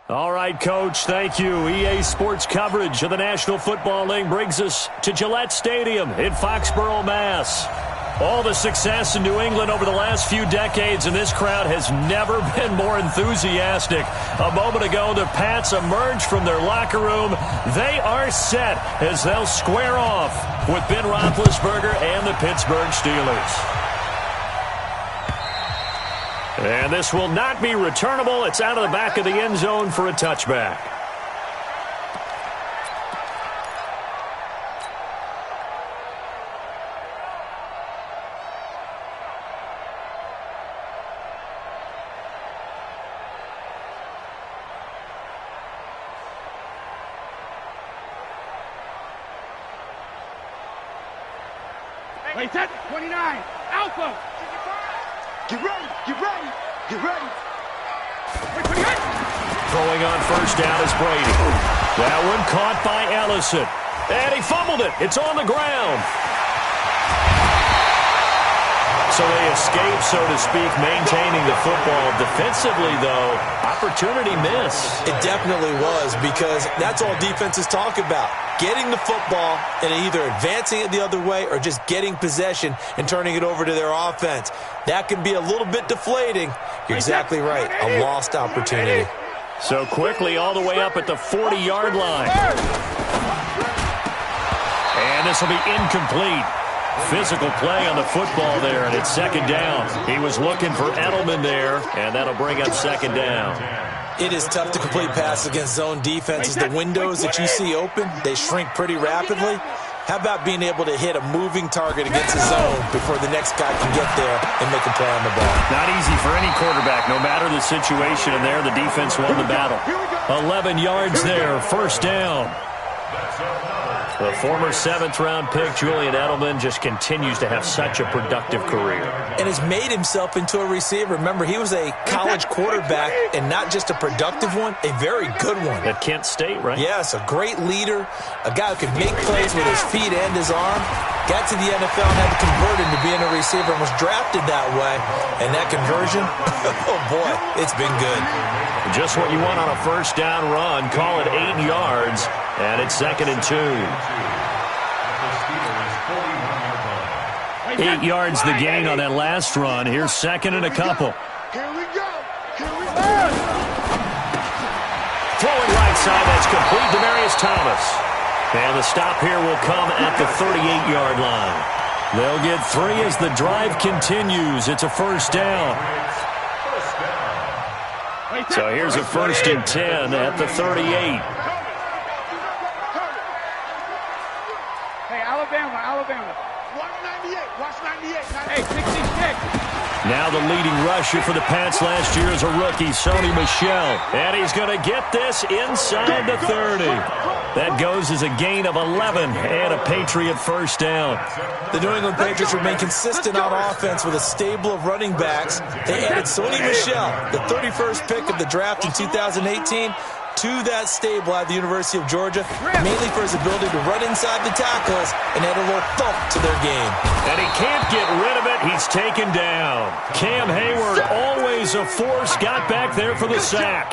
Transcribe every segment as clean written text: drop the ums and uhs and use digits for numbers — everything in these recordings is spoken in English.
All right, Coach, thank you. EA Sports coverage of the National Football League brings us to Gillette Stadium in Foxborough, Mass. All the success in New England over the last few decades, and this crowd has never been more enthusiastic. A moment ago, the Pats emerged from their locker room. They are set as they'll square off with Ben Roethlisberger and the Pittsburgh Steelers. And this will not be returnable. It's out of the back of the end zone for a touchback. Wait, 10, 29, Alpha. Get ready, get ready, get ready. Wait, 28. Throwing on first down is Brady. That one caught by Ellison. And he fumbled it. It's on the ground. So they escape, so to speak, maintaining the football. Defensively, though, opportunity miss. It definitely was, because that's all defenses talk about. Getting the football and either advancing it the other way or just getting possession and turning it over to their offense. That can be a little bit deflating. You're exactly right. A lost opportunity. So quickly all the way up at the 40-yard line. And this will be incomplete. Physical play on the football there, and it's second down. He was looking for Edelman there, and that'll bring up second down. It is tough to complete passes against zone defenses. The windows that you see open, they shrink pretty rapidly. How about being able to hit a moving target against the zone before the next guy can get there and make a play on the ball? Not easy for any quarterback, no matter the situation, and there the defense won the battle. 11 yards there, first down. The former 7th-round pick, Julian Edelman, just continues to have such a productive career. And has made himself into a receiver. Remember, he was a college quarterback, and not just a productive one, a very good one. At Kent State, right? Yes, a great leader, a guy who could make plays with his feet and his arm. Got to the NFL and had to convert into being a receiver and was drafted that way. And that conversion, oh boy, it's been good. Just what you want on a first down run. Call it 8 yards, and it's 2nd and 2. 8 yards the gain on that last run. Here's 2nd and a couple. Here we go. Here we go. Throwing right side, that's complete. Demaryius Thomas. And the stop here will come at the 38-yard line. They'll get 3 as the drive continues. It's a first down. So here's a 1st and 10 at the 38. Hey, Alabama. Watch 98. Watch 98. Hey, 66. Now the leading rusher for the Pats last year is a rookie, Sony Michel. And he's going to get this inside the 30. That goes as a gain of 11 and a Patriot first down. The New England Patriots remain consistent on offense with a stable of running backs. They added Sony Michel, the 31st pick of the draft in 2018, to that stable at the University of Georgia, mainly for his ability to run inside the tackles and add a little thump to their game. And he can't get rid of it. He's taken down. Cam Hayward, always a force, got back there for the sack.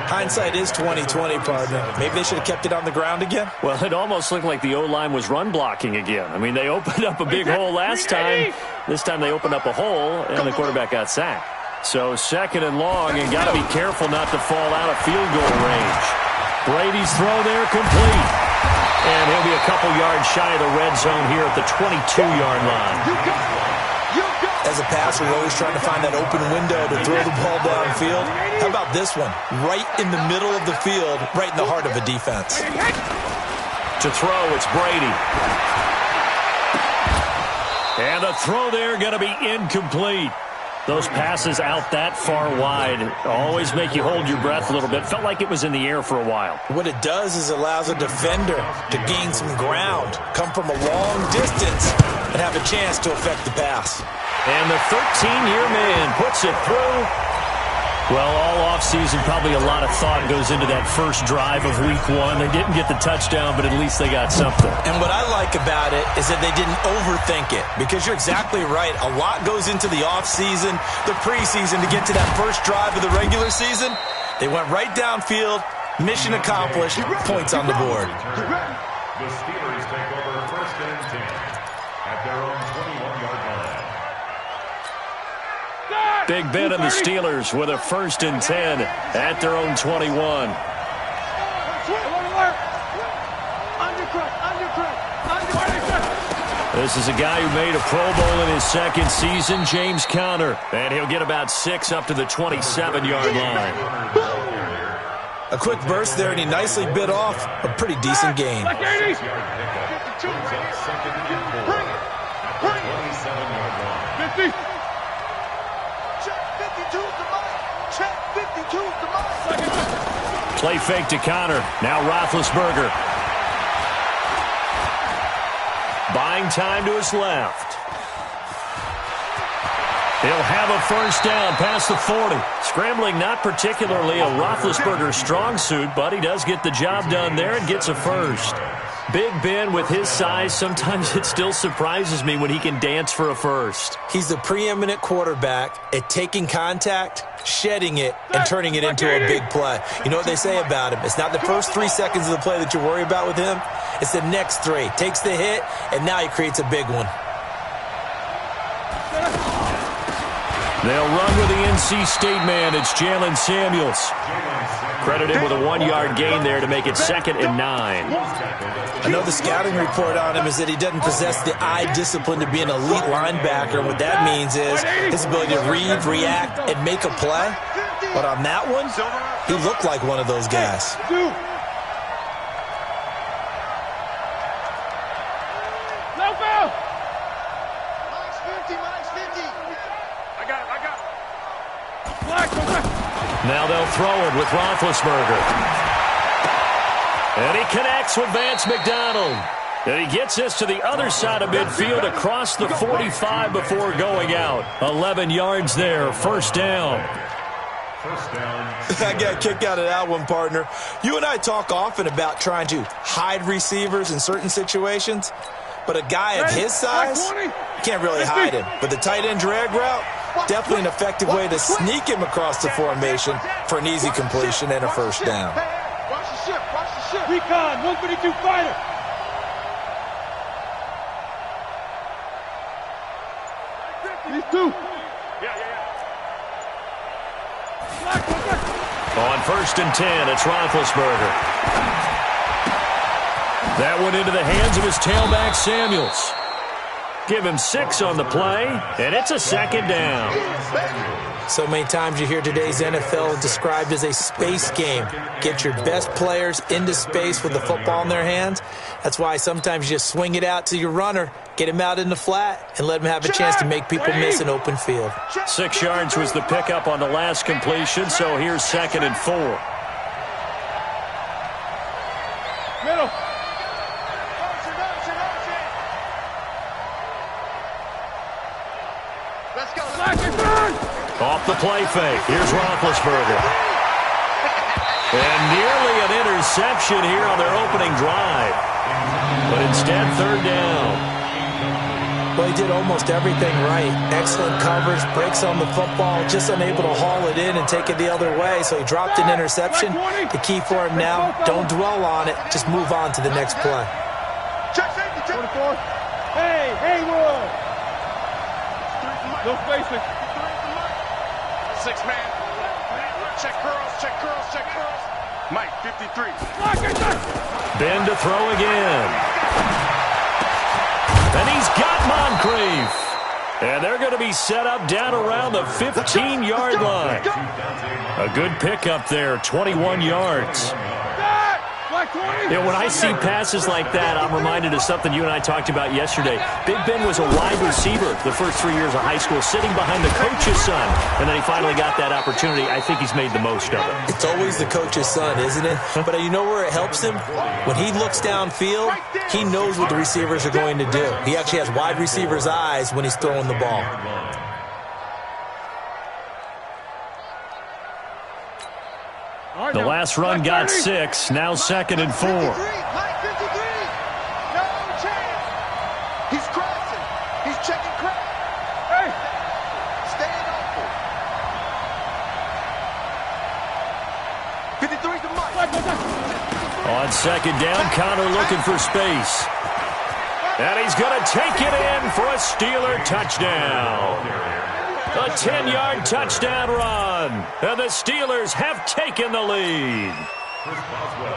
Hindsight is 20/20, partner. Maybe they should have kept it on the ground again. Well, it almost looked like the O-line was run blocking again. I mean, they opened up a big hole last time. This time they opened up a hole, and the quarterback got sacked. So 2nd and long, and got to be careful not to fall out of field goal range. Brady's throw there complete. And he'll be a couple yards shy of the red zone here at the 22-yard line. As a passer, you're always trying to find that open window to throw the ball downfield. How about this one? Right in the middle of the field, right in the heart of a defense. To throw, it's Brady. And the throw there going to be incomplete. Those passes out that far wide always make you hold your breath a little bit. Felt like it was in the air for a while. What it does is it allows a defender to gain some ground, come from a long distance, and have a chance to affect the pass. And the 13-year man puts it through. Well, all offseason, probably a lot of thought goes into that first drive of Week 1. They didn't get the touchdown, but at least they got something. And what I like about it is that they didn't overthink it, because you're exactly right. A lot goes into the offseason, the preseason, to get to that first drive of the regular season. They went right downfield. Mission accomplished. Points on the board. The Steelers take over 1st and 10 at their own 21-yard line. Big Ben and the Steelers with a 1st and 10 at their own 21. This is a guy who made a Pro Bowl in his 2nd season, James Conner. And he'll get about 6 up to the 27-yard line. A quick burst there, and he nicely bit off a pretty decent gain. Play fake to Conner. Now Roethlisberger. Buying time to his left. He'll have a 1st down past the 40. Scrambling not particularly a Roethlisberger strong suit, but he does get the job done there and gets a 1st. Big Ben, with his size, sometimes it still surprises me when he can dance for a 1st. He's the preeminent quarterback at taking contact, shedding it, and turning it into a big play. You know what they say about him? It's not the first 3 seconds of the play that you worry about with him. It's the next 3. Takes the hit, and now he creates a big one. They'll run with the NC State man. It's Jalen Samuels. Credited with a 1-yard gain there to make it 2nd and 9. I know the scouting report on him is that he doesn't possess the eye discipline to be an elite linebacker. And what that means is his ability to read, react, and make a play. But on that one, he looked like one of those guys. Now they'll throw it with Roethlisberger. And he connects with Vance McDonald. And he gets this to the other side of midfield across the 45 before going out. 11 yards there, 1st down. I got a kick out of that one, partner. You and I talk often about trying to hide receivers in certain situations. But a guy of his size, can't really hide him. But the tight end drag route, definitely an effective way to sneak him across the formation for an easy completion and a 1st down. Watch the ship, watch the ship. Recon, 152 fighter. These 2. On 1st and 10, it's Roethlisberger. That went into the hands of his tailback, Samuels. Give him 6 on the play, and it's a 2nd down. So many times you hear today's NFL described as a space game. Get your best players into space with the football in their hands. That's why sometimes you just swing it out to your runner, get him out in the flat, and let him have a chance to make people miss an open field. 6 yards was the pickup on the last completion, so here's 2nd and 4. Middle. Let's go. Off the play fake. Here's Roethlisberger. And nearly an interception here on their opening drive. But instead, 3rd down. Well, he did almost everything right. Excellent coverage, breaks on the football, just unable to haul it in and take it the other way. So he dropped an interception. The key for him now, don't dwell on it. Just move on to the next play. Check safety, 24. Hey, Haywood. No spacing. 6 man. Check curls, check curls, check curls. Mike, 53. Ben to throw again. And he's got Moncrief. And they're going to be set up down around the 15-yard line. A good pickup there, 21 yards. You know, when I see passes like that, I'm reminded of something you and I talked about yesterday. Big Ben was a wide receiver the first 3 years of high school, sitting behind the coach's son. And then he finally got that opportunity. I think he's made the most of it. It's always the coach's son, isn't it? But you know where it helps him? When he looks downfield, he knows what the receivers are going to do. He actually has wide receivers' eyes when he's throwing the ball. The last run got 6, now 2nd and 4. No chance. He's crossing. He's checking crack. Hey. Staying open. On second down, Connor looking for space. And he's going to take it in for a Steeler touchdown. A 10-yard touchdown run. And the Steelers have taken the lead.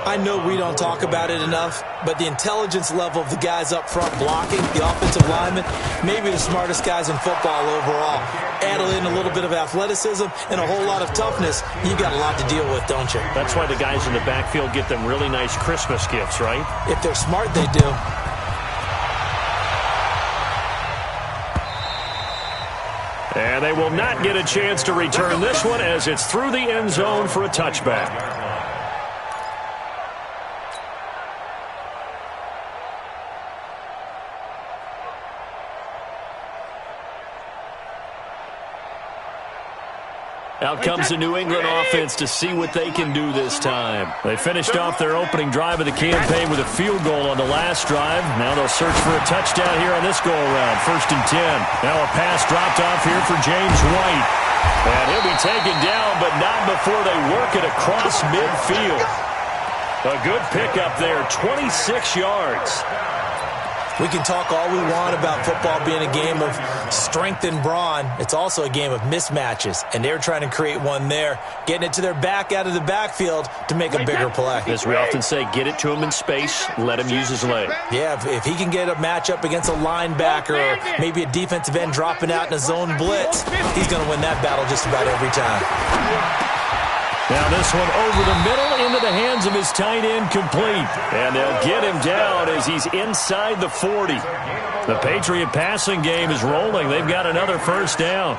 I know we don't talk about it enough, but the intelligence level of the guys up front blocking, the offensive linemen, maybe the smartest guys in football overall. Add in a little bit of athleticism and a whole lot of toughness, you got a lot to deal with, don't you? That's why the guys in the backfield get them really nice Christmas gifts, right? If they're smart, they do. And they will not get a chance to return this one as it's through the end zone for a touchback. Out comes the New England offense to see what they can do this time. They finished off their opening drive of the campaign with a field goal on the last drive. Now they'll search for a touchdown here on this go-around. 1st and 10. Now a pass dropped off here for James White. And he'll be taken down, but not before they work it across midfield. A good pickup there, 26 yards. We can talk all we want about football being a game of strength and brawn. It's also a game of mismatches, and they're trying to create one there, getting it to their back out of the backfield to make a bigger play. As we often say, get it to him in space, let him use his leg. Yeah, if he can get a matchup against a linebacker or maybe a defensive end dropping out in a zone blitz, he's going to win that battle just about every time. Now this one over the middle into the hands of his tight end, complete. And they'll get him down as he's inside the 40. The Patriot passing game is rolling. They've got another first down.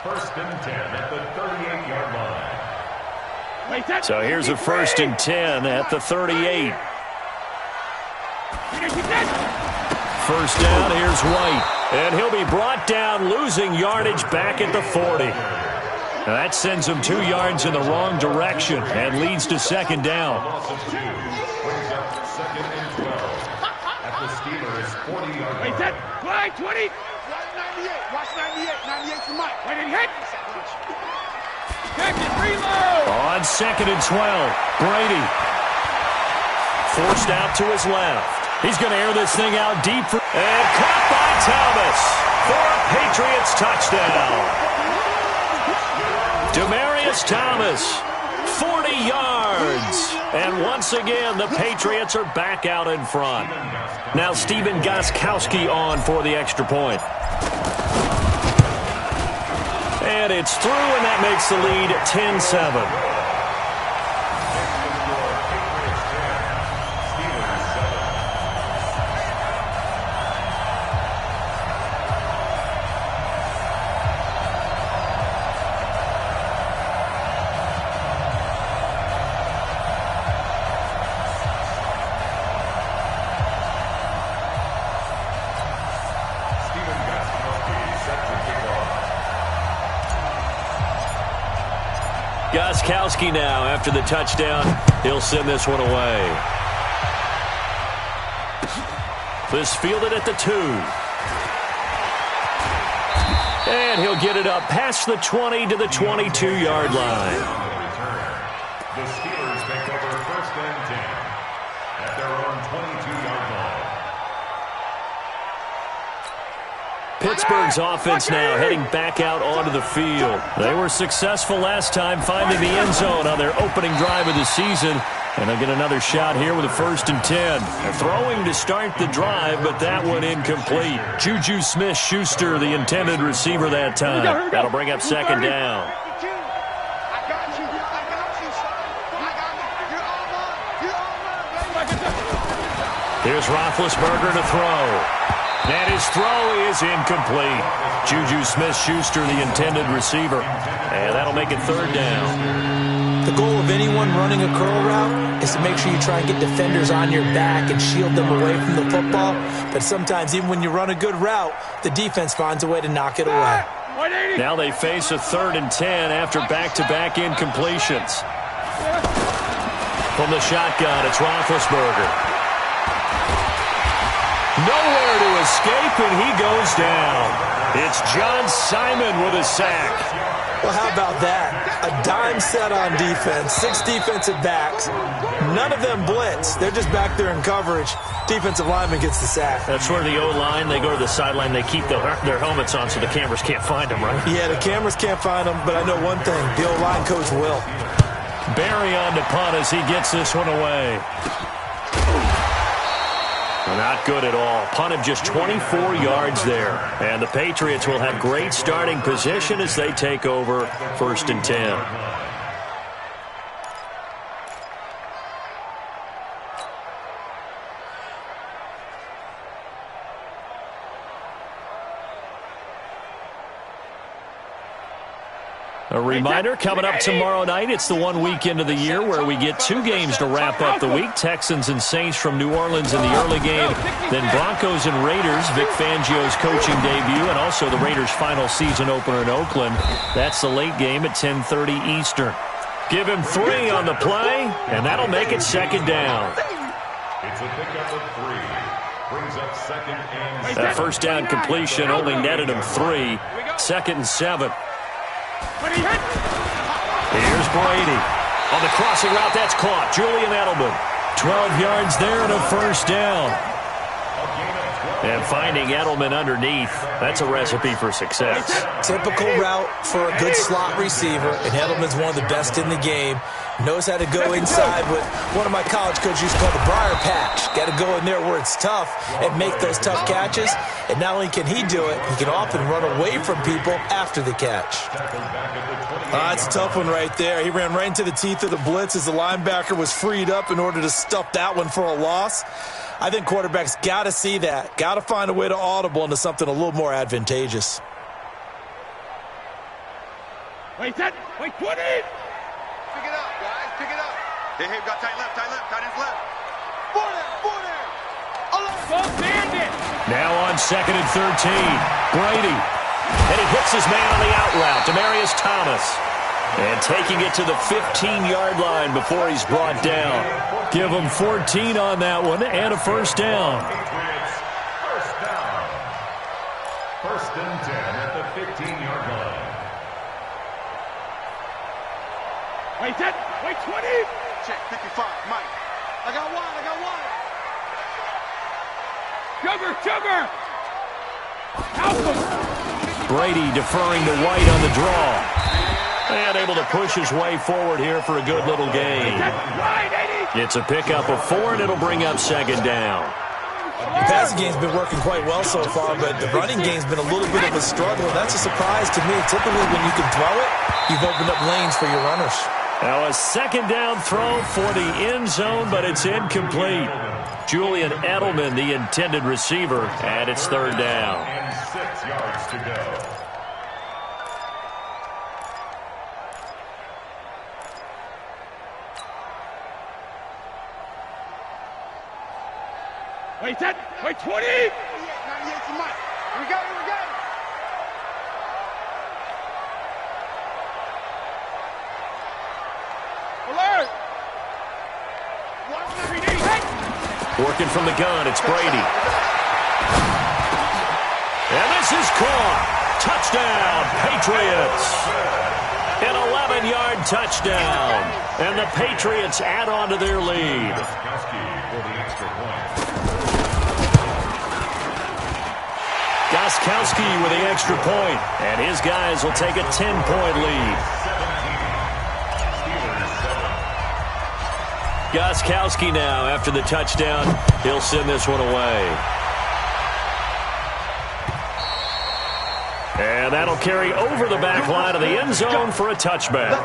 First and 10 at the 38-yard line. So here's a 1st and 10 at the 38. First down, here's White. And he'll be brought down, losing yardage back at the 40. Now that sends him 2 yards in the wrong direction and leads to 2nd down. Loss of 2 brings up 2nd and 12 at the Steelers' 40-yard line. Wait, 20. Watch 98. Watch 98. 98 for Mike. Wait and hit. Check it. Reload. On 2nd and 12, Brady. Forced out to his left. He's going to air this thing out deep. And caught by Thomas for a Patriots touchdown. Demaryius Thomas, 40 yards. And once again, the Patriots are back out in front. Now Stephen Gostkowski on for the extra point. And it's through, and that makes the lead 10-7. Gostkowski now, after the touchdown, he'll send this one away. This fielded at the 2. And he'll get it up past the 20 to the 22-yard line. The Steelers take over 1st and 10 at their own 22-yard line. Pittsburgh's offense now heading back out onto the field. They were successful last time finding the end zone on their opening drive of the season. And they'll get another shot here with a 1st and 10. They're throwing to start the drive, but that one incomplete. Juju Smith-Schuster, the intended receiver that time. That'll bring up 2nd down. Here's Roethlisberger to throw. And his throw is incomplete. Juju Smith-Schuster, the intended receiver. And that'll make it 3rd down. The goal of anyone running a curl route is to make sure you try and get defenders on your back and shield them away from the football. But sometimes, even when you run a good route, the defense finds a way to knock it away. Now they face a 3rd and 10 after back-to-back incompletions. From the shotgun, it's Roethlisberger. Nowhere to escape, and he goes down. It's John Simon with a sack. Well, how about that? A dime set on defense, 6 defensive backs. None of them blitz. They're just back there in coverage. Defensive lineman gets the sack. That's where the O-line, they go to the sideline, they keep their helmets on so the cameras can't find them, right? Yeah, the cameras can't find them, but I know one thing. The O-line coach will. Barry on to punt as he gets this one away. Not good at all. Punt of just 24 yards there. And the Patriots will have great starting position as they take over 1st and 10. A reminder, coming up tomorrow night, it's the one weekend of the year where we get 2 games to wrap up the week. Texans and Saints from New Orleans in the early game. Then Broncos and Raiders, Vic Fangio's coaching debut, and also the Raiders' final season opener in Oakland. That's the late game at 10:30 Eastern. Give him 3 on the play, and that'll make it 2nd down. It's a pickup of 3. Brings up 2nd and 7. That first down completion only netted him 3. 2nd and 7. Here's Brady. On the crossing route, that's caught. Julian Edelman. 12 yards there and a first down. And finding Edelman underneath, that's a recipe for success. Typical route for a good slot receiver, and Edelman's one of the best in the game. Knows how to go inside what one of my college coaches used to call the briar patch. Got to go in there where it's tough and make those tough catches. And not only can he do it, he can often run away from people after the catch. That's a tough one right there. He ran right into the teeth of the blitz as the linebacker was freed up in order to stuff that one for a loss. I think quarterbacks got to see that. Got to find a way to audible into something a little more advantageous. Wait, 20! Pick it up, guys, pick it up. Hey, got tight left, tight ends left. 40! Now on 2nd and 13, Brady. And he hits his man on the out route, Demaryius Thomas. And taking it to the 15-yard line before he's brought down. Give him 14 on that one and a first down. First down. 1st and 10 at the 15-yard line. Wait, 20! Check, 55, Mike. I got one. Sugar! Brady deferring to White on the draw. And able to push his way forward here for a good little gain. It's a pickup of 4, and it'll bring up 2nd down. The passing game's been working quite well so far, but the running game's been a little bit of a struggle. That's a surprise to me. Typically, when you can throw it, you've opened up lanes for your runners. Now a 2nd down throw for the end zone, but it's incomplete. Julian Edelman, the intended receiver, and it's 3rd down. And 6 yards to go. Wait, 20! 98 to Mike. We got it. Alert! Working from the gun, it's Brady. And this is caught. Touchdown, Patriots. An 11-yard touchdown. And the Patriots add on to their lead. Gostkowski with the extra point. And his guys will take a 10-point lead. Gostkowski now, after the touchdown, he'll send this one away. And that'll carry over the back line of the end zone for a touchback.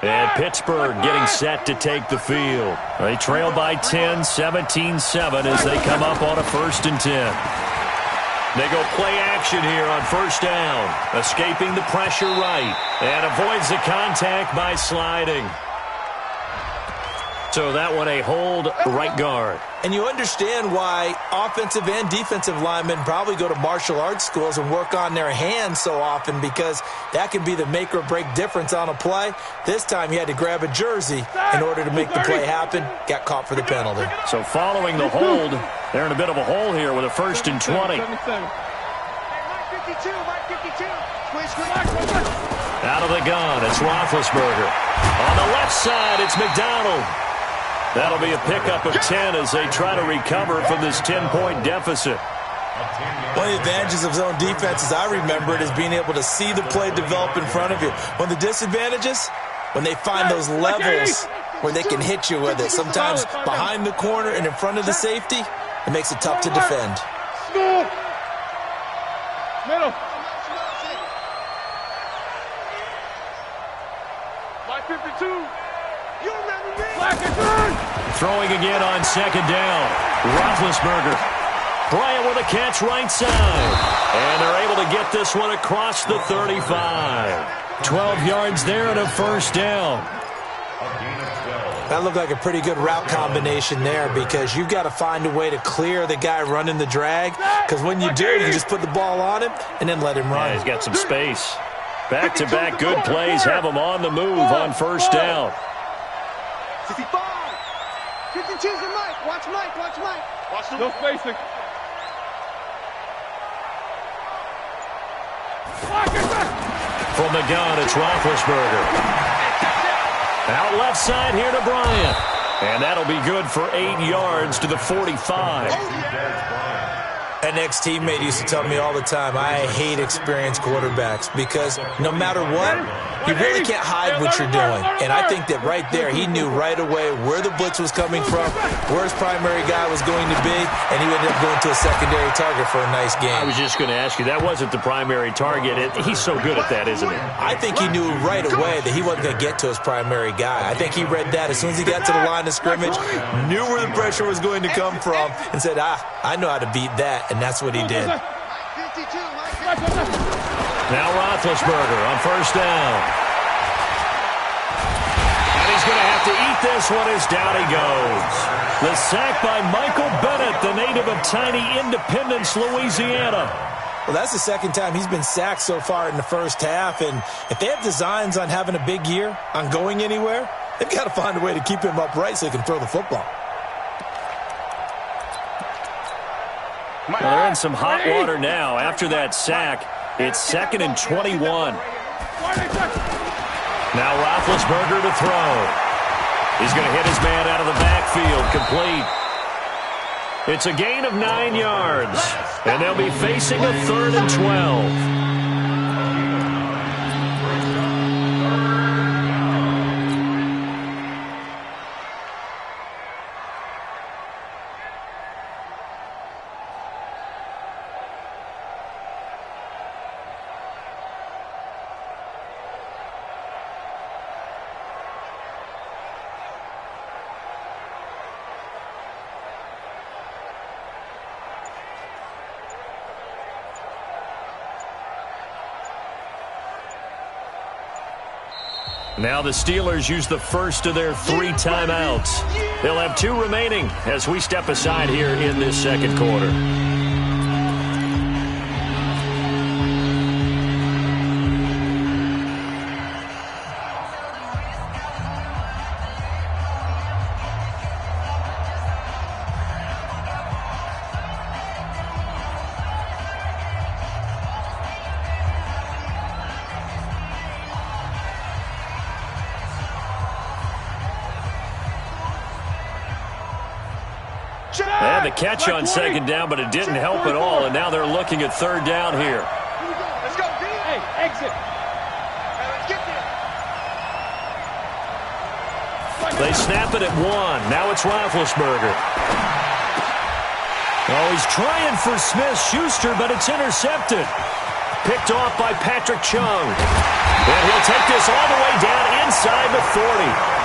And Pittsburgh getting set to take the field. They trail by 10, 17-7 as they come up on a 1st and 10. They go play action here on 1st down. Escaping the pressure right. And avoids the contact by sliding. So that one a hold right guard. And you understand why offensive and defensive linemen probably go to martial arts schools and work on their hands so often, because that can be the make or break difference on a play. This time he had to grab a jersey in order to make the play happen. Got caught for the penalty. So following the hold, they're in a bit of a hole here with a 1st and 20. Out of the gun, it's Roethlisberger. On the left side, it's McDonald. That'll be a pickup of 10 as they try to recover from this 10-point deficit. One of the advantages of zone defense, as I remember it, is being able to see the play develop in front of you. One of the disadvantages, when they find those levels where they can hit you with it, sometimes behind the corner and in front of the safety, it makes it tough to defend. Middle. 52. Throwing again on 2nd down. Roethlisberger. Bryant with a catch right side. And they're able to get this one across the 35. 12 yards there and a 1st down. That looked like a pretty good route combination there, because you've got to find a way to clear the guy running the drag, because when you do, you just put the ball on him and then let him run. Yeah, he's got some space. Back-to-back good plays have him on the move on 1st down. 55. 52's the Mike. Watch Mike. Watch Mike. Watch no spacing. From the gun, it's Roethlisberger. Out left side here to Bryant. And that'll be good for 8 yards to the 45. An ex-teammate used to tell me all the time, I hate experienced quarterbacks, because no matter what, you really can't hide what you're doing. And I think that right there, he knew right away where the blitz was coming from, where his primary guy was going to be, and he ended up going to a secondary target for a nice game. I was just going to ask you, that wasn't the primary target. He's so good at that, isn't he? I think he knew right away that he wasn't going to get to his primary guy. I think he read that as soon as he got to the line of scrimmage, knew where the pressure was going to come from, and said, I know how to beat that. And that's what he did. Now Roethlisberger on 1st down. And he's going to have to eat this one as down he goes. The sack by Michael Bennett, the native of tiny Independence, Louisiana. Well, that's the 2nd time he's been sacked so far in the 1st half. And if they have designs on having a big year, on going anywhere, they've got to find a way to keep him upright so he can throw the football. Well, they're in some hot water now. After that sack, it's 2nd and 21. Now Roethlisberger to throw. He's going to hit his man out of the backfield, complete. It's a gain of 9 yards, and they'll be facing a 3rd and 12. Now the Steelers use the first of their 3 timeouts. They'll have 2 remaining as we step aside here in this 2nd quarter. They had the catch on 2nd down, but it didn't help at all, and now they're looking at 3rd down here. Let's go, D. Hey, exit. Let's get there. They snap it at 1. Now it's Roethlisberger. Oh, he's trying for Smith-Schuster, but it's intercepted. Picked off by Patrick Chung. And he'll take this all the way down inside the 40.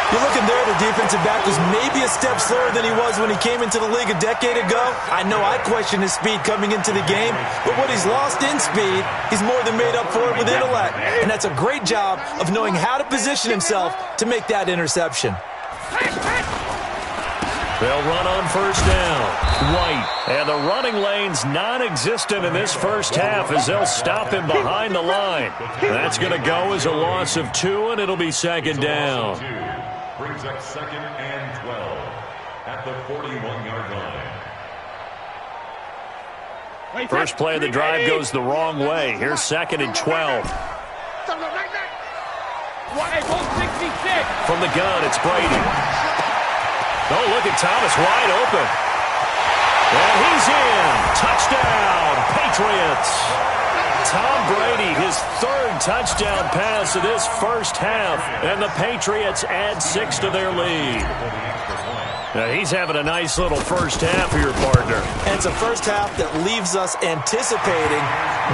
You're looking there, the defensive back was maybe a step slower than he was when he came into the league a decade ago. I know I questioned his speed coming into the game, but what he's lost in speed, he's more than made up for it with intellect. And that's a great job of knowing how to position himself to make that interception. Hey! They'll run on first down. White. And the running lane's non-existent in this first half as they'll stop him behind the line. That's going to go as a loss of 2, and it'll be second down. Brings up 2nd and 12 at the 41-yard line. First play of the drive goes the wrong way. Here's 2nd and 12. From the gun, it's Brady. Oh, look at Thomas wide open. And he's in. Touchdown, Patriots. Tom Brady, his 3rd touchdown pass of this first half. And the Patriots add 6 to their lead. Now, he's having a nice little first half here, partner. And it's a first half that leaves us anticipating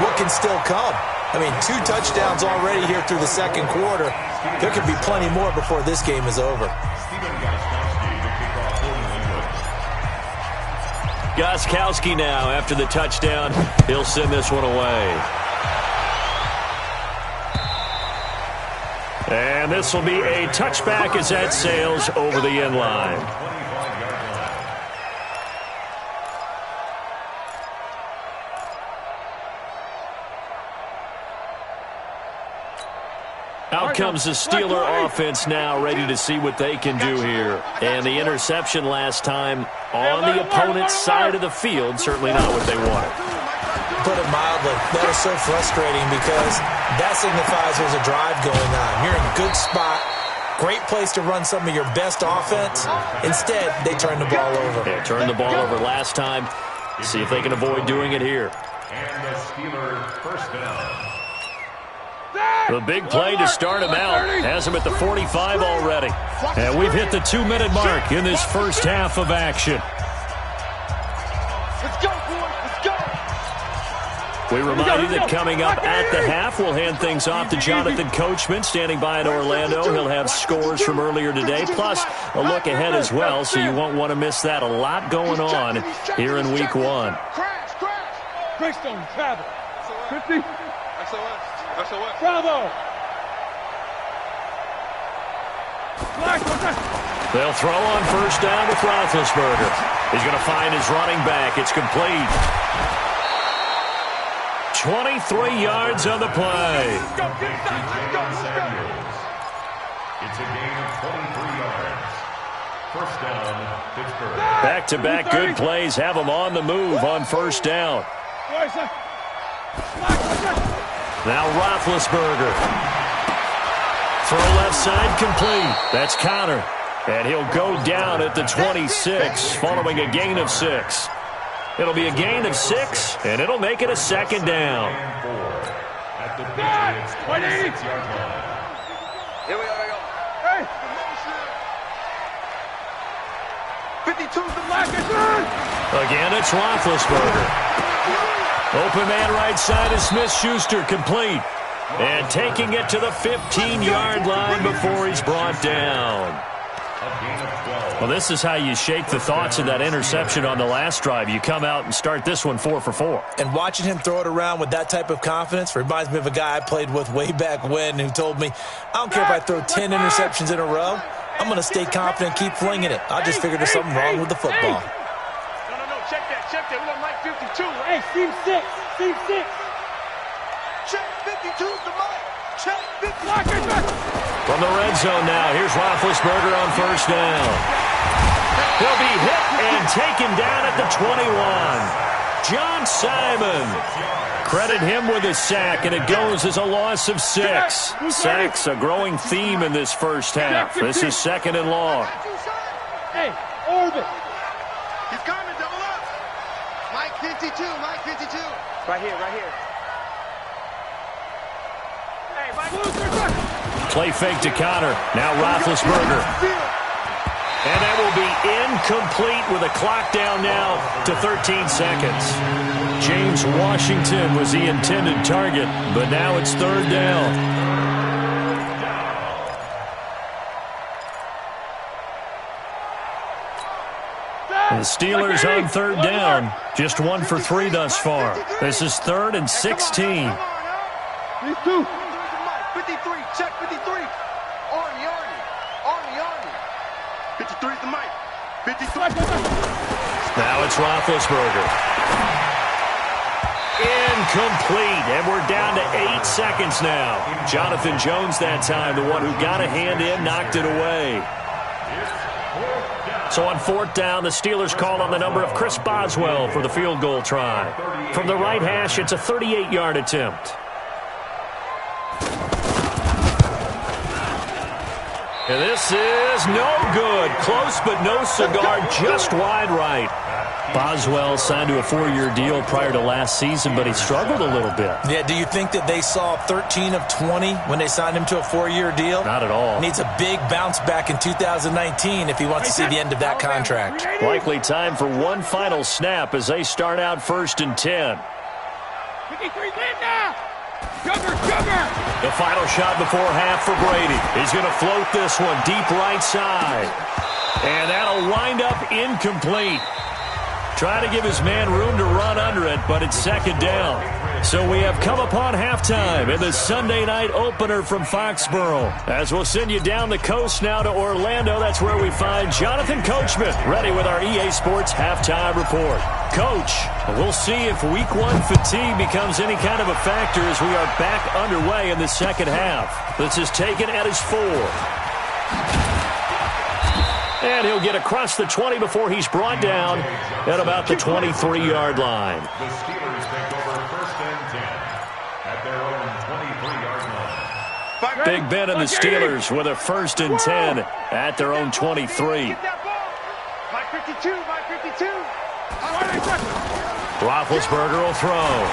what can still come. I mean, 2 touchdowns already here through the second quarter. There could be plenty more before this game is over. Gostkowski now after the touchdown. He'll send this one away. And this will be a touchback as that sails over the end line. Out comes the Steeler offense now, ready to see what they can do here. And the interception last time on the opponent's side of the field, certainly not what they wanted. Put it mildly, that is so frustrating because that signifies there's a drive going on. You're in a good spot, great place to run some of your best offense. Instead, they turn the ball over. They turned the ball over last time. See if they can avoid doing it here. And the Steelers first down. The big play to start him out has him at the 45 already. And we've hit the 2-minute mark in this first half of action. Let's go, boys. Let's go. We remind you that coming up at the half, we'll hand things off to Jonathan Coachman standing by in Orlando. He'll have scores from earlier today, plus a look ahead as well, so you won't want to miss that. A lot going on here in Week 1. Crash. Greystone, travel. 50. SOS. Bravo. They'll throw on first down with Roethlisberger. He's going to find his running back. It's complete. 23 yards on the play. It's a gain of 23 yards. First down, Pittsburgh. Back-to-back good plays have him on the move on first down. Now Roethlisberger. Throw left side complete. That's Connor. And he'll go down at the 26 following a gain of 6. It'll be a gain of 6, and it'll make it a second down. At the Patriots 26-yard line. Here we go. Hey. 52's the black. Again, it's Roethlisberger. Open man right side is Smith-Schuster, complete. And taking it to the 15-yard line before he's brought down. Well, this is how you shake the thoughts of that interception on the last drive. You come out and start this one 4 for 4. And watching him throw it around with that type of confidence reminds me of a guy I played with way back when who told me, I don't care if I throw 10 interceptions in a row, I'm going to stay confident and keep flinging it. I just figured there's something wrong with the football. No, check that. We got Mike 52. Hey, Steve 6. Check 52's the Mike. Check 52. From the red zone now, here's Roethlisberger on first down. He'll be hit and taken down at the 21. John Simon. Credit him with a sack, and it goes as a loss of 6. Sacks, a growing theme in this first half. This is second and long. Hey, orbit. He's coming, double up. Mike 52. Right here. Hey, Mike. Play fake to Connor. Now Roethlisberger. And that will be incomplete with a clock down now to 13 seconds. James Washington was the intended target, but now it's third down. The Steelers on third down. Just 1 for 3 thus far. This is 3rd and 16. These two. 53, check 53. Arnie. 53's the Mike. Now it's Roethlisberger. Incomplete, and we're down to 8 seconds now. Jonathan Jones that time, the one who got a hand in, knocked it away. So on 4th down, the Steelers call on the number of Chris Boswell for the field goal try. From the right hash, it's a 38-yard attempt. And this is no good. Close, but no cigar, just wide right. Boswell signed to a 4-year deal prior to last season, but he struggled a little bit. Yeah, do you think that they saw 13 of 20 when they signed him to a 4-year deal? Not at all. Needs a big bounce back in 2019 if he wants to see the end of that contract. Likely time for one final snap as they start out 1st and 10. The final shot before half for Brady. He's going to float this one deep right side. And that'll wind up incomplete. Trying to give his man room to run under it, but it's 2nd down. So we have come upon halftime in the Sunday night opener from Foxborough. As we'll send you down the coast now to Orlando, that's where we find Jonathan Coachman, ready with our EA Sports halftime report. Coach, we'll see if Week 1 fatigue becomes any kind of a factor as we are back underway in the second half. This is taken at his 4. And he'll get across the 20 before he's brought down at about the 23-yard line. The Steelers take over 1st and 10 at their own 23-yard line. Big Ben and the Steelers with a 1st and 10 at their own 23. Mike 52, Mike 52. Roethlisberger will throw.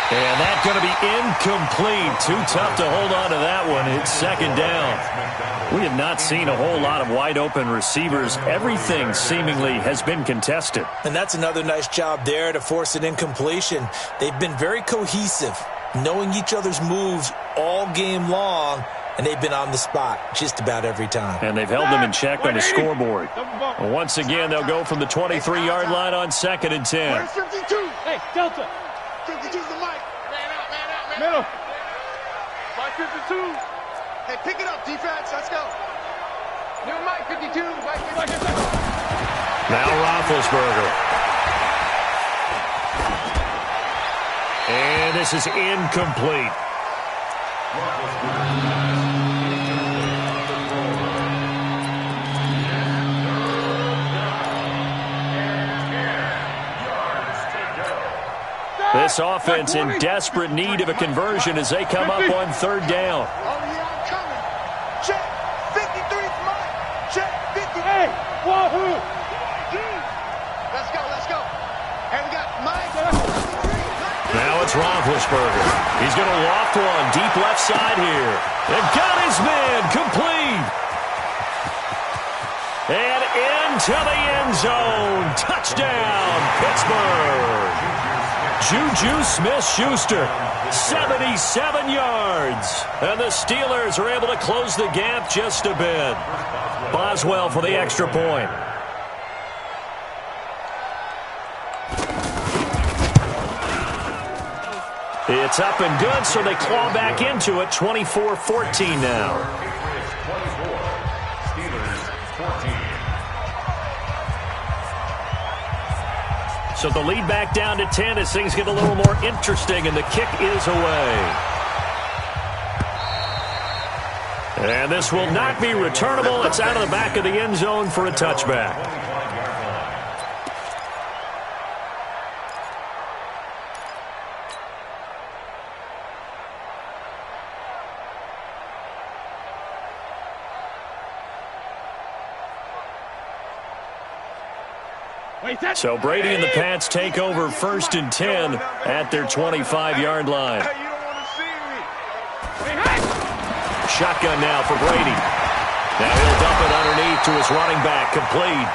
And that's going to be incomplete. Too tough to hold on to that one. It's 2nd down. We have not seen a whole lot of wide-open receivers. Everything seemingly has been contested. And that's another nice job there to force an incompletion. They've been very cohesive, knowing each other's moves all game long, and they've been on the spot just about every time. And they've held them in check on the scoreboard. Once again, they'll go from the 23-yard line on 2nd and 10. Where's 52? Hey, Delta. 52's the mic. Man out, man out, man out. Mike 52. Hey, pick it up, defense. Let's go. New Mike 52. Mike 52. Now Roethlisberger. And this is incomplete. This offense in desperate need of a conversion as they come up on 3rd down. Oh, yeah, I'm coming. Check. 53's Mike. Check. 50. Hey, wahoo. Let's go, let's go. And we got Mike. Now it's Roethlisberger. He's going to loft one deep left side here. And got his man complete. And into the end zone. Touchdown, Pittsburgh. Juju Smith-Schuster, 77 yards. And the Steelers are able to close the gap just a bit. Boswell for the extra point. It's up and good, so they claw back into it. 24-14 now. So the lead back down to 10 as things get a little more interesting, and the kick is away. And this will not be returnable. It's out of the back of the end zone for a touchback. So Brady and the Pats take over 1st and 10 at their 25-yard line. Shotgun now for Brady. Now he'll dump it underneath to his running back, complete.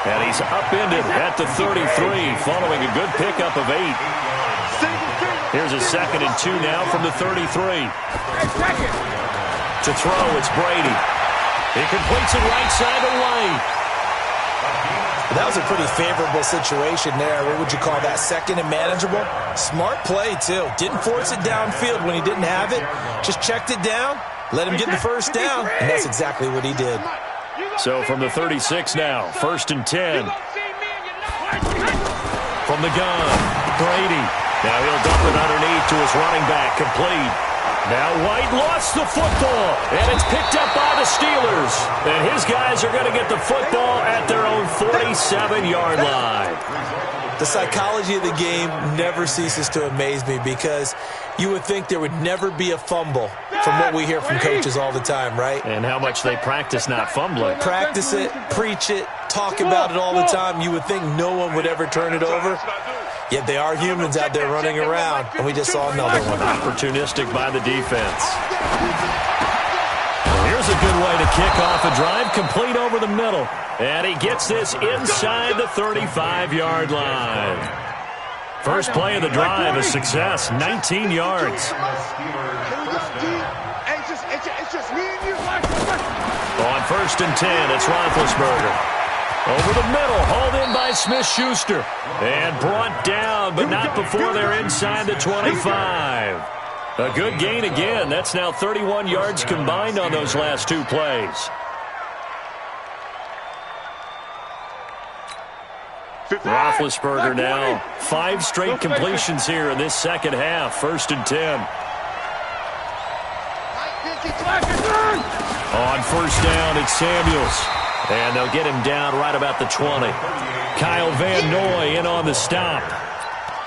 And he's upended at the 33 following a good pickup of 8. Here's a 2nd and 2 now from the 33. To throw, it's Brady. He completes it right side to White. That was a pretty favorable situation there. What would you call that? 2nd and manageable? Smart play, too. Didn't force it downfield when he didn't have it. Just checked it down, let him get the 1st down, and that's exactly what he did. So from the 36 now, 1st and 10. From the gun, Brady. Now he'll dump it underneath to his running back, complete. Now White lost the football, and it's picked up by the Steelers. And his guys are going to get the football at their own 47-yard line. The psychology of the game never ceases to amaze me because you would think there would never be a fumble from what we hear from coaches all the time, right? And how much they practice not fumbling. Practice it, preach it, talk about it all the time. You would think no one would ever turn it over. Yet they are humans out there running around, and we just saw another one. Opportunistic by the defense. Here's a good way to kick off a drive, complete over the middle. And he gets this inside the 35-yard line. First play of the drive, a success, 19 yards. On 1st and 10, it's Roethlisberger. Over the middle, hauled in by Smith-Schuster. And brought down, but not before they're inside the 25. A good gain again. That's now 31 yards combined on those last two plays. Roethlisberger now. 5 straight completions here in this second half. 1st and 10. On 1st down, it's Samuels. And they'll get him down right about the 20. Kyle Van Noy in on the stop.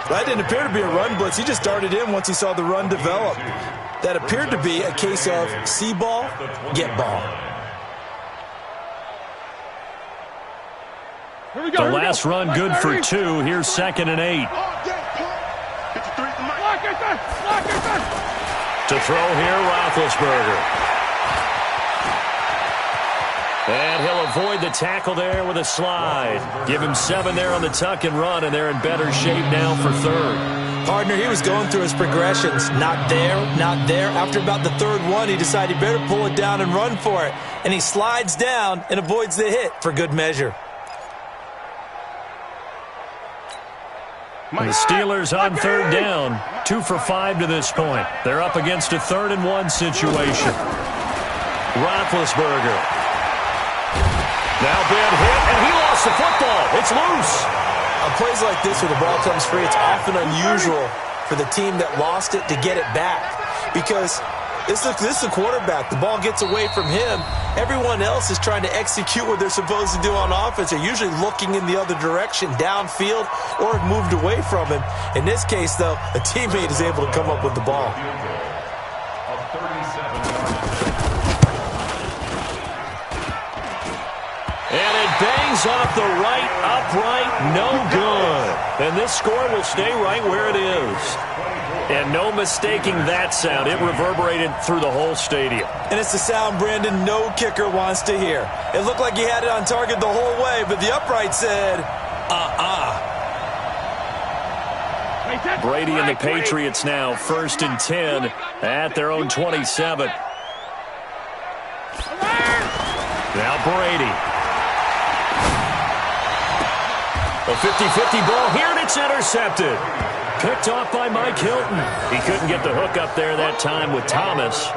That didn't appear to be a run blitz. He just darted in once he saw the run develop. That appeared to be a case of see ball, get ball. The last run good for 2. Here's 2nd and 8. To throw here, Roethlisberger. And he'll avoid the tackle there with a slide. Give him 7 there on the tuck and run, and they're in better shape now for 3rd. Partner, he was going through his progressions. Not there, not there. After about the 3rd one, he decided he better pull it down and run for it. And he slides down and avoids the hit for good measure. The Steelers on 3rd down. 2 for 5 to this point. They're up against a 3rd and 1 situation. Roethlisberger. Now bad hit, and he lost the football. It's loose. On plays like this where the ball comes free, it's often unusual for the team that lost it to get it back. Because this is a quarterback. The ball gets away from him. Everyone else is trying to execute what they're supposed to do on offense. They're usually looking in the other direction, downfield, or have moved away from him. In this case, though, a teammate is able to come up with the ball. And it bangs off the right upright, no good. And this score will stay right where it is. And no mistaking that sound. It reverberated through the whole stadium. And it's the sound, Brandon, no kicker wants to hear. It looked like he had it on target the whole way, but the upright said, Brady and the Patriots now 1st and 10 at their own 27. Now Brady. A 50-50 ball here, and it's intercepted. Picked off by Mike Hilton. He couldn't get the hook up there that time with Thomas.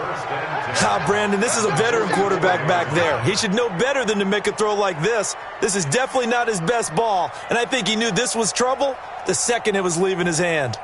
Brandon, this is a veteran quarterback back there. He should know better than to make a throw like this. This is definitely not his best ball, and I think he knew this was trouble the second it was leaving his hand.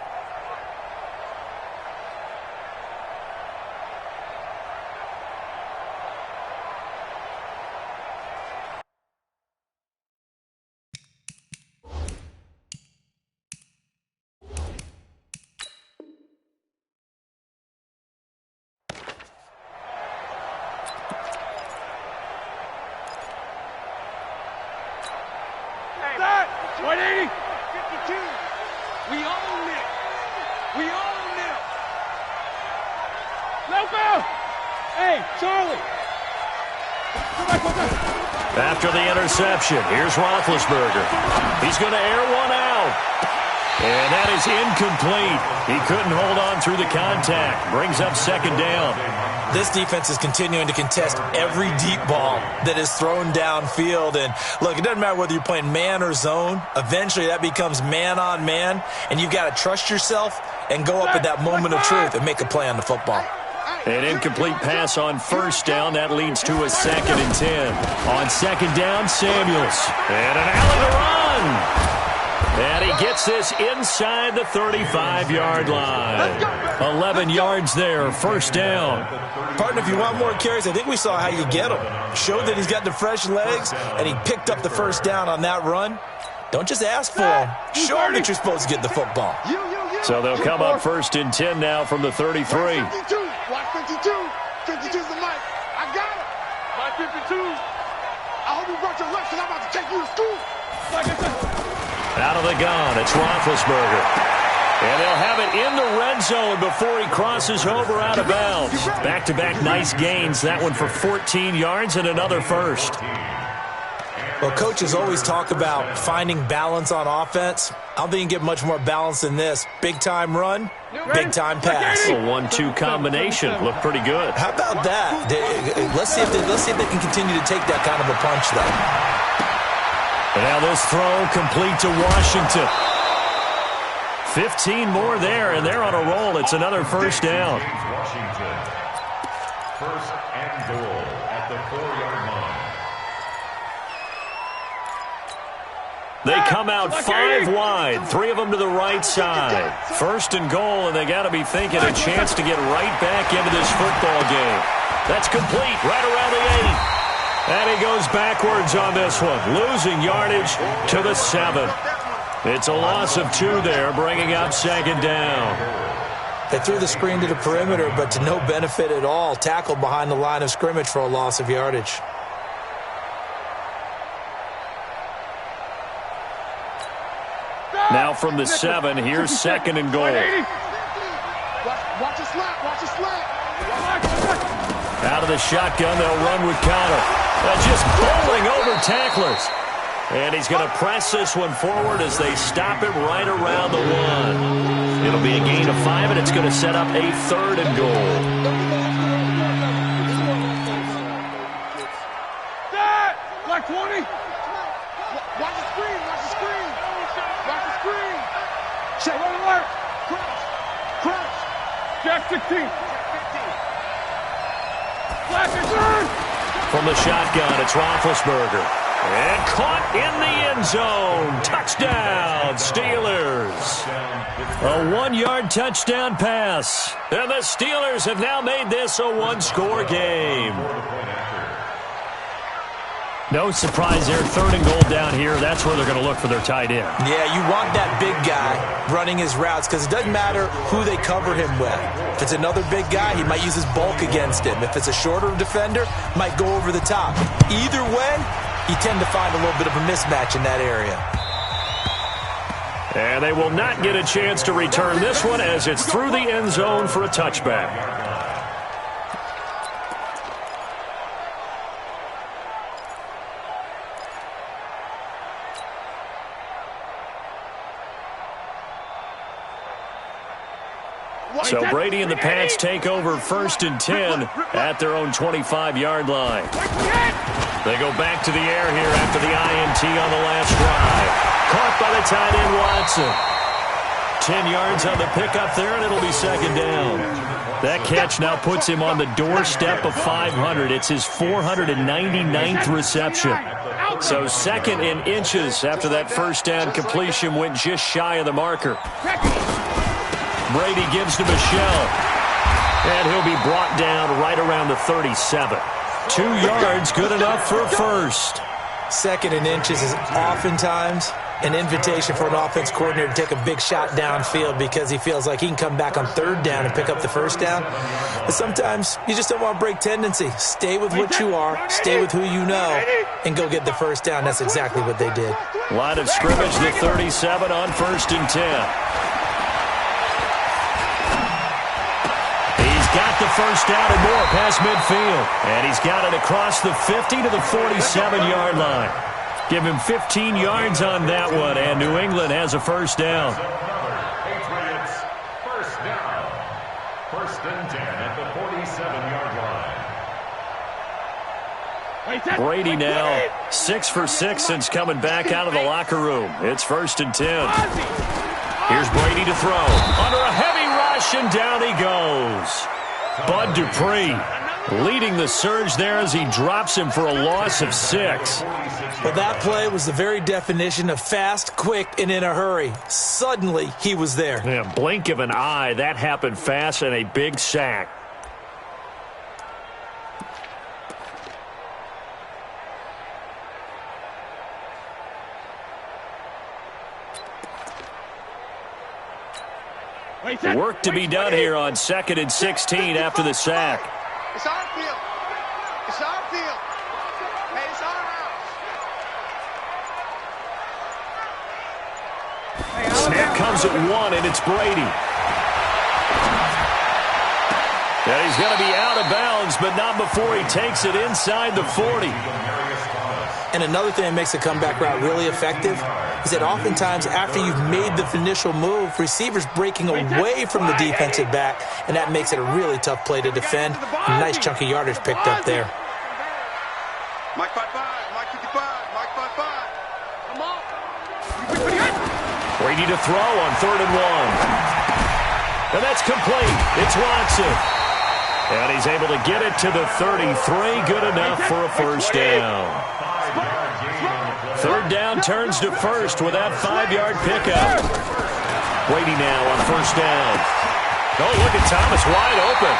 After the interception, here's Roethlisberger. He's going to air one out. And that is incomplete. He couldn't hold on through the contact. Brings up 2nd down. This defense is continuing to contest every deep ball that is thrown downfield. And look, it doesn't matter whether you're playing man or zone. Eventually that becomes man on man. And you've got to trust yourself and go up at that moment of truth and make a play on the football. An incomplete pass on first down. That leads to a 2nd and 10. On 2nd down, Samuels. And an alley to run. And he gets this inside the 35-yard line. 11 yards there, 1st down. Partner, if you want more carries, I think we saw how you get him. Showed that he's got the fresh legs, and he picked up the 1st down on that run. Don't just ask for him. Show him that you're supposed to get the football. So they'll come up 1st and 10 now from the 33. 52. Watch 52. 52's the mic. I got it. My 52. I hope you brought your lunch, because I'm about to take you to school. Out of the gun, it's Roethlisberger. And they'll have it in the red zone before he crosses over out of bounds. Back-to-back nice gains. That one for 14 yards and another 1st. Well, coaches always talk about finding balance on offense. I don't think you can get much more balance than this. Big-time run, big-time pass. A 1-2 combination. Looked pretty good. How about that? Let's see if they can continue to take that kind of a punch, though. And now this throw complete to Washington. 15 more there, and they're on a roll. It's another 1st down. Washington. 1st and goal at the 4-yard line. They come out 5 wide, 3 of them to the right side. 1st and goal, and they got to be thinking a chance to get right back into this football game. That's complete, right around the 8. And he goes backwards on this one, losing yardage to the 7. It's a loss of 2 there, bringing up 2nd down. They threw the screen to the perimeter, but to no benefit at all. Tackled behind the line of scrimmage for a loss of yardage. Now from the 7, here's 2nd and goal. Watch the slap. Watch the slap. Out of the shotgun, they'll run with Connor. Just bowling over tacklers. And he's going to press this one forward as they stop him right around the 1. It'll be a gain of 5, and it's going to set up a 3rd and goal. Like 20. Watch the screen. Watch the screen. Watch the screen. Check. Alert. Crouch. Jack 16. From the shotgun, it's Roethlisberger. And caught in the end zone. Touchdown, Steelers. A 1-yard touchdown pass. And the Steelers have now made this a 1-score game. No surprise there. 3rd and goal down here. That's where they're going to look for their tight end. Yeah, you want that big guy running his routes because it doesn't matter who they cover him with. If it's another big guy, he might use his bulk against him. If it's a shorter defender, might go over the top. Either way, you tend to find a little bit of a mismatch in that area. And they will not get a chance to return this one as it's through the end zone for a touchback. So Brady and the Pats take over 1st and 10 at their own 25-yard line. They go back to the air here after the INT on the last drive. Caught by the tight end Watson. 10 yards on the pickup there, and it'll be 2nd down. That catch now puts him on the doorstep of 500. It's his 499th reception. So 2nd in inches after that 1st down completion went just shy of the marker. Brady gives to Michel. And he'll be brought down right around the 37. 2 yards, good enough for a 1st. 2nd in inches is oftentimes an invitation for an offense coordinator to take a big shot downfield because he feels like he can come back on 3rd down and pick up the 1st down. But sometimes you just don't want to break tendency. Stay with what you are, stay with who you know, and go get the 1st down. That's exactly what they did. Line of scrimmage, the 37 on 1st and 10. Got the 1st down and more past midfield. And he's got it across the 50 to the 47-yard line. Give him 15 yards on that one, and New England has a 1st down. Patriots, 1st down. 1st and 10 at the 47-yard line. Brady now 6 for 6 since coming back out of the locker room. It's 1st and 10. Here's Brady to throw. Under a heavy rush, and down he goes. Bud Dupree leading the surge there as he drops him for a loss of 6. Well, that play was the very definition of fast, quick, and in a hurry. Suddenly, he was there. Yeah, blink of an eye, that happened fast, and a big sack. Work to be done here on 2nd and 16 after the sack. It's our field. It's our field. Hey, it's our house. Snap comes at 1, and it's Brady. And he's going to be out of bounds, but not before he takes it inside the 40. And another thing that makes a comeback route really effective is that oftentimes after you've made the initial move, receivers breaking away from the defensive back, and that makes it a really tough play to defend. A nice chunk of yardage picked up there. Mike 5-5, Mike 55, Mike 5-5. Come on. Brady to throw on 3rd and 1. And that's complete. It's Watson. And he's able to get it to the 33. Good enough for a first down. 3rd down turns to 1st with that 5-yard pickup. Brady now on 1st down. Oh, look at Thomas wide open.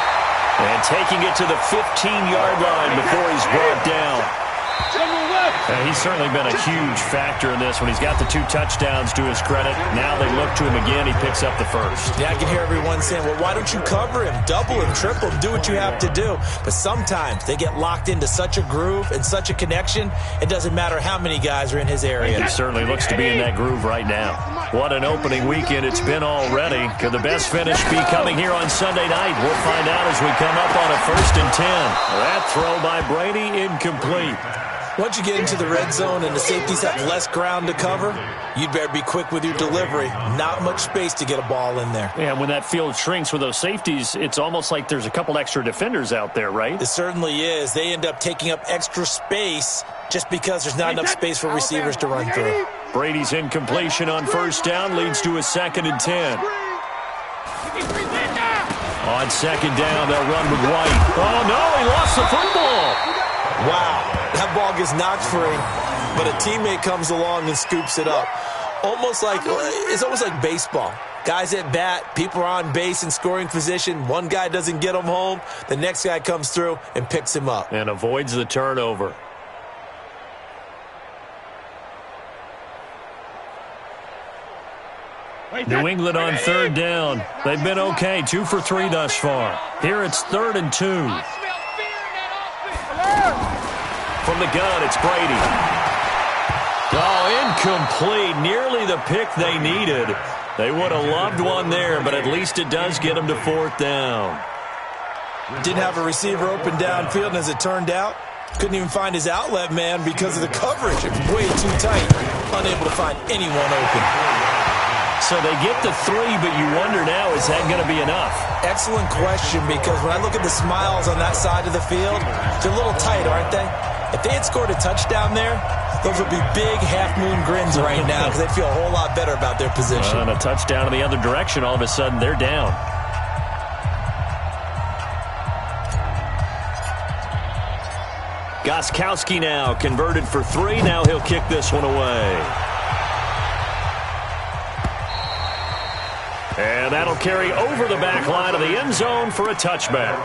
And taking it to the 15-yard line before he's brought down. He's certainly been a huge factor in this when he's got the 2 touchdowns to his credit. Now they look to him again. He picks up the 1st. Yeah, I can hear everyone saying, well, why don't you cover him? Double him, triple him, do what you have to do. But sometimes they get locked into such a groove and such a connection, it doesn't matter how many guys are in his area. He certainly looks to be in that groove right now. What an opening weekend it's been already. Could the best finish be coming here on Sunday night? We'll find out as we come up on a 1st and 10. That throw by Brady incomplete. Once you get into the red zone and the safeties have less ground to cover, you'd better be quick with your delivery. Not much space to get a ball in there. Yeah, when that field shrinks with those safeties, it's almost like there's a couple extra defenders out there, right? It certainly is. They end up taking up extra space just because there's not enough space for receivers to run through. Brady's incompletion on 1st down leads to a 2nd and 10. On 2nd down, they'll run with White. Oh, no, he lost the football. Wow, that ball gets knocked free, but a teammate comes along and scoops it up. It's almost like baseball. Guys at bat, people are on base in scoring position. One guy doesn't get him home. The next guy comes through and picks him up. And avoids the turnover. New England on 3rd down. They've been okay, 2 for 3 thus far. Here it's 3rd and 2. From the gun, it's Brady. Oh, incomplete. Nearly the pick they needed. They would have loved one there, but at least it does get them to 4th down. Didn't have a receiver open downfield, and as it turned out, couldn't even find his outlet man because of the coverage. It's way too tight. Unable to find anyone open. So they get the 3, but you wonder now, is that going to be enough? Excellent question, because when I look at the smiles on that side of the field, they're a little tight, aren't they? If they had scored a touchdown there, those would be big half-moon grins right now because they'd feel a whole lot better about their position. And a touchdown in the other direction, all of a sudden they're down. Gostkowski now converted for 3. Now he'll kick this one away. And that'll carry over the back line of the end zone for a touchback.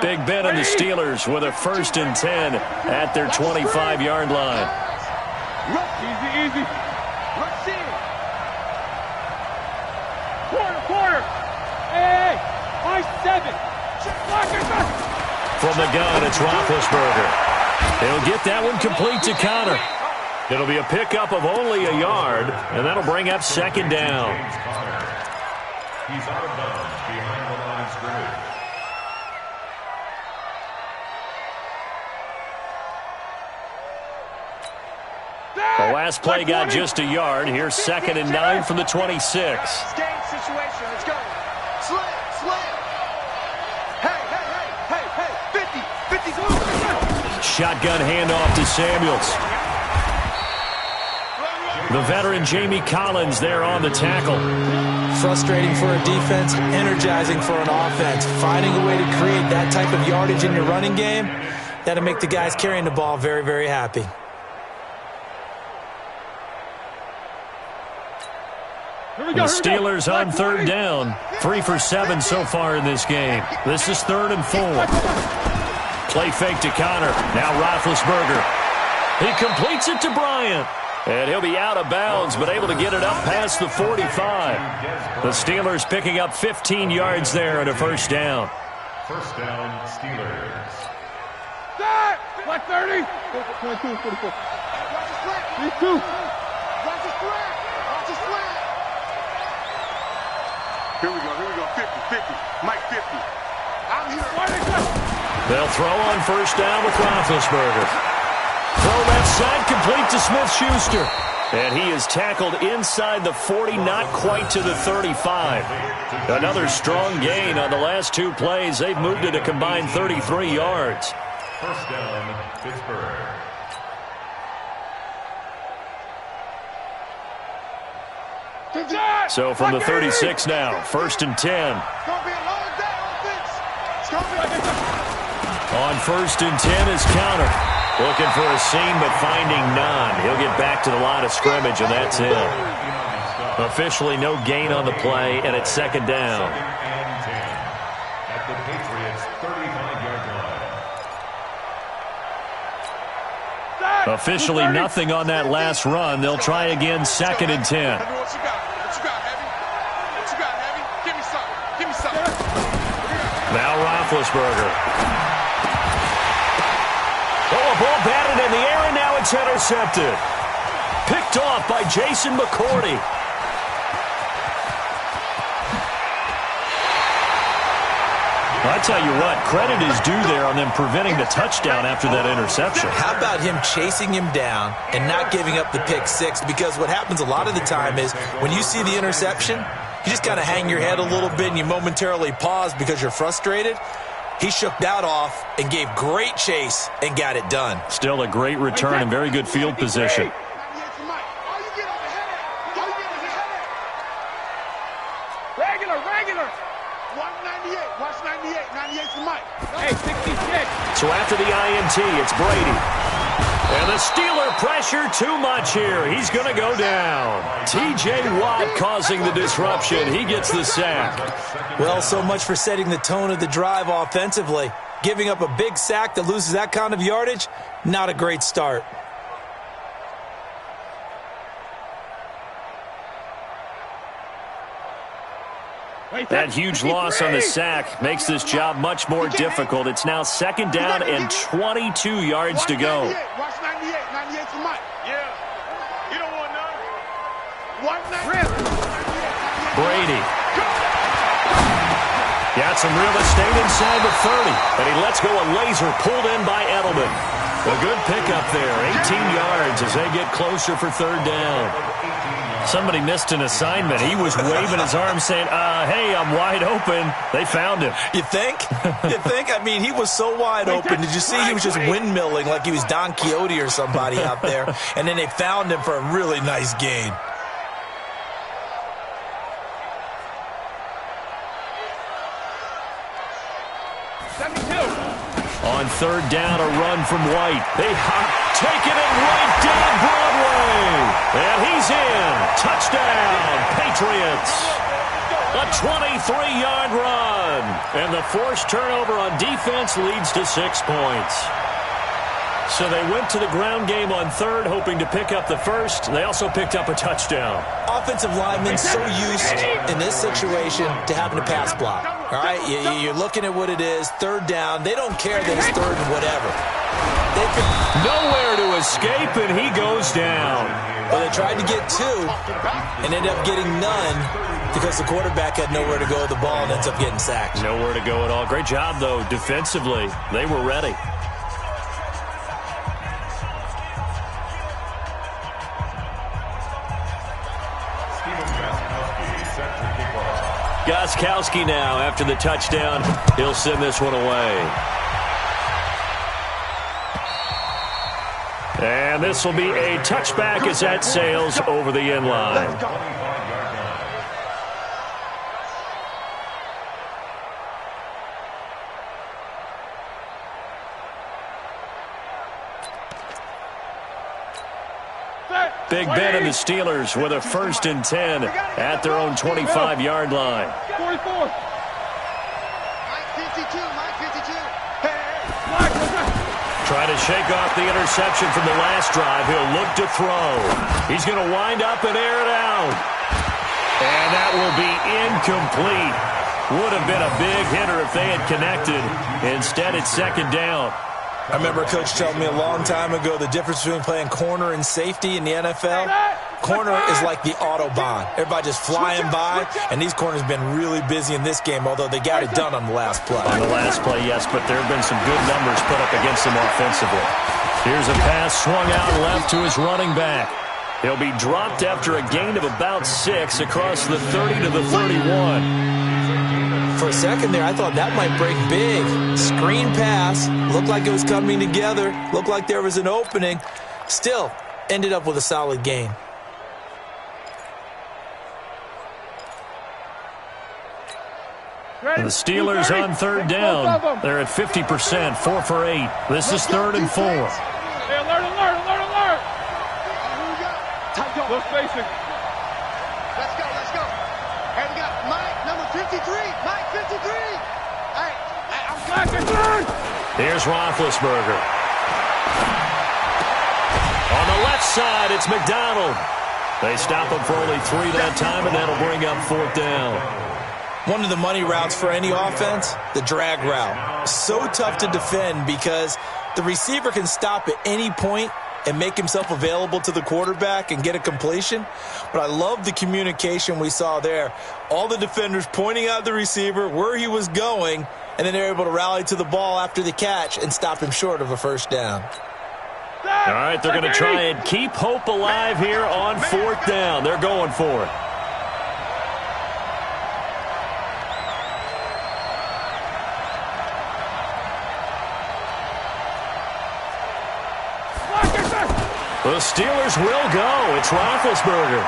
Big Ben and the Steelers with a 1st and 10 at their 25-yard line. Easy. Rush in. Quarter. Hey, 7. From the gun, it's Roethlisberger. He'll get that one complete to Connor. It'll be a pickup of only a yard, and that'll bring up 2nd down. He's out of bounds behind the line of scrimmage. The last play got just a yard. Here's 2nd and 9 from the 26. Game situation. Let's go. Slam. Hey. 50. Shotgun handoff to Samuels. The veteran Jamie Collins there on the tackle. Frustrating for a defense, energizing for an offense. Finding a way to create that type of yardage in your running game, that'll make the guys carrying the ball very, very happy. The Steelers on third down. 3 for 7 so far in this game. This is 3rd and 4. Play fake to Connor. Now Roethlisberger. He completes it to Bryant. And he'll be out of bounds, but able to get it up past the 45. The Steelers picking up 15 yards there and a first down. First down, Steelers. Black 30. 22, 44. These two. Watch his flat. Watch his flat. Here we go. 50. Mike 50. I'm here. They'll throw on first down with Roethlisberger. Throw left side, complete to Smith-Schuster. And he is tackled inside the 40, not quite to the 35. Another strong gain on the last 2 plays. They've moved it a combined 33 yards. First down, Pittsburgh. So from the 36 now, 1st and 10. On 1st and 10 is Connor. Looking for a seam, but finding none. He'll get back to the line of scrimmage, and that's it. Officially no gain on the play, and it's 2nd down. Second and 10 at the Patriots' 35-yard line. Officially nothing on that last run. They'll try again, 2nd and 10. What you got, Heavy? Give me something. Now Roethlisberger. Oh, a ball batted in the air, and now it's intercepted. Picked off by Jason McCourty. I tell you what, credit is due there on them preventing the touchdown after that interception. How about him chasing him down and not giving up the pick 6? Because what happens a lot of the time is when you see the interception, you just kind of hang your head a little bit and you momentarily pause because you're frustrated. He shook that off and gave great chase and got it done. Still a great return and very good field position. Regular. 198. Watch 98. 98's the mic. Hey, 66. So after the INT, it's Brady. And the Steeler pressure too much here. He's going to go down. T.J. Watt causing the disruption. He gets the sack. Well, so much for setting the tone of the drive offensively. Giving up a big sack that loses that kind of yardage, not a great start. That huge loss on the sack makes this job much more difficult. It's now 2nd down and 22 yards to go. Watch 98. 98's the mic. Yeah. You don't want none. Brady. Got some real estate inside the 30. And he lets go a laser pulled in by Edelman. A good pickup there. 18 yards as they get closer for 3rd down. Somebody missed an assignment. He was waving his arm saying, hey, I'm wide open. They found him. You think? I mean, he was so wide open. Did you see he was just windmilling like he was Don Quixote or somebody out there? And then they found him for a really nice gain. On 3rd down, a run from White. They taking it right down Broadway. And he's in. Touchdown, Patriots. A 23-yard run. And the forced turnover on defense leads to 6 points. So they went to the ground game on 3rd, hoping to pick up the 1st. They also picked up a touchdown. Offensive linemen so used in this situation to having to pass block. All right, you're looking at what it is, 3rd down. They don't care that it's 3rd and whatever. Nowhere to escape, and he goes down. Well, they tried to get 2 and ended up getting none because the quarterback had nowhere to go with the ball and ends up getting sacked. Nowhere to go at all. Great job, though, defensively. They were ready. Gostkowski now after the touchdown. He'll send this one away. And And this will be a touchback as that sails over the end line. Big Ben and the Steelers with a 1st and 10 at their own 25-yard line. 44. Trying to shake off the interception from the last drive. He'll look to throw. He's going to wind up and air it out. And that will be incomplete. Would have been a big hitter if they had connected. Instead, it's 2nd down. I remember a coach telling me a long time ago the difference between playing corner and safety in the NFL. Corner is like the Autobahn. Everybody just flying by, and these corners have been really busy in this game, although they got it done on the last play. On the last play, yes, but there have been some good numbers put up against them offensively. Here's a pass swung out left to his running back. He'll be dropped after a gain of about 6 across the 30 to the 31. For a second there, I thought that might break big. Screen pass. Looked like it was coming together. Looked like there was an opening. Still, ended up with a solid gain. The Steelers on 3rd down. They're at 50%, 4 for 8. This is 3rd and 4. Hey, alert. Look facing. Let's go. Hey, we got Mike, number 53. Mike, 53. Hey, I'm flashing. Here's Roethlisberger. On the left side, it's McDonald. They stop him for only 3 that time, and that'll bring up 4th down. One of the money routes for any offense, the drag route. So tough to defend because the receiver can stop at any point and make himself available to the quarterback and get a completion. But I love the communication we saw there. All the defenders pointing out the receiver, where he was going, and then they're able to rally to the ball after the catch and stop him short of a 1st down. All right, they're going to try and keep hope alive here on 4th down. They're going for it. The Steelers will go. It's Roethlisberger.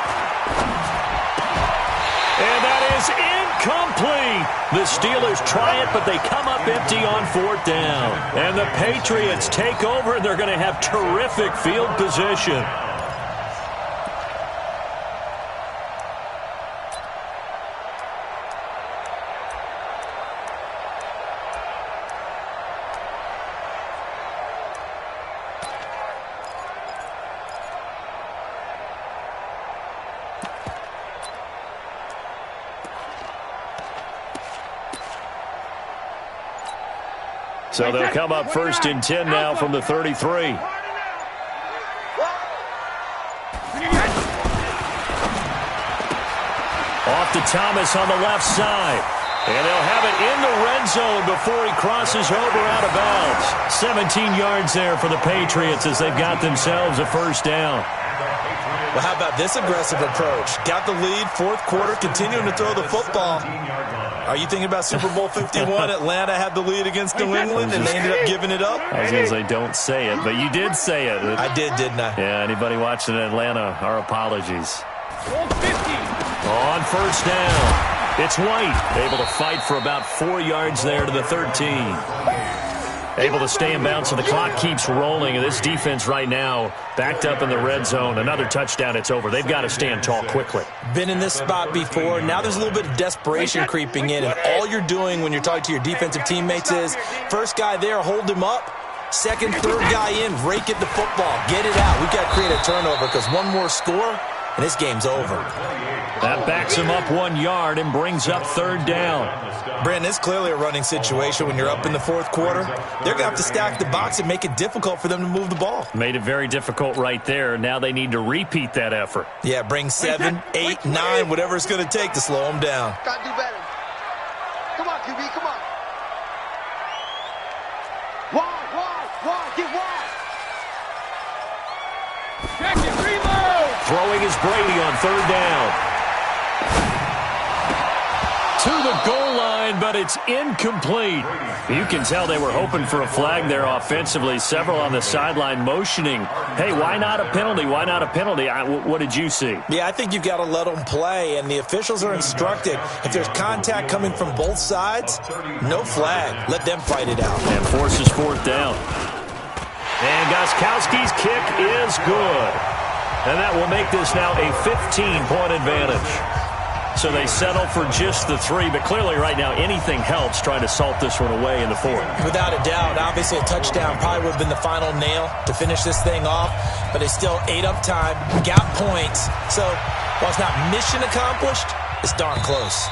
And that is incomplete. The Steelers try it, but they come up empty on 4th down. And the Patriots take over, and they're going to have terrific field position. So they'll come up 1st and 10 now from the 33. Off to Thomas on the left side. And they'll have it in the red zone before he crosses over out of bounds. 17 yards there for the Patriots as they've got themselves a 1st down. Well, how about this aggressive approach? Got the lead, 4th quarter, continuing to throw the football. Are you thinking about Super Bowl 51? Atlanta had the lead against New England, and they ended up giving it up? I was going to say, don't say it, but you did say it. I did, didn't I? Yeah, anybody watching Atlanta, our apologies. On 1st down, it's White, able to fight for about 4 yards there to the 13. Able to stay in bounds, so the clock keeps rolling. And this defense right now backed up in the red zone. Another touchdown, it's over. They've got to stand tall quickly. Been in this spot before. Now there's a little bit of desperation creeping in. And all you're doing when you're talking to your defensive teammates is, first guy there, hold him up. Second, third guy in, rake at the football. Get it out. We've got to create a turnover because one more score, and this game's over. That backs him up 1 yard and brings up 3rd down. Brandon, it's clearly a running situation when you're up in the 4th quarter. They're going to have to stack the box and make it difficult for them to move the ball. Made it very difficult right there. Now they need to repeat that effort. Yeah, bring 7, 8, 9, whatever it's going to take to slow them down. Got to do better. Come on, QB, come on. Wide, get wide. Check it, reload. Throwing is Brady on 3rd down. To the goal line line, but it's incomplete. You can tell they were hoping for a flag there offensively. Several on the sideline motioning, hey, why not a penalty? Why not a penalty? What did you see? Yeah, I think you've got to let them play, and the officials are instructed. If there's contact coming from both sides, no flag. Let them fight it out. And forces fourth down. And Gostkowski's kick is good. And that will make this now a 15-point advantage. So they settle for just the 3, but clearly right now anything helps trying to salt this one away in the 4th. Without a doubt, obviously a touchdown probably would have been the final nail to finish this thing off, but they still ate up time, got points. So while it's not mission accomplished, it's darn close.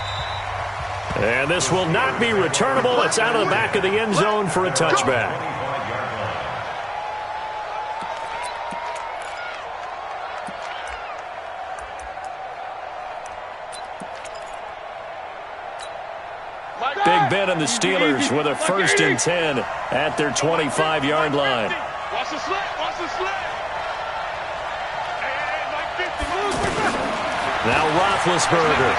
And this will not be returnable. It's out of the back of the end zone for a touchback. Big Ben and the Steelers with a 1st and 10 at their 25-yard line. Watch the slant. Watch the slant. Now Roethlisberger.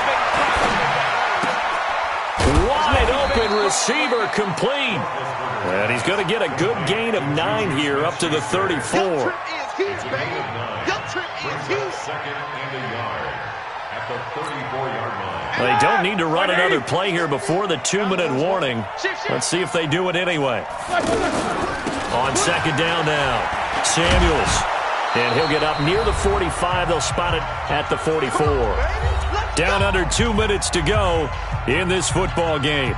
Wide open receiver complete. And he's going to get a good gain of 9 here up to the 34. Your trip is huge, baby. Your trip is huge. Second and a yard at the 34-yard line. They don't need to run another play here before the 2-minute warning. Let's see if they do it anyway. On 2nd down now, Samuels. And he'll get up near the 45. They'll spot it at the 44. Down under 2 minutes to go in this football game.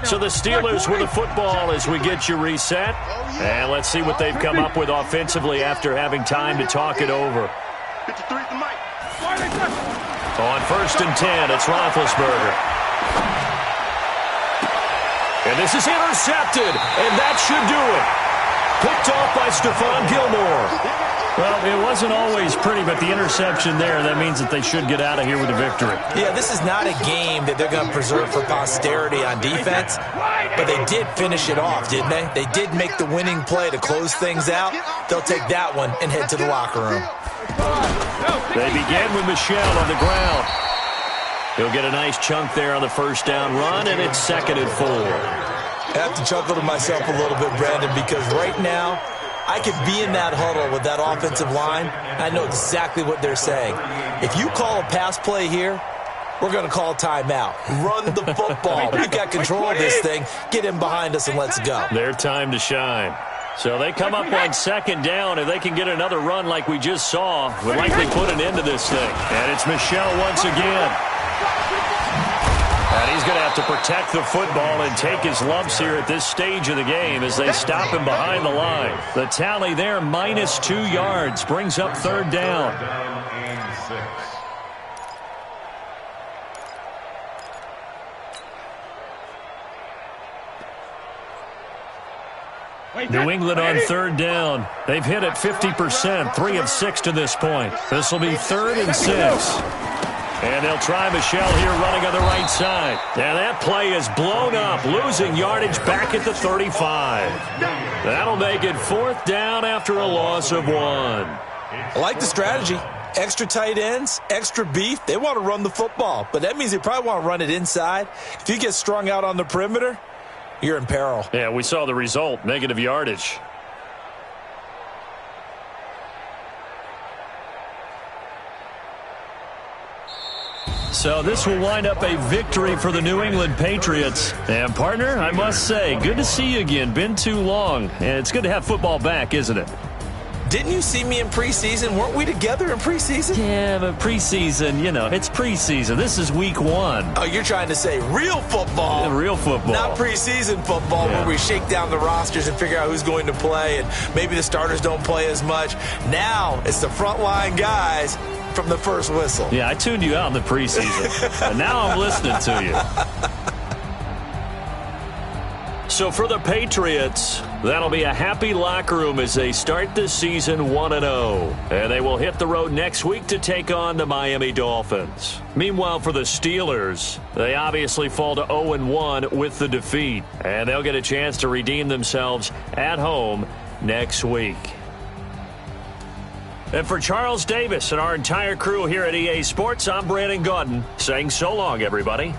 So the Steelers with the football as we get you reset. And let's see what they've come up with offensively after having time to talk it over. On 1st and 10, it's Roethlisberger. And this is intercepted, and that should do it. Picked off by Stephon Gilmore. Well, it wasn't always pretty, but the interception there, that means that they should get out of here with a victory. Yeah, this is not a game that they're going to preserve for posterity on defense, but they did finish it off, didn't they? They did make the winning play to close things out. They'll take that one and head to the locker room. They begin with Michel on the ground. He'll get a nice chunk there on the 1st down run, and it's 2nd and 4. I have to chuckle to myself a little bit, Brandon, because right now, I could be in that huddle with that offensive line. I know exactly what they're saying. If you call a pass play here, we're going to call timeout. Run the football. We've got control of this thing. Get in behind us and let's go. Their time to shine. So they come up on 2nd down. If they can get another run like we just saw, would likely put an end to this thing. And it's Michel once again. And he's going to have to protect the football and take his lumps here at this stage of the game as they stop him behind the line. The tally there, minus 2 yards, brings up 3rd down. New England on 3rd down. They've hit it 50%, 3 of 6 to this point. This will be 3rd and 6. And they'll try Michel here running on the right side. And that play is blown up, losing yardage back at the 35. That'll make it 4th down after a loss of 1. I like the strategy. Extra tight ends, extra beef. They want to run the football, but that means they probably want to run it inside. If you get strung out on the perimeter, you're in peril. Yeah, we saw the result, negative yardage. So this will wind up a victory for the New England Patriots. And, partner, I must say, good to see you again. Been too long. And it's good to have football back, isn't it? Didn't you see me in preseason? Weren't we together in preseason? Yeah, but preseason, you know, it's preseason. This is week 1. Oh, you're trying to say real football. Yeah, real football. Not preseason football where we shake down the rosters and figure out who's going to play, and maybe the starters don't play as much. Now it's the frontline guys from the first whistle. Yeah, I tuned you out in the preseason. And now I'm listening to you. So for the Patriots, that'll be a happy locker room as they start this season 1-0. And they will hit the road next week to take on the Miami Dolphins. Meanwhile, for the Steelers, they obviously fall to 0-1 with the defeat. And they'll get a chance to redeem themselves at home next week. And for Charles Davis and our entire crew here at EA Sports, I'm Brandon Gaudin saying so long, everybody.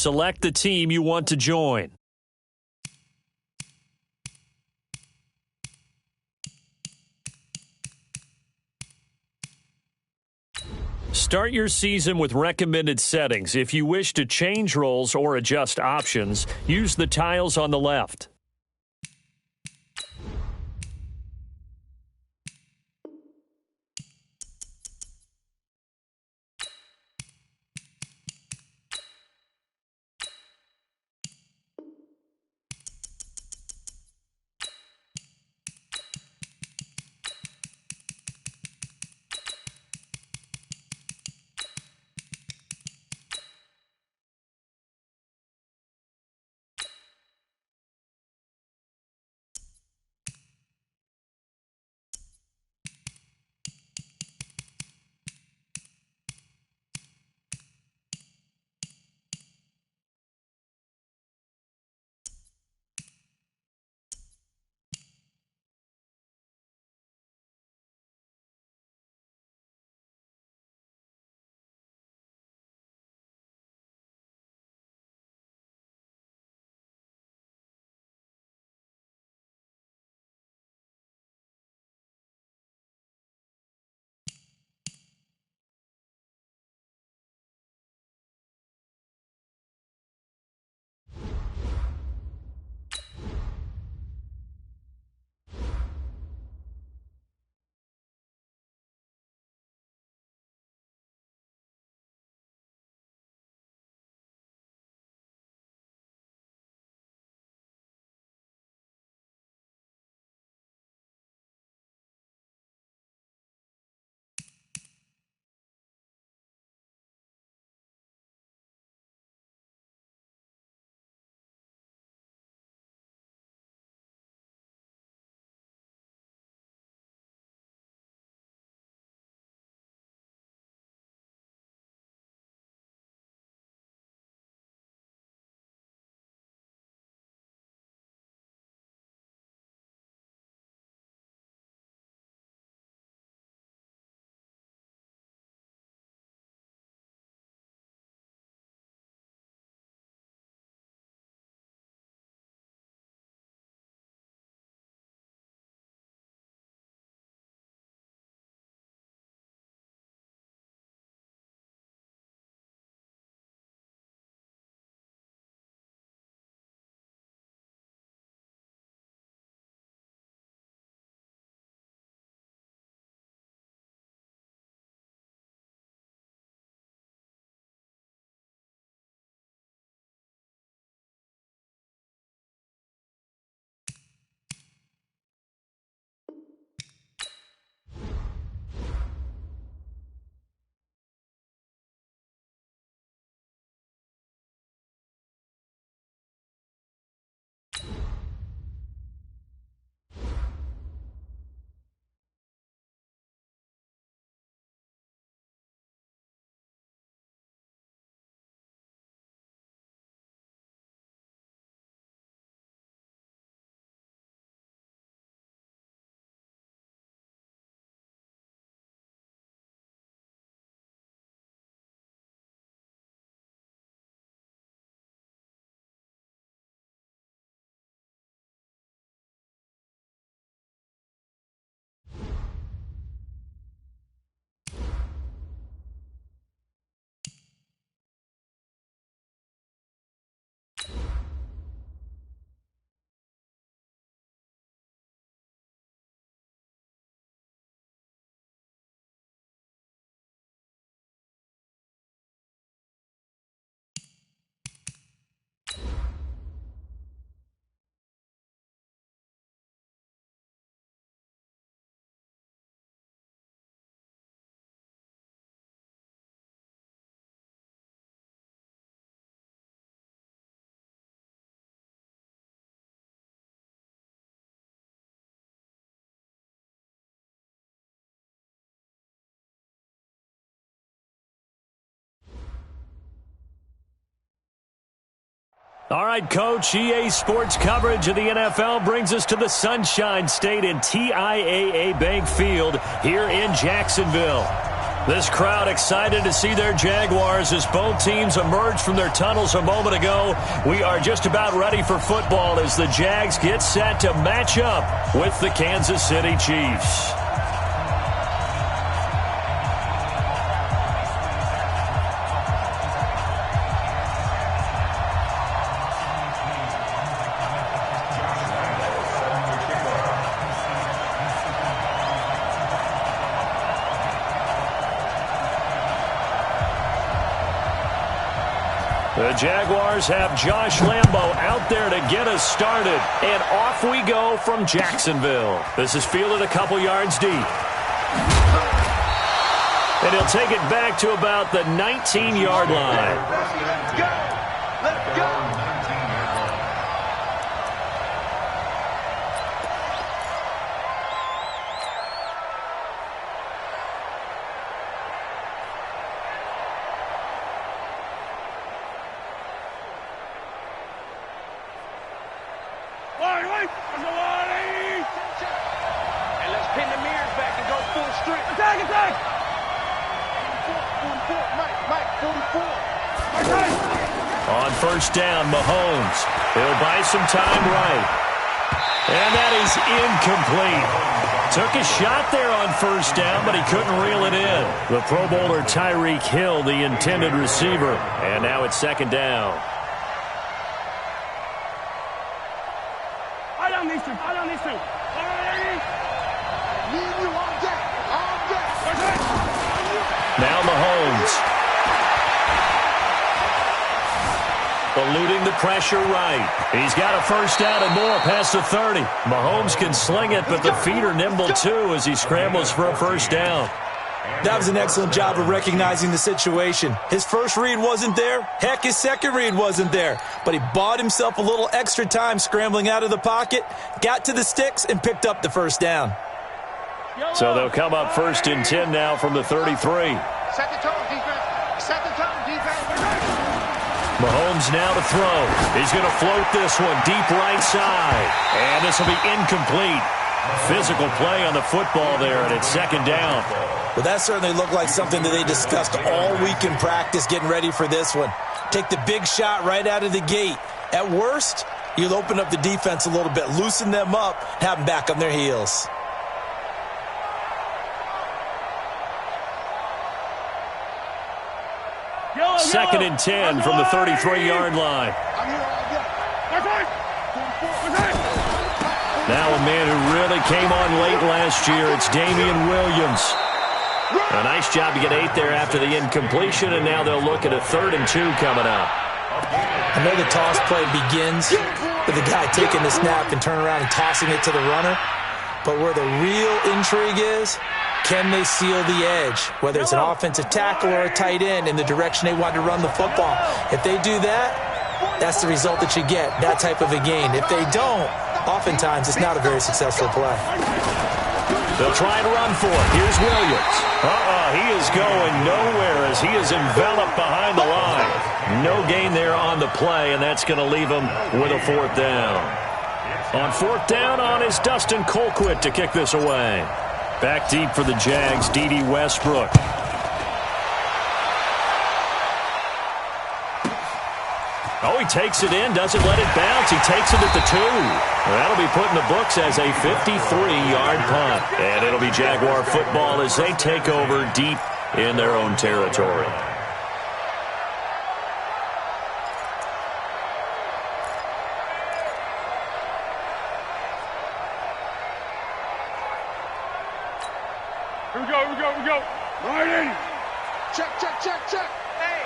select the team you want to join. Start your season with recommended settings. If you wish to change roles or adjust options, use the tiles on the left. All right, Coach, EA Sports coverage of the NFL brings us to the Sunshine State and TIAA Bank Field here in Jacksonville. This crowd excited to see their Jaguars as both teams emerged from their tunnels a moment ago. We are just about ready for football as the Jags get set to match up with the Kansas City Chiefs. The Jaguars have Josh Lambo out there to get us started. And off we go from Jacksonville. This is fielded a couple yards deep. And he'll take it back to about the 19-yard line. Let's go! Let's go! And let's pin the mirrors back and go full strength. Attack, attack! 44, Mike, 44. On first down, Mahomes. He'll buy some time right. And that is incomplete. Took a shot there on first down, but he couldn't reel it in. The Pro Bowler Tyreek Hill, the intended receiver. And now it's second down. Now Mahomes. Eluding the pressure right. He's got a first down and more past the 30. Mahomes can sling it, but the feet are nimble too as he scrambles for a first down. That was an excellent job of recognizing the situation. His first read wasn't there. Heck, his second read wasn't there. But he bought himself a little extra time scrambling out of the pocket, got to the sticks, and picked up the first down. So they'll come up first and 10 now from the 33. Set the tone, defense. Set the tone, defense. Mahomes now to throw. He's going to float this one deep right side. And this will be incomplete. Physical play on the football there, and it's second down. Well, that certainly looked like something that they discussed all week in practice getting ready for this one. Take the big shot right out of the gate. At worst, you'll open up the defense a little bit, loosen them up, have them back on their heels. Second and 10 from the 33-yard line. Now a man who really came on late last year, it's Damian Williams. A nice job to get 8 there after the incompletion, and now they'll look at a 3rd and 2 coming up. I know the toss play begins with the guy taking the snap and turning around and tossing it to the runner. But where the real intrigue is, can they seal the edge, whether it's an offensive tackle or a tight end in the direction they want to run the football? If they do that, that's the result that you get, that type of a gain. If they don't, oftentimes it's not a very successful play. They'll try and run for it. Here's Williams. He is going nowhere as he is enveloped behind the line. No gain there on the play, and that's going to leave him with a 4th down. On 4th down is Dustin Colquitt to kick this away. Back deep for the Jags, D.D. Westbrook. Oh, he takes it in, doesn't let it bounce. He takes it at the 2. That'll be put in the books as a 53-yard punt. And it'll be Jaguar football as they take over deep in their own territory. Here we go. Right in. Check. Hey,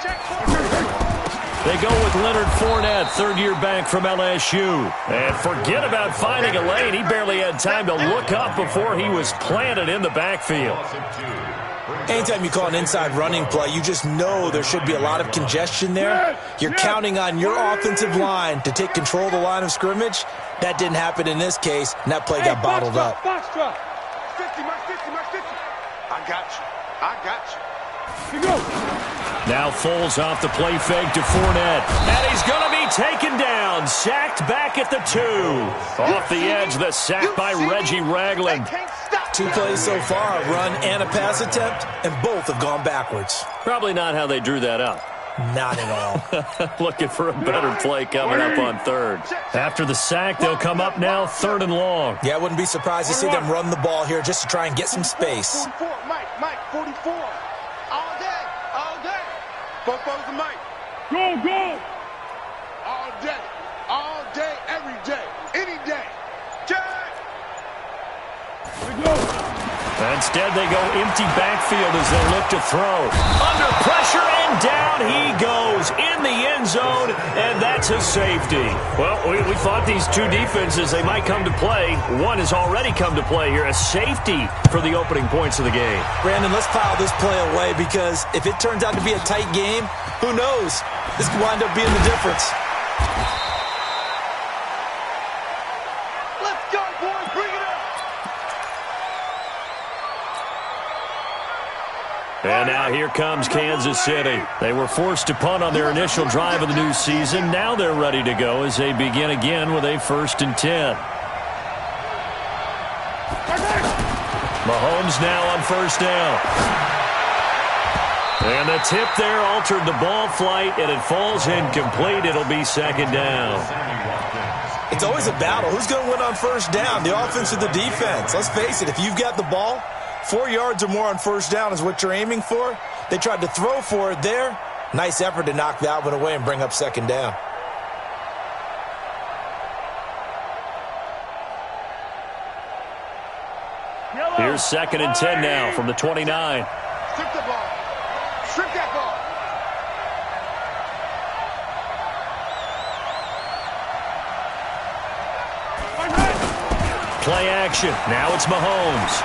check. They go with Leonard Fournette, 3rd-year back from LSU. And forget about finding a lane. He barely had time to look up before he was planted in the backfield. Anytime you call an inside running play, you just know there should be a lot of congestion there. You're counting on your offensive line to take control of the line of scrimmage. That didn't happen in this case, and that play got bottled up. 50, Mark 50. I got you. Here we go. Now Foles off the play fake to Fournette. And he's going to be taken down. Sacked back at the 2. Off the edge, the sack by Reggie Ragland. 2 plays so far, a run and a pass attempt, and both have gone backwards. Probably not how they drew that up. Not at all. Looking for a better play coming up on third. After the sack, they'll come up now 3rd and long. Yeah, I wouldn't be surprised to see them run the ball here just to try and get some space. 44, Mike, 44. All day. Both of Mike. Go. All day, every day, any day. Jack! Instead, they go empty backfield as they look to throw. Under pressure, and down he goes in the end zone, and that's a safety. Well, we thought these two defenses, they might come to play. One has already come to play here, a safety for the opening points of the game. Brandon, let's pile this play away because if it turns out to be a tight game, who knows? This could wind up being the difference. And now here comes Kansas City. They were forced to punt on their initial drive of the new season. Now they're ready to go as they begin again with a 1st and 10. Mahomes now on 1st down. And the tip there altered the ball flight, and it falls incomplete. It'll be 2nd down. It's always a battle. Who's going to win on 1st down, the offense or the defense? Let's face it, if you've got the ball, 4 yards or more on 1st down is what you're aiming for. They tried to throw for it there. Nice effort to knock that one away and bring up 2nd down. Here's 2nd and 10 now from the 29. Strip the ball. Strip that ball. Play action. Now it's Mahomes.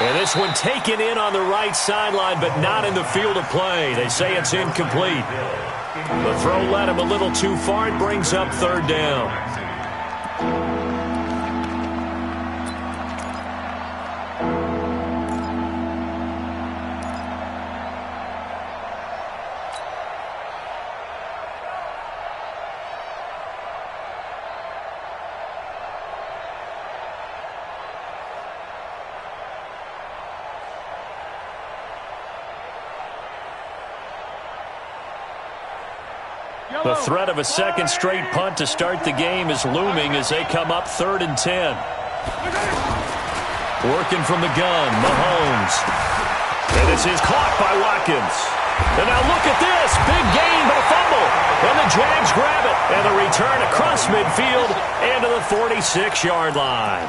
And this one taken in on the right sideline, but not in the field of play. They say it's incomplete. The throw led him a little too far. It brings up 3rd down. The threat of a 2nd straight punt to start the game is looming as they come up 3rd and 10. Working from the gun, Mahomes. And this is caught by Watkins. And now look at this. Big gain, but a fumble. And the Jags grab it. And the return across midfield and to the 46-yard line.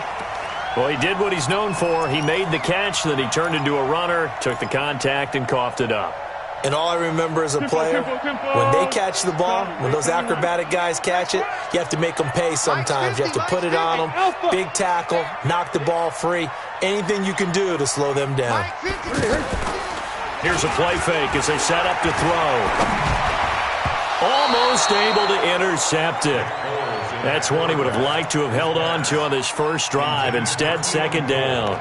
Well, he did what he's known for. He made the catch, then he turned into a runner, took the contact, and coughed it up. And all I remember as a player, when they catch the ball, when those acrobatic guys catch it, you have to make them pay sometimes. You have to put it on them, big tackle, knock the ball free, anything you can do to slow them down. Here's a play fake as they set up to throw. Almost able to intercept it. That's one he would have liked to have held on to on this first drive. Instead, 2nd down.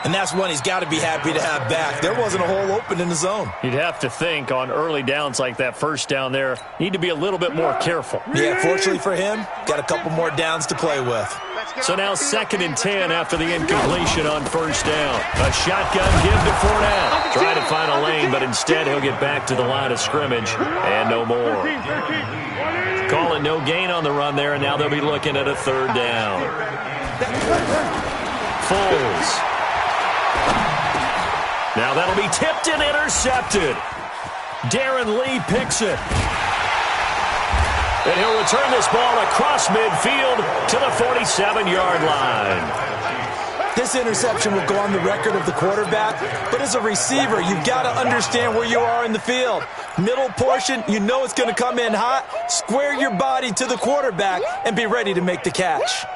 And that's one he's got to be happy to have back. There wasn't a hole open in the zone. You'd have to think on early downs like that 1st down there, need to be a little bit more careful. Yeah, fortunately for him, got a couple more downs to play with. So now 2nd and 10 after the incompletion on 1st down. A shotgun give to Fournette. Try to find a lane, but instead he'll get back to the line of scrimmage and no more. Call it no gain on the run there, and now they'll be looking at a 3rd down. Foles. Now that'll be tipped and intercepted. Darren Lee picks it. And he'll return this ball across midfield to the 47-yard line. This interception will go on the record of the quarterback, but as a receiver, you've got to understand where you are in the field. Middle portion, you know it's going to come in hot. Square your body to the quarterback and be ready to make the catch.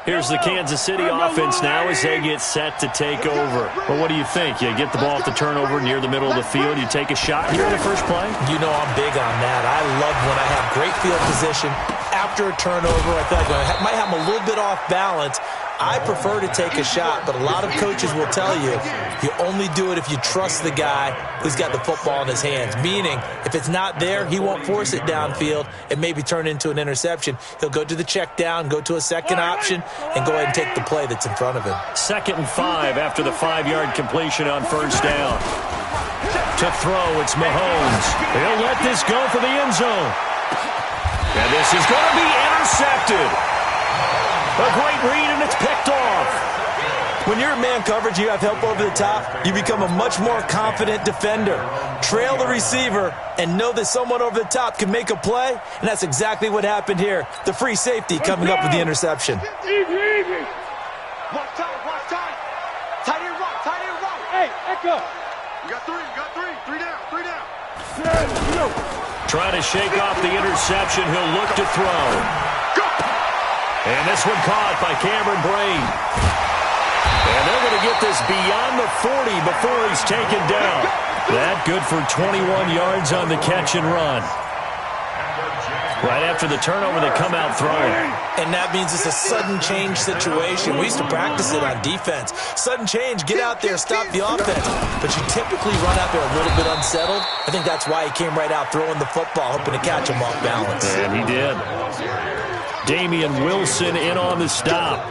Here's the Kansas City offense now as they get set to take over. Well, what do you think? You get the ball off the turnover near the middle of the field, you take a shot here in the first play? You know I'm big on that. I love when I have great field position after a turnover. I feel like I might have them a little bit off balance. I prefer to take a shot, but a lot of coaches will tell you only do it if you trust the guy who's got the football in his hands. Meaning, if it's not there, he won't force it downfield and maybe turn into an interception. He'll go to the check down, go to a second option, and go ahead and take the play that's in front of him. 2nd and 5 after the 5-yard completion on first down. To throw, it's Mahomes. He'll let this go for the end zone. And this is going to be intercepted. A great read, and it's picked off. When you're in man coverage, you have help over the top, you become a much more confident defender. Trail the receiver and know that someone over the top can make a play, and that's exactly what happened here. The free safety coming up with the interception. Easy. Watch time. Tight end right. Hey, Echo. You got three. Three down. Trying to shake off the interception. He'll look to throw. Go. And this one caught by Cameron Brate. And they're going to get this beyond the 40 before he's taken down. That good for 21 yards on the catch and run. Right after the turnover, they come out throwing. And that means it's a sudden change situation. We used to practice it on defense. Sudden change, get out there, stop the offense. But you typically run out there a little bit unsettled. I think that's why he came right out throwing the football, hoping to catch him off balance. And he did. Damian Wilson in on the stop.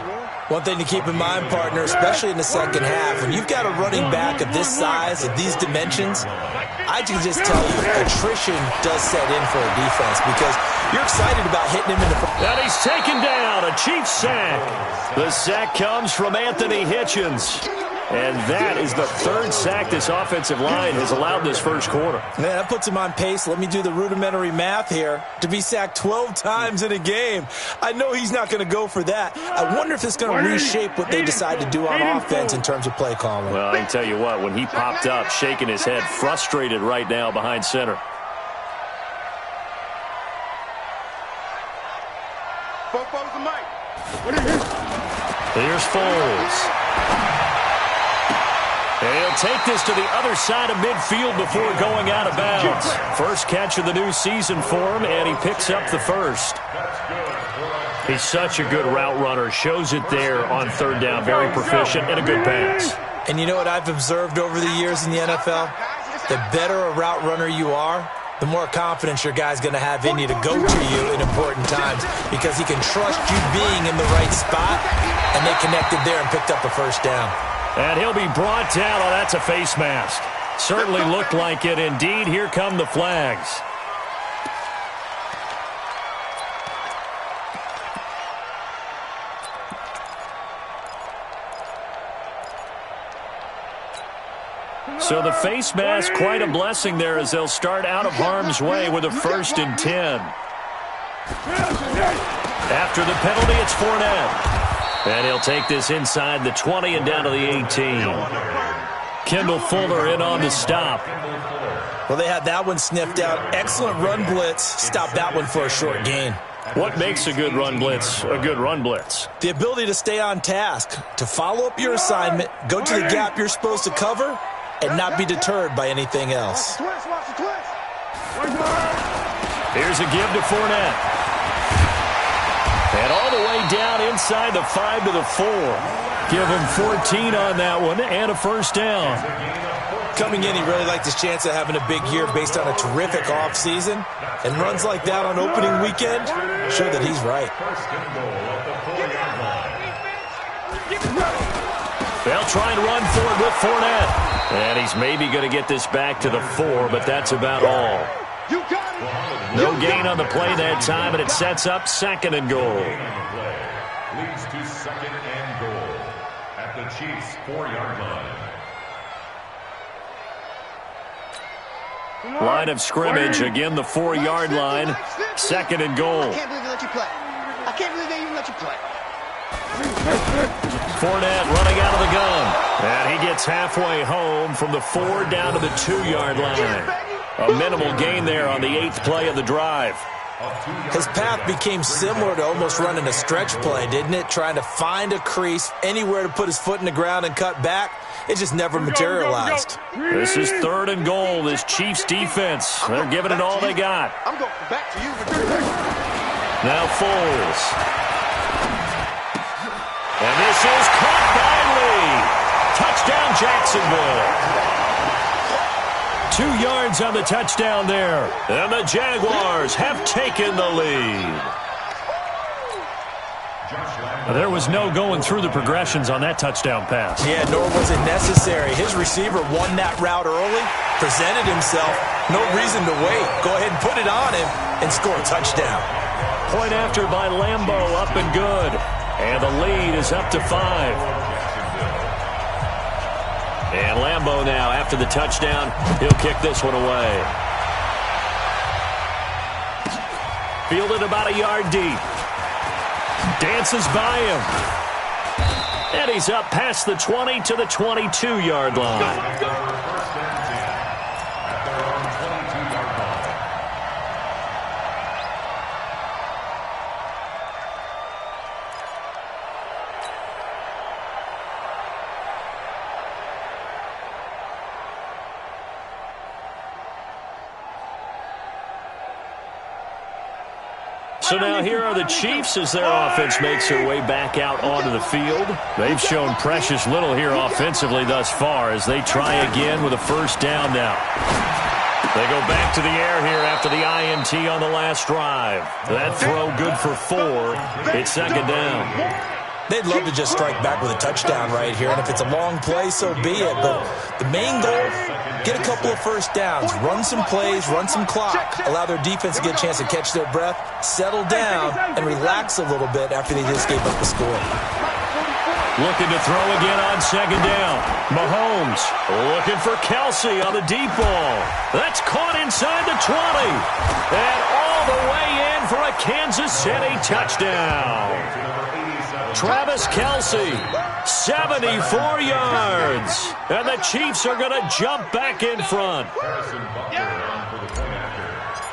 One thing to keep in mind, partner, especially in the second half, when you've got a running back of this size, of these dimensions, I can just tell you, attrition does set in for a defense because you're excited about hitting him in the front. And he's taken down, a Chiefs sack. The sack comes from Anthony Hitchens. And that is the 3rd sack this offensive line has allowed this first quarter. Man, that puts him on pace. Let me do the rudimentary math here. To be sacked 12 times in a game. I know he's not going to go for that. I wonder if it's going to reshape what they decide to do on offense in terms of play calling. Well, I can tell you what, when he popped up, shaking his head, frustrated right now behind center. Here's Foles. He'll take this to the other side of midfield before going out of bounds. First catch of the new season for him, and he picks up the first. He's such a good route runner. Shows it there on 3rd down. Very proficient and a good pass. And you know what I've observed over the years in the NFL? The better a route runner you are, the more confidence your guy's going to have in you to go to you in important times because he can trust you being in the right spot, and they connected there and picked up a first down. And he'll be brought down. Oh, that's a face mask. Certainly looked like it. Indeed, here come the flags. So the face mask, quite a blessing there as they'll start out of harm's way with a 1st and 10. After the penalty, it's Fournette. And he'll take this inside the 20 and down to the 18. Kendall Fuller in on the stop. Well, they had that one sniffed out. Excellent run blitz. Stop that one for a short gain. What makes a good run blitz a good run blitz? The ability to stay on task, to follow up your assignment, go to the gap you're supposed to cover, and not be deterred by anything else. Here's a give to Fournette. And all the way down inside the 5 to the 4. Give him 14 on that one and a first down. Coming in, he really liked his chance of having a big year based on a terrific offseason. And runs like that on opening weekend show that he's right. They'll try and run for it with Fournette. And he's maybe going to get this back to the 4, but that's about all. No gain on the play that time, and it sets up 2nd and goal. Leads to 2nd and goal at the Chiefs' 4-yard line. Line of scrimmage, again the 4-yard line. 2nd and goal. I can't believe they let you play. I can't believe they even let you play. Fournette running out of the gun. And he gets halfway home from the 4 down to the 2-yard line. A minimal gain there on the 8th play of the drive. His path became similar to almost running a stretch play, didn't it? Trying to find a crease, anywhere to put his foot in the ground and cut back. It just never materialized. This is 3rd and goal. This Chiefs defense, they're giving it all they got. I'm going back to you. Now Foles. And this is caught by Lee. Touchdown, Jacksonville. 2 yards on the touchdown there. And the Jaguars have taken the lead. There was no going through the progressions on that touchdown pass. Yeah, nor was it necessary. His receiver won that route early, presented himself. No reason to wait. Go ahead and put it on him and score a touchdown. Point after by Lambo, up and good. And the lead is up to 5. And Lambo now, after the touchdown, he'll kick this one away. Fielded about a yard deep. Dances by him. And he's up past the 20 to the 22-yard line. So now here are the Chiefs as their offense makes their way back out onto the field. They've shown precious little here offensively thus far as they try again with a first down now. They go back to the air here after the INT on the last drive. That throw good for 4. It's second down. They'd love to just strike back with a touchdown right here, and if it's a long play, so be it. But the main goal, get a couple of first downs, run some plays, run some clock, allow their defense to get a chance to catch their breath, settle down, and relax a little bit after they just gave up the score. Looking to throw again on second down. Mahomes looking for Kelsey on the deep ball. That's caught inside the 20. And all the way in for a Kansas City touchdown. Travis Kelsey, 74 yards. And the Chiefs are going to jump back in front.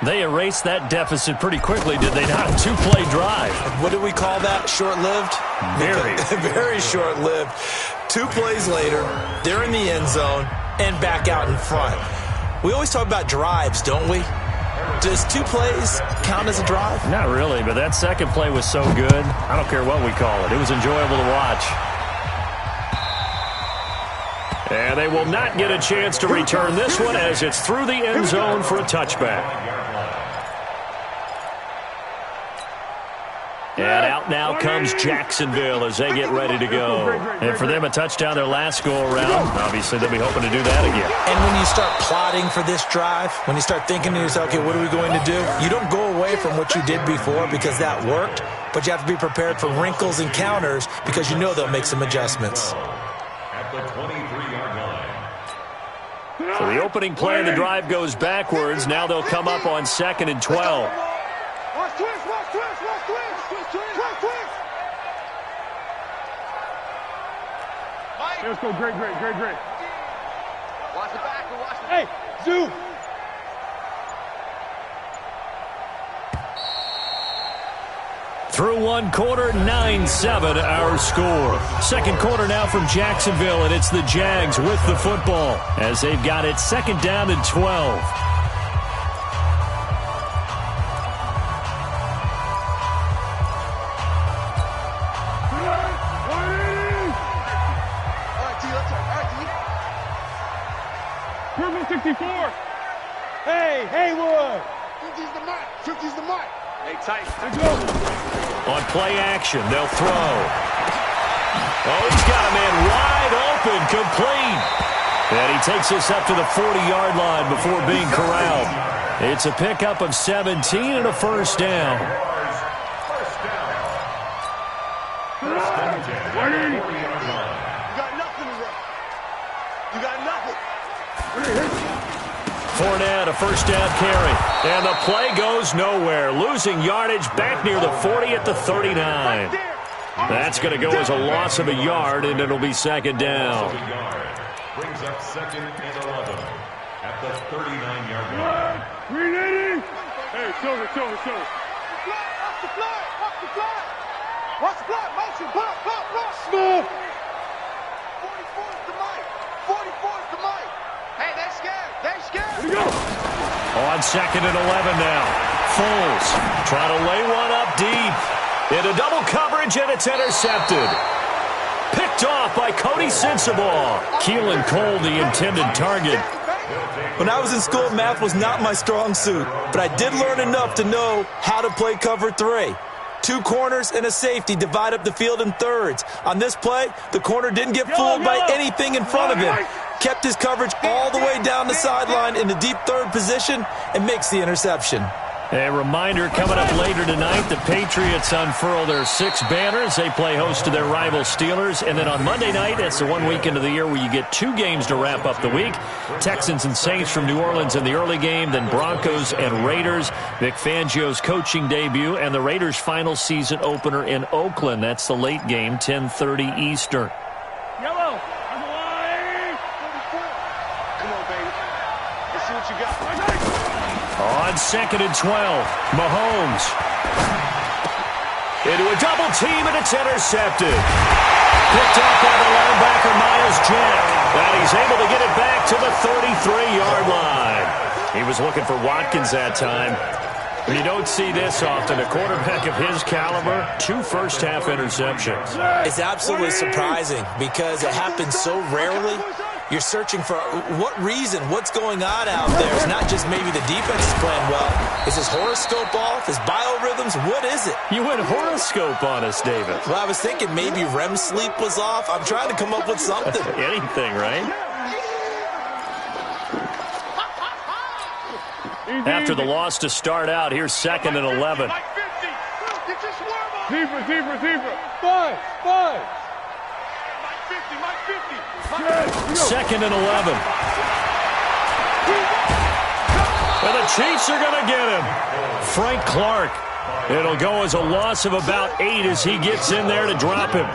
They erased that deficit pretty quickly, did they not? 2-play drive. What do we call that? Short-lived? Very short-lived. 2 plays later, they're in the end zone and back out in front. We always talk about drives, don't we? Does 2 plays count as a drive? Not really, but that second play was so good. I don't care what we call it. It was enjoyable to watch. And they will not get a chance to return this one as it's through the end zone for a touchback. And out now comes Jacksonville as they get ready to go. And for them, a touchdown their last go-around. Obviously, they'll be hoping to do that again. And when you start plotting for this drive, when you start thinking to yourself, okay, what are we going to do? You don't go away from what you did before because that worked, but you have to be prepared for wrinkles and counters because you know they'll make some adjustments. At the 23-yard line. So the opening play of the drive goes backwards. Now they'll come up on 2nd and 12. Watch twist, watch twist, watch twist. Let's go, great. Watch the back, watch the back. Hey, Zoo. Through one quarter, 9-7 our score. Second quarter now from Jacksonville, and it's the Jags with the football as they've got it second down and 12. Purple 64. Hey, Haywood. 50's the mic. 50's the mic. Hey, tight. Let's go. On play action, they'll throw. Oh, he's got a man wide open, complete. And he takes us up to the 40-yard line before being corralled. It's a pickup of 17 and a first down. You got nothing to run. You got nothing. Fournette, a first down carry. And the play goes nowhere. Losing yardage back near the 40 at the 39. That's going to go as a loss of a yard, and it'll be second down. Brings up 2nd and 11 at the 39-yard line. 380. Hey, shoulder. Watch the fly. Watch the fly. Motion. Pop. Smooth. 44's the mic. 44's the mic. Hey, they're scared. Here we go. On 2nd and 11 now. Foles trying to lay one up deep. Into double coverage, and it's intercepted. picked off by Cody Sensabaugh. Keelan Cole, the intended target. When I was in school, math was not my strong suit, but I did learn enough to know how to play cover 3. 2 corners and a safety divide up the field in thirds. On this play, the corner didn't get fooled by anything in front of him. Kept his coverage all the way down the sideline in the deep third position and makes the interception. A reminder coming up later tonight, the Patriots unfurl their 6 banners. They play host to their rival Steelers. And then on Monday night, that's the one weekend of the year where you get 2 games to wrap up the week. Texans and Saints from New Orleans in the early game, then Broncos and Raiders. Vic Fangio's coaching debut and the Raiders' final season opener in Oakland. That's the late game, 10:30 Eastern. Yellow. Come on, baby. Let's see what you got. On 2nd and 12, Mahomes. Into a double team, and it's intercepted. Picked up by the linebacker, Myles Jack. And he's able to get it back to the 33-yard line. He was looking for Watkins that time. You don't see this often. A quarterback of his caliber, 2 first-half interceptions. It's absolutely surprising because it happens so rarely. You're searching for what reason, what's going on out there. It's not just maybe the defense is playing well. Is his horoscope off? His biorhythms? What is it? You went horoscope on us, David. Well, I was thinking maybe REM sleep was off. I'm trying to come up with something. Anything, right? After the loss to start out, here's 2nd and 11. Receiver. 5. 2nd and 11. And the Chiefs are going to get him. Frank Clark. It'll go as a loss of about 8 as he gets in there to drop him.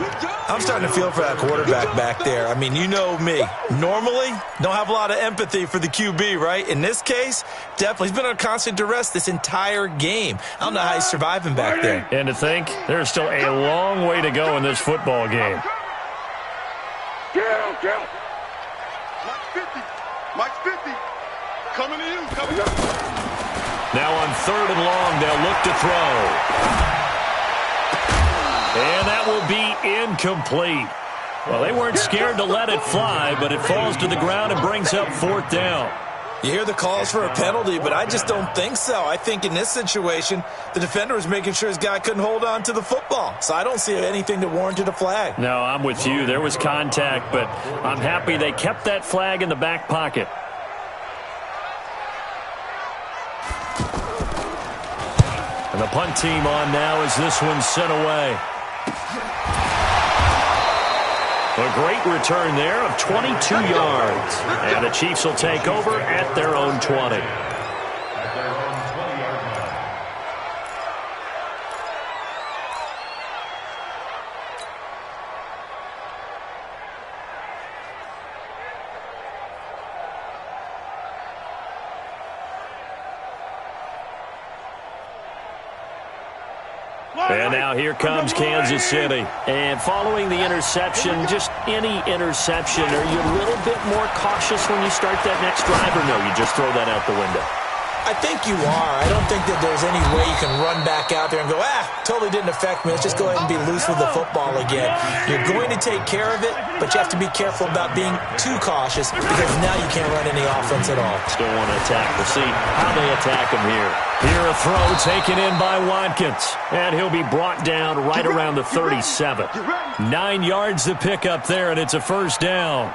I'm starting to feel for that quarterback back there. I mean, you know me. Normally, don't have a lot of empathy for the QB, right? In this case, definitely. He's been under constant duress this entire game. I don't know how he's surviving back there. And to think, there's still a long way to go in this football game. Mike's 50. Coming to you. Now on 3rd and long, they'll look to throw. And that will be incomplete. Well, they weren't scared to let it fly, but it falls to the ground and brings up 4th down. You hear the calls for a penalty, but I just don't think so. I think in this situation, the defender was making sure his guy couldn't hold on to the football. So I don't see anything that warranted a flag. No, I'm with you. There was contact, but I'm happy they kept that flag in the back pocket. And the punt team on now as this one's sent away. A great return there of 22 yards. And the Chiefs will take over at their own 20. And now here comes Kansas City. And following the interception, just any interception, are you a little bit more cautious when you start that next drive, or no, you just throw that out the window? I think you are. I don't think that there's any way you can run back out there and go, totally didn't affect me. Let's just go ahead and be loose with the football again. You're going to take care of it, but you have to be careful about being too cautious because now you can't run any offense at all. Still want to attack. We'll see how they attack him here. Here a throw taken in by Watkins, and he'll be brought down right around the 37. 9 yards to pick up there, and it's a 1st down.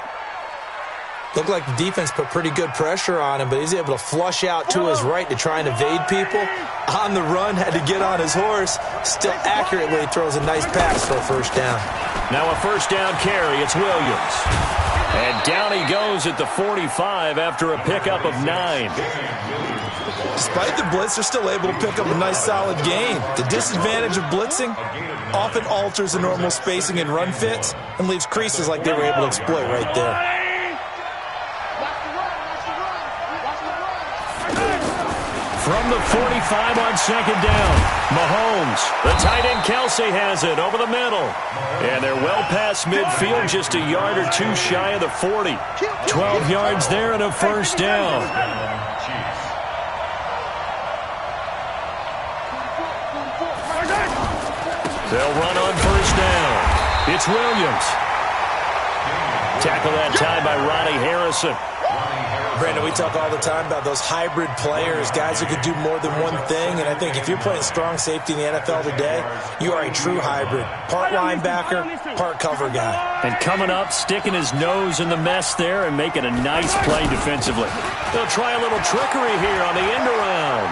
Looked like the defense put pretty good pressure on him, but he's able to flush out to his right to try and evade people. On the run, had to get on his horse. Still accurately throws a nice pass for a 1st down. Now a 1st down carry. It's Williams. And down he goes at the 45 after a pickup of 9. Despite the blitz, they're still able to pick up a nice solid gain. The disadvantage of blitzing often alters the normal spacing and run fits and leaves creases like they were able to exploit right there. From the 45 on 2nd down, Mahomes. The tight end Kelsey has it over the middle. And they're well past midfield, just a yard or 2 shy of the 40. 12 yards there and a 1st down. They'll run on 1st down. It's Williams. Tackle that time by Ronnie Harrison. Brandon, we talk all the time about those hybrid players, guys who could do more than one thing, and I think if you're playing strong safety in the NFL today, you are a true hybrid. Part linebacker, part cover guy. And coming up, sticking his nose in the mess there and making a nice play defensively. They'll try a little trickery here on the end around.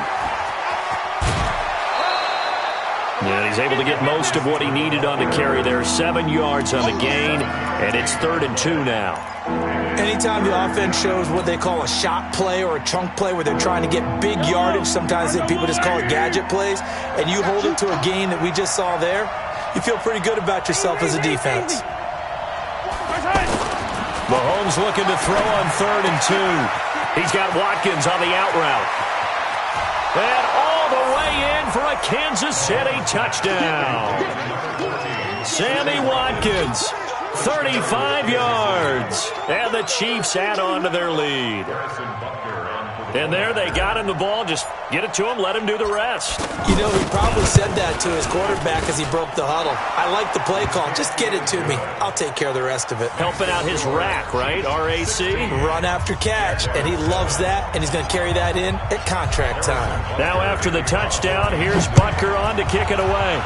And he's able to get most of what he needed on the carry there. 7 yards on the gain, and it's 3rd and 2 now. Anytime the offense shows what they call a shot play or a chunk play where they're trying to get big yardage, sometimes people just call it gadget plays, and you hold it to a gain that we just saw there, you feel pretty good about yourself as a defense. Mahomes looking to throw on 3rd and 2. He's got Watkins on the out route. And all the way in for a Kansas City touchdown. Sammy Watkins. 35 yards. And the Chiefs add on to their lead. And there they got him the ball. Just get it to him, let him do the rest. You know, he probably said that to his quarterback as he broke the huddle. I like the play call. Just get it to me. I'll take care of the rest of it. Helping out his rack, right? R-A-C? Run after catch. And he loves that, and he's going to carry that in at contract time. Now after the touchdown, here's Butker on to kick it away.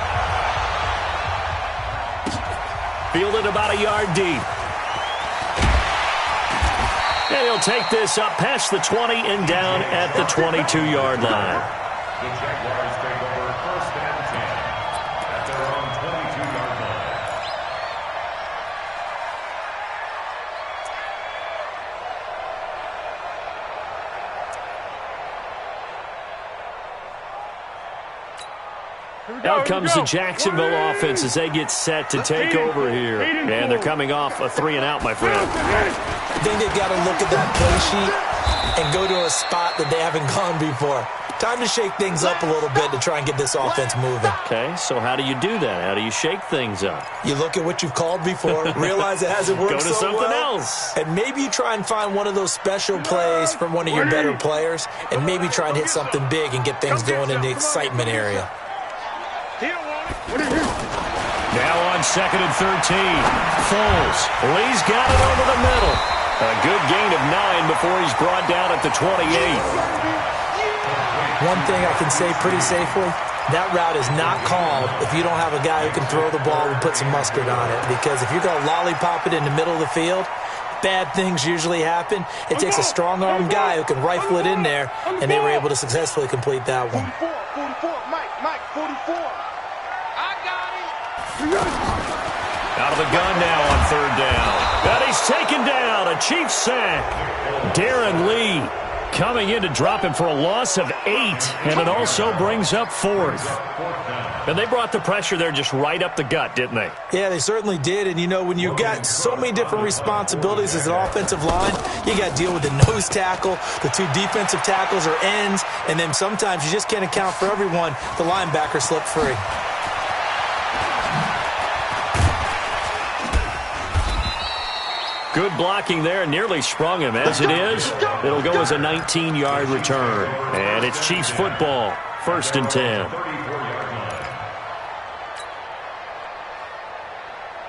Fielded about a yard deep. And he'll take this up past the 20 and down at the 22-yard line. The Jaguars take over 1st and 10 at their own 22-yard line. Out comes the Jacksonville offense as they get set to take over here. And they're coming off a 3-and-out, my friend. I think they've got to look at that play sheet and go to a spot that they haven't gone before. Time to shake things up a little bit to try and get this offense moving. Okay, so how do you do that? How do you shake things up? You look at what you've called before, realize it hasn't worked Go to so something well, else. and maybe you try and find one of those special plays from one of your better players, and maybe try and hit something big and get things going in the excitement area. Now on 2nd and 13. Foles. Lee's got it over the middle. A good gain of 9 before he's brought down at the 28. One thing I can say pretty safely, that route is not called if you don't have a guy who can throw the ball and put some mustard on it. Because if you're going to lollipop it in the middle of the field, bad things usually happen. It takes a strong-armed guy who can rifle it in there, and they were able to successfully complete that one. 44, Mike, 44. Out of the gun now on 3rd down. And he's taken down. A Chiefs sack. Darren Lee coming in to drop him for a loss of 8. And it also brings up 4th. And they brought the pressure there just right up the gut, didn't they? Yeah, they certainly did. And, you know, when you've got so many different responsibilities as an offensive line, you got to deal with the nose tackle, the 2 defensive tackles or ends, and then sometimes you just can't account for everyone. The linebacker slipped free. Good blocking there, nearly sprung him. As it is, it'll go as a 19-yard return. And it's Chiefs football, 1st and 10.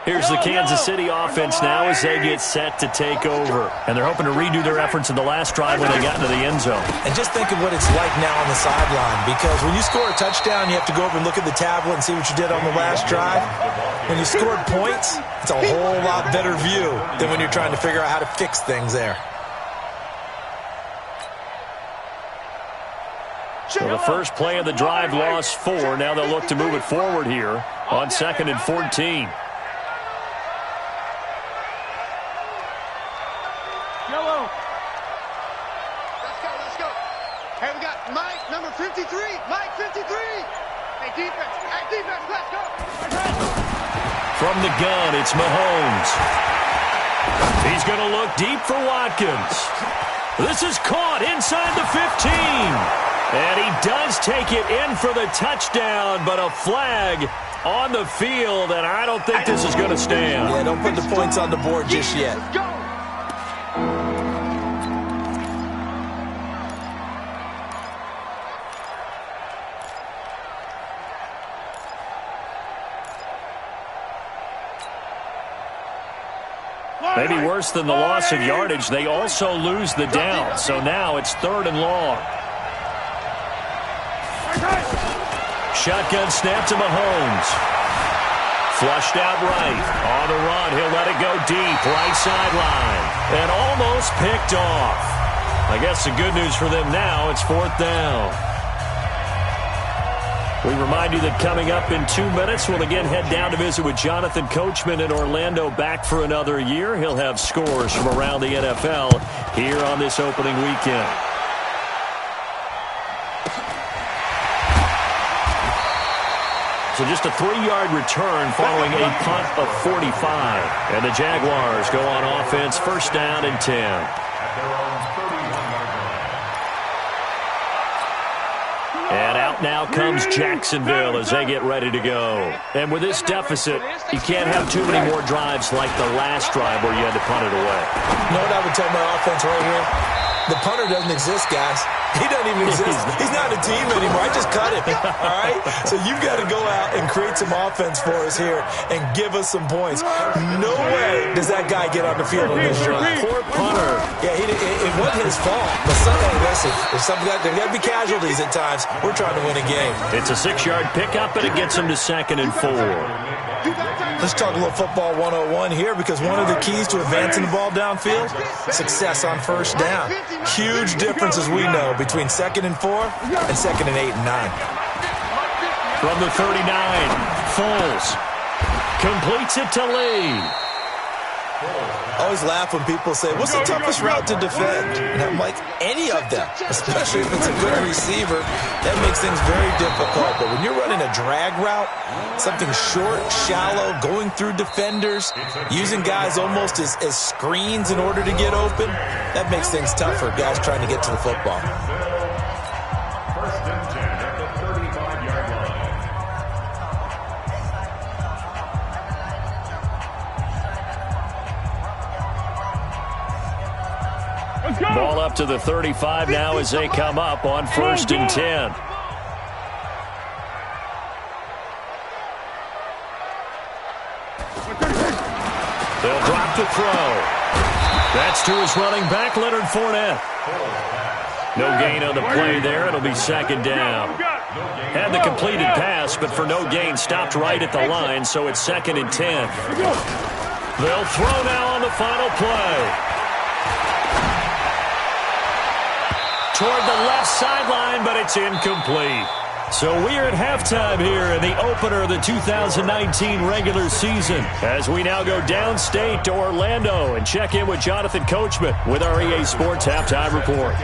Here's the Kansas City offense now as they get set to take over. And they're hoping to redo their efforts in the last drive when they got into the end zone. And just think of what it's like now on the sideline. Because when you score a touchdown, you have to go over and look at the tablet and see what you did on the last drive. When you scored points, it's a whole lot better view than when you're trying to figure out how to fix things there. So the first play of the drive lost 4. Now they'll look to move it forward here on 2nd and 14. Let's go. Hey, we got Mike, number 53. Mike, 53. Hey, defense, let's go. From the gun, it's Mahomes. He's going to look deep for Watkins. This is caught inside the 15. And he does take it in for the touchdown, but a flag on the field, and I don't think this is going to stand. Yeah, don't put the points on the board just yet. Go. Maybe worse than the loss of yardage, they also lose the down. So now it's 3rd and long. Shotgun snap to Mahomes. Flushed out right. On the run, he'll let it go deep. Right sideline. And almost picked off. I guess the good news for them now, it's 4th down. We remind you that coming up in 2 minutes, we'll again head down to visit with Jonathan Coachman in Orlando, back for another year. He'll have scores from around the NFL here on this opening weekend. So just a 3-yard return following a punt of 45. And the Jaguars go on offense, 1st down and 10. And out now comes Jacksonville as they get ready to go. And with this deficit, you can't have too many more drives like the last drive where you had to punt it away. You know what I would tell my offense right here? The punter doesn't exist, guys. He doesn't even exist. He's not a team anymore. I just cut him. All right? So you've got to go out and create some offense for us here and give us some points. No way does that guy get on the field on this drive. Poor punter. Yeah, it wasn't his fault. But listen, there's there got to be casualties at times. We're trying to win a game. It's a 6-yard pickup, and it gets him to 2nd and 4. Let's talk a little football 101 here, because one of the keys to advancing the ball downfield, success on 1st down. Huge difference, as we know, between 2nd and 4 and 2nd and 8 and 9. From the 39, Foles completes it to Lee. I always laugh when people say, what's the toughest route to defend? And I'm like, any of them, especially if it's a good receiver. That makes things very difficult. But when you're running a drag route, something short, shallow, going through defenders, using guys almost as screens in order to get open, that makes things tough for guys trying to get to the football. 1st and 10 at the 35-yard line. Ball up to the 35 now as they come up on 1st and 10. They'll drop to throw. That's to his running back, Leonard Fournette. No gain on the play there. It'll be 2nd down. Had the completed pass, but for no gain, stopped right at the line, so it's 2nd and 10. They'll throw now on the final play. Toward the left sideline, but it's incomplete. So we're at halftime here in the opener of the 2019 regular season, as we now go downstate to Orlando and check in with Jonathan Coachman with our EA Sports Halftime Report.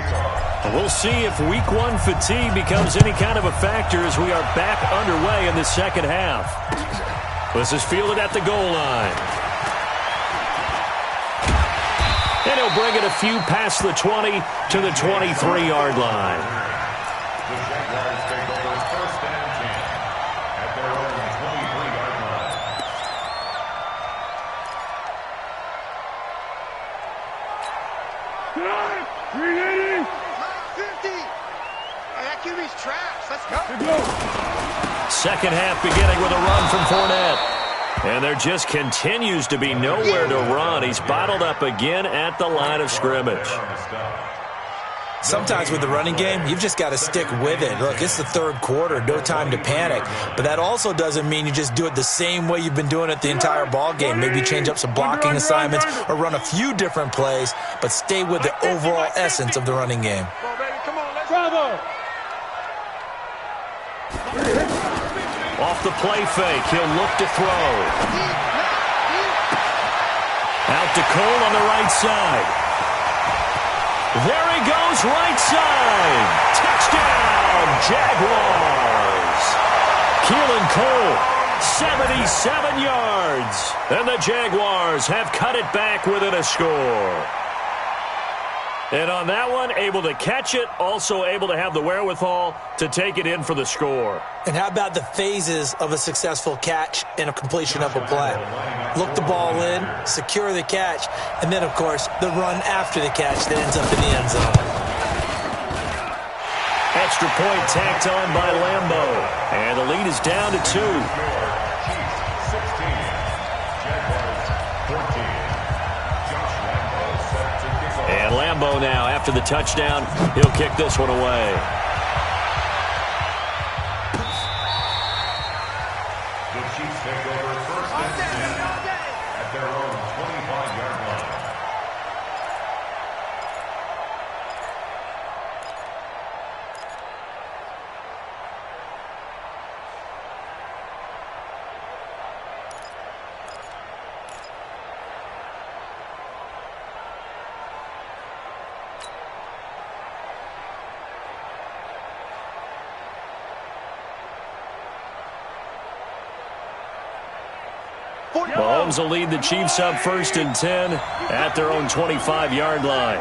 We'll see if Week 1 fatigue becomes any kind of a factor as we are back underway in the second half. This is fielded at the goal line. And he'll bring it a few past the 20 to the 23-yard line. The Jaguars take over 1st and 10 at their own 23-yard line. That QB's trash. Let's go. Second half beginning with a run from Fournette. And there just continues to be nowhere to run. He's bottled up again at the line of scrimmage. Sometimes with the running game, you've just got to stick with it. Look, it's the 3rd quarter, no time to panic. But that also doesn't mean you just do it the same way you've been doing it the entire ball game. Maybe change up some blocking assignments or run a few different plays, but stay with the overall essence of the running game. Off the play fake, he'll look to throw. Out to Cole on the right side. There he goes, right side. Touchdown, Jaguars. Keelan Cole, 77 yards. And the Jaguars have cut it back within a score. And on that one, able to catch it, also able to have the wherewithal to take it in for the score. And how about the phases of a successful catch and a completion of a play? Look the ball in, secure the catch, and then, of course, the run after the catch that ends up in the end zone. Extra point tacked on by Lambo. And the lead is down to 2. Lambeau now after the touchdown. He'll kick this one away. The Chiefs take over first and 10 at their own 25-yard line. Mahomes will lead the Chiefs up first and 10 at their own 25-yard line.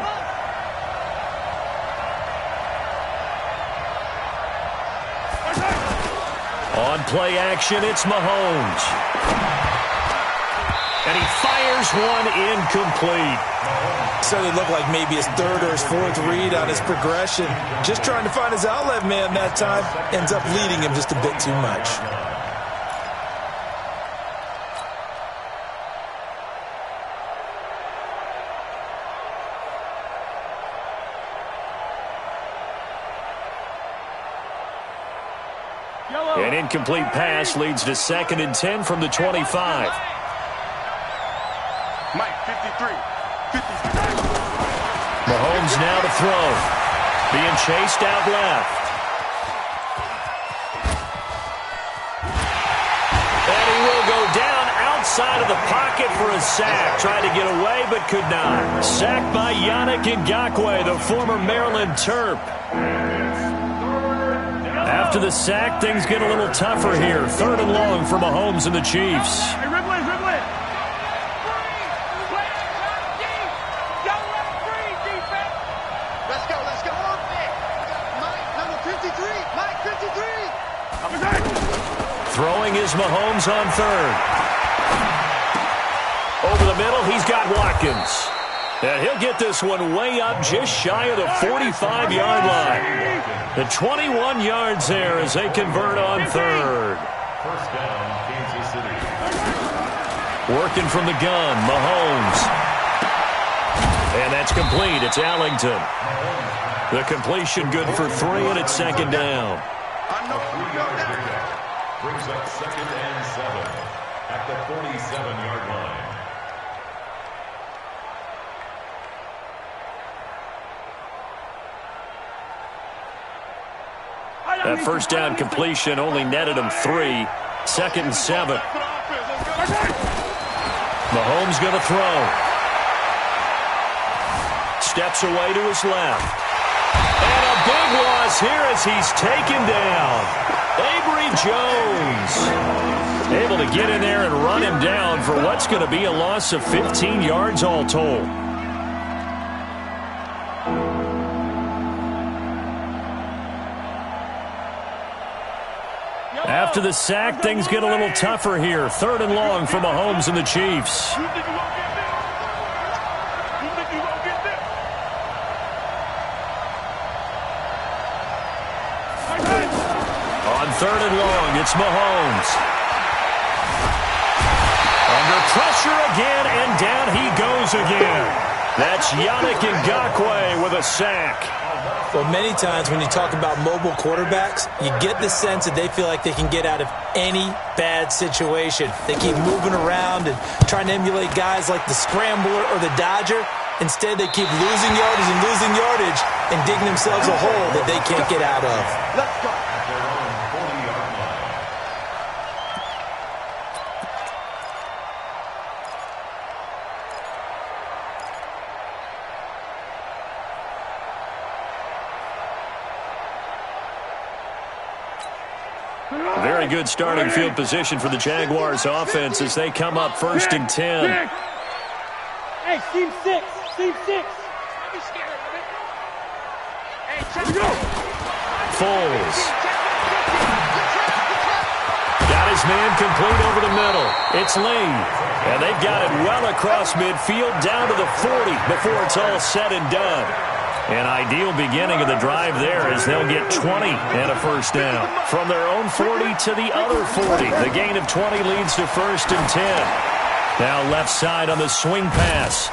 On play action, it's Mahomes. And he fires one incomplete. So it looked like maybe his third or his fourth read on his progression. Just trying to find his outlet man that time. Ends up leading him just a bit too much. An incomplete pass leads to 2nd and 10 from the 25. Mike, 53. Mahomes now to throw. Being chased out left. And he will go down outside of the pocket for a sack. Tried to get away but could not. Sacked by Yannick Ngakoue, the former Maryland Terp. After the sack, things get a little tougher here. 3rd and long for Mahomes and the Chiefs. Hey, Ridley. Let's go. Mike, number 53. Mike, 53. Throwing is Mahomes on 3rd. Over the middle, he's got Watkins. And he'll get this one way up just shy of the 45-yard line. The 21 yards there as they convert on 3rd. First down, Kansas City. Working from the gun, Mahomes. And that's complete. It's Allington. The completion good for 3, and it's 2nd down. A 3-yard pickup brings up 2nd and 7 at the 47-yard line. That first down completion only netted him 3. 2nd and 7. Mahomes going to throw. Steps away to his left. And a big loss here as he's taken down. Avery Jones able to get in there and run him down for what's going to be a loss of 15 yards all told. After the sack, things get a little tougher here. 3rd and long for Mahomes and the Chiefs. You think you won't get this? On 3rd and long, it's Mahomes. Under pressure again, and down he goes again. That's Yannick Ngakoue with a sack. Well, many times when you talk about mobile quarterbacks, you get the sense that they feel like they can get out of any bad situation. They keep moving around and trying to emulate guys like the Scrambler or the Dodger. Instead, they keep losing yardage and digging themselves a hole that they can't get out of. Let's go. At their own 40-yard line. Very good starting field position for the Jaguars offense as they come up 1st and 10. Hey, team 6. Hey, check it out. Foles. Got his man complete over the middle. It's Lee. And they've got it well across midfield down to the 40 before it's all said and done. An ideal beginning of the drive there as they'll get 20 and a first down. From their own 40 to the other 40. The gain of 20 leads to 1st and 10. Now left side on the swing pass.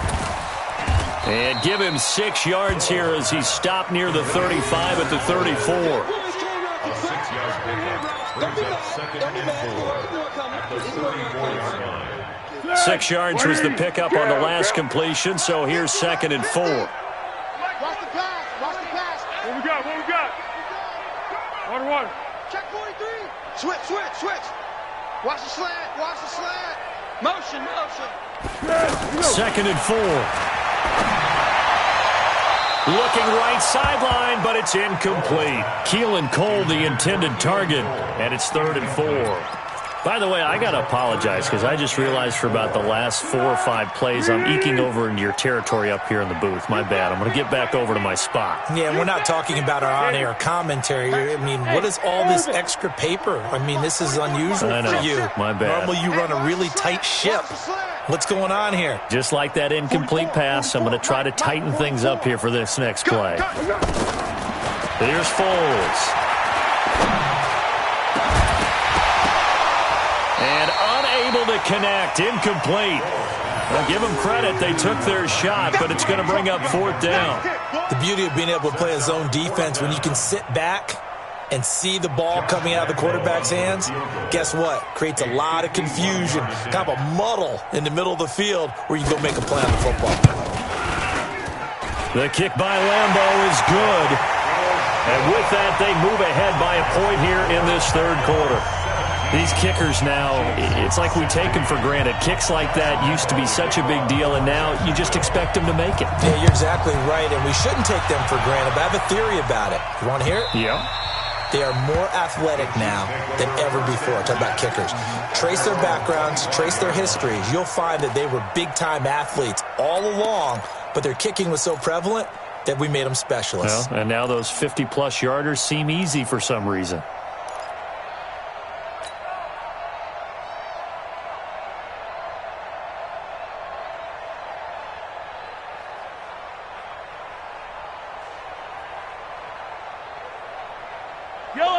And give him 6 yards here as he stopped near the 35 at the 34. A 6-yard pickup brings up 2nd and 4 at the 34-yard line. 6 yards was the pickup on the last completion, so here's 2nd and 4. Watch the pass. Watch the pass. What we got? What we got? Water. Check 43. Switch. Watch the slant. Watch the slant. Motion. 2nd and 4. Looking right sideline, but it's incomplete. Keelan Cole, the intended target, and it's 3rd and 4. By the way, I got to apologize because I just realized for about the last 4 or 5 plays, I'm eking over into your territory up here in the booth. My bad. I'm going to get back over to my spot. Yeah, we're not talking about our on-air commentary. I mean, what is all this extra paper? I mean, this is unusual for you. My bad. Normally you run a really tight ship. What's going on here? Just like that incomplete pass, I'm going to try to tighten things up here for this next play. Here's Foles. And unable to connect, incomplete. Well, give them credit, they took their shot, but it's going to bring up 4th down. The beauty of being able to play a zone defense when you can sit back and see the ball coming out of the quarterback's hands, guess what? Creates a lot of confusion, kind of a muddle in the middle of the field where you go make a play on the football. The kick by Lambo is good. And with that, they move ahead by a point here in this 3rd quarter. These kickers now, it's like we take them for granted. Kicks like that used to be such a big deal, and now you just expect them to make it. Yeah, you're exactly right, and we shouldn't take them for granted, but I have a theory about it. You want to hear it? Yeah. They are more athletic now than ever before. Talk about kickers. Trace their backgrounds, trace their histories. You'll find that they were big-time athletes all along, but their kicking was so prevalent that we made them specialists. Well, and now those 50-plus yarders seem easy for some reason.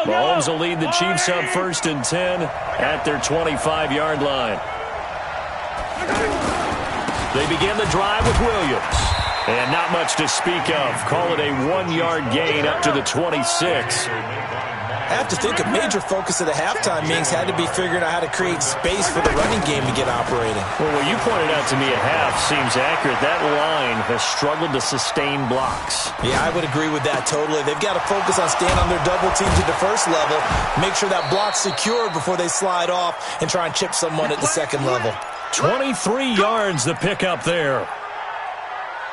Mahomes will lead the Chiefs up 1st and 10 at their 25-yard line. They begin the drive with Williams. And not much to speak of. Call it a 1-yard gain up to the 26. I have to think a major focus of the halftime meetings had to be figuring out how to create space for the running game to get operating. Well, what you pointed out to me at half seems accurate. That line has struggled to sustain blocks. Yeah, I would agree with that totally. They've got to focus on staying on their double teams at the first level, make sure that block's secure before they slide off and try and chip someone at the second level. 23 yards the pickup there.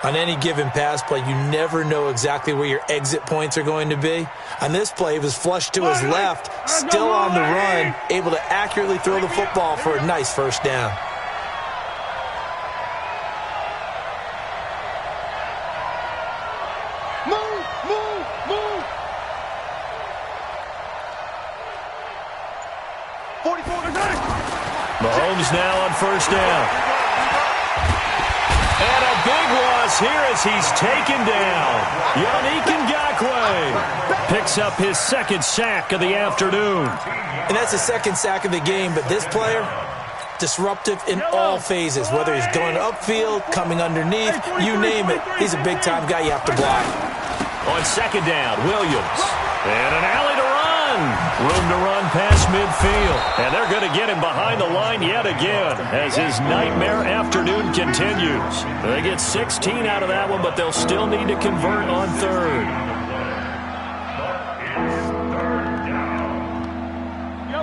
On any given pass play, you never know exactly where your exit points are going to be. On this play, he was flushed to his left, still on the run, able to accurately throw the football for a nice 1st down. Move! 44. Mahomes now on 1st down. And a big loss here as he's taken down. Yannick Ngakoue picks up his 2nd sack of the afternoon. And that's his 2nd sack of the game, but this player, disruptive in all phases, whether he's going upfield, coming underneath, you name it. He's a big-time guy you have to block. On 2nd down, Williams. And an alley to run. Room to run past midfield. And they're going to get him behind the line yet again as his nightmare afternoon continues. They get 16 out of that one, but they'll still need to convert on 3rd.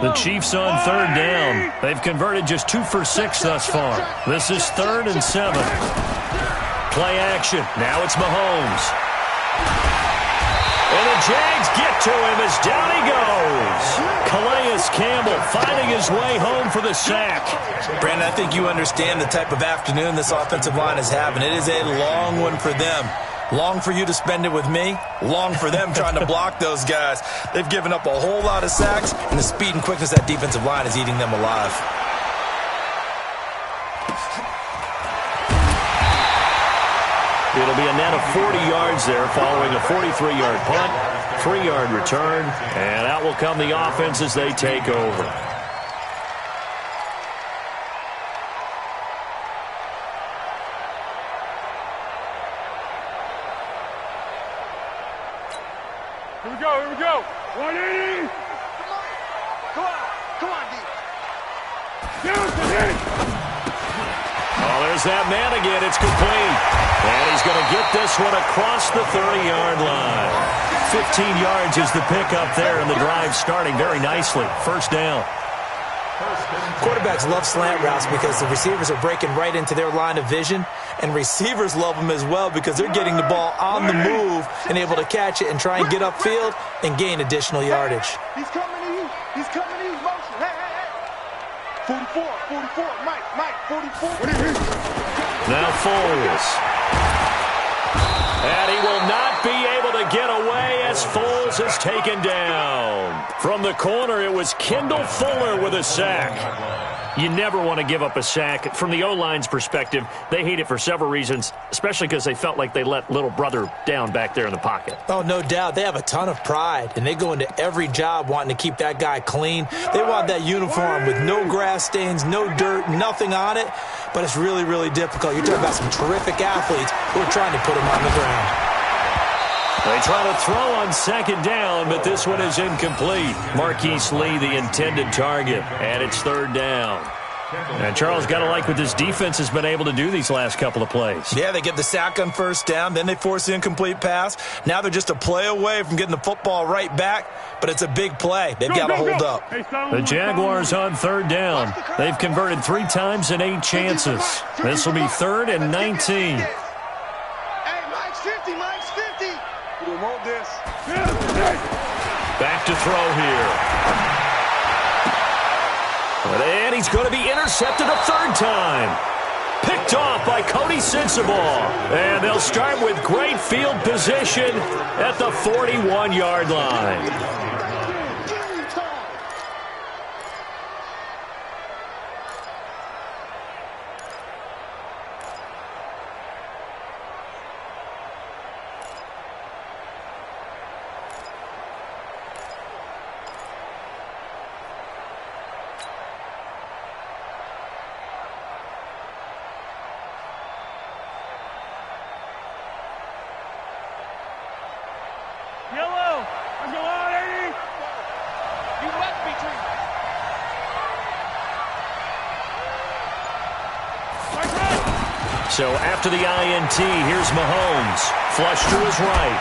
The Chiefs on 3rd down. They've converted just 2 for 6 thus far. This is 3rd and 7. Play action. Now it's Mahomes. And the Jags get to him as down he goes. Calais Campbell finding his way home for the sack. Brandon, I think you understand the type of afternoon this offensive line is having. It is a long one for them. Long for you to spend it with me. Long for them trying to block those guys. They've given up a whole lot of sacks, and the speed and quickness of that defensive line is eating them alive. It'll be a net of 40 yards there following a 43-yard punt, 3-yard return, and out will come the offense as they take over. Here we go, here we go. 180. Come on, D. Oh, there's that man again. It's complete. And he's going to get this one across the 30-yard line. 15 yards is the pickup there, and the drive starting very nicely. First down. Quarterbacks love slant routes because the receivers are breaking right into their line of vision, and receivers love them as well because they're getting the ball on the move and able to catch it and try and get upfield and gain additional yardage. He's coming to you. He's coming to you. Motion. Hey. 44, Mike, 44. Now Foles. And he will not be able to get away as Foles is taken down. From the corner, it was Kendall Fuller with a sack. You never want to give up a sack. From the O-line's perspective, they hate it for several reasons, especially because they felt like they let little brother down back there in the pocket. Oh, no doubt. They have a ton of pride, and they go into every job wanting to keep that guy clean. They want that uniform with no grass stains, no dirt, nothing on it, but it's really, really difficult. You're talking about some terrific athletes who are trying to put him on the ground. They try to throw on second down, but this one is incomplete. Marquise Lee, the intended target, and it's third down. And Charles, got to like what this defense has been able to do these last couple of plays. Yeah, they get the sack on first down, then they force the incomplete pass. Now they're just a play away from getting the football right back, but it's a big play. They've got to hold up. The Jaguars on third down. They've converted 3 times in 8 chances. This will be 3rd and 19. Hey, Mike's 50. We don't want this. Back to throw here. And he's going to be intercepted a 3rd time. Picked off by Cody Sensabaugh. And they'll start with great field position at the 41-yard line. So after the INT, here's Mahomes. Flush to his right.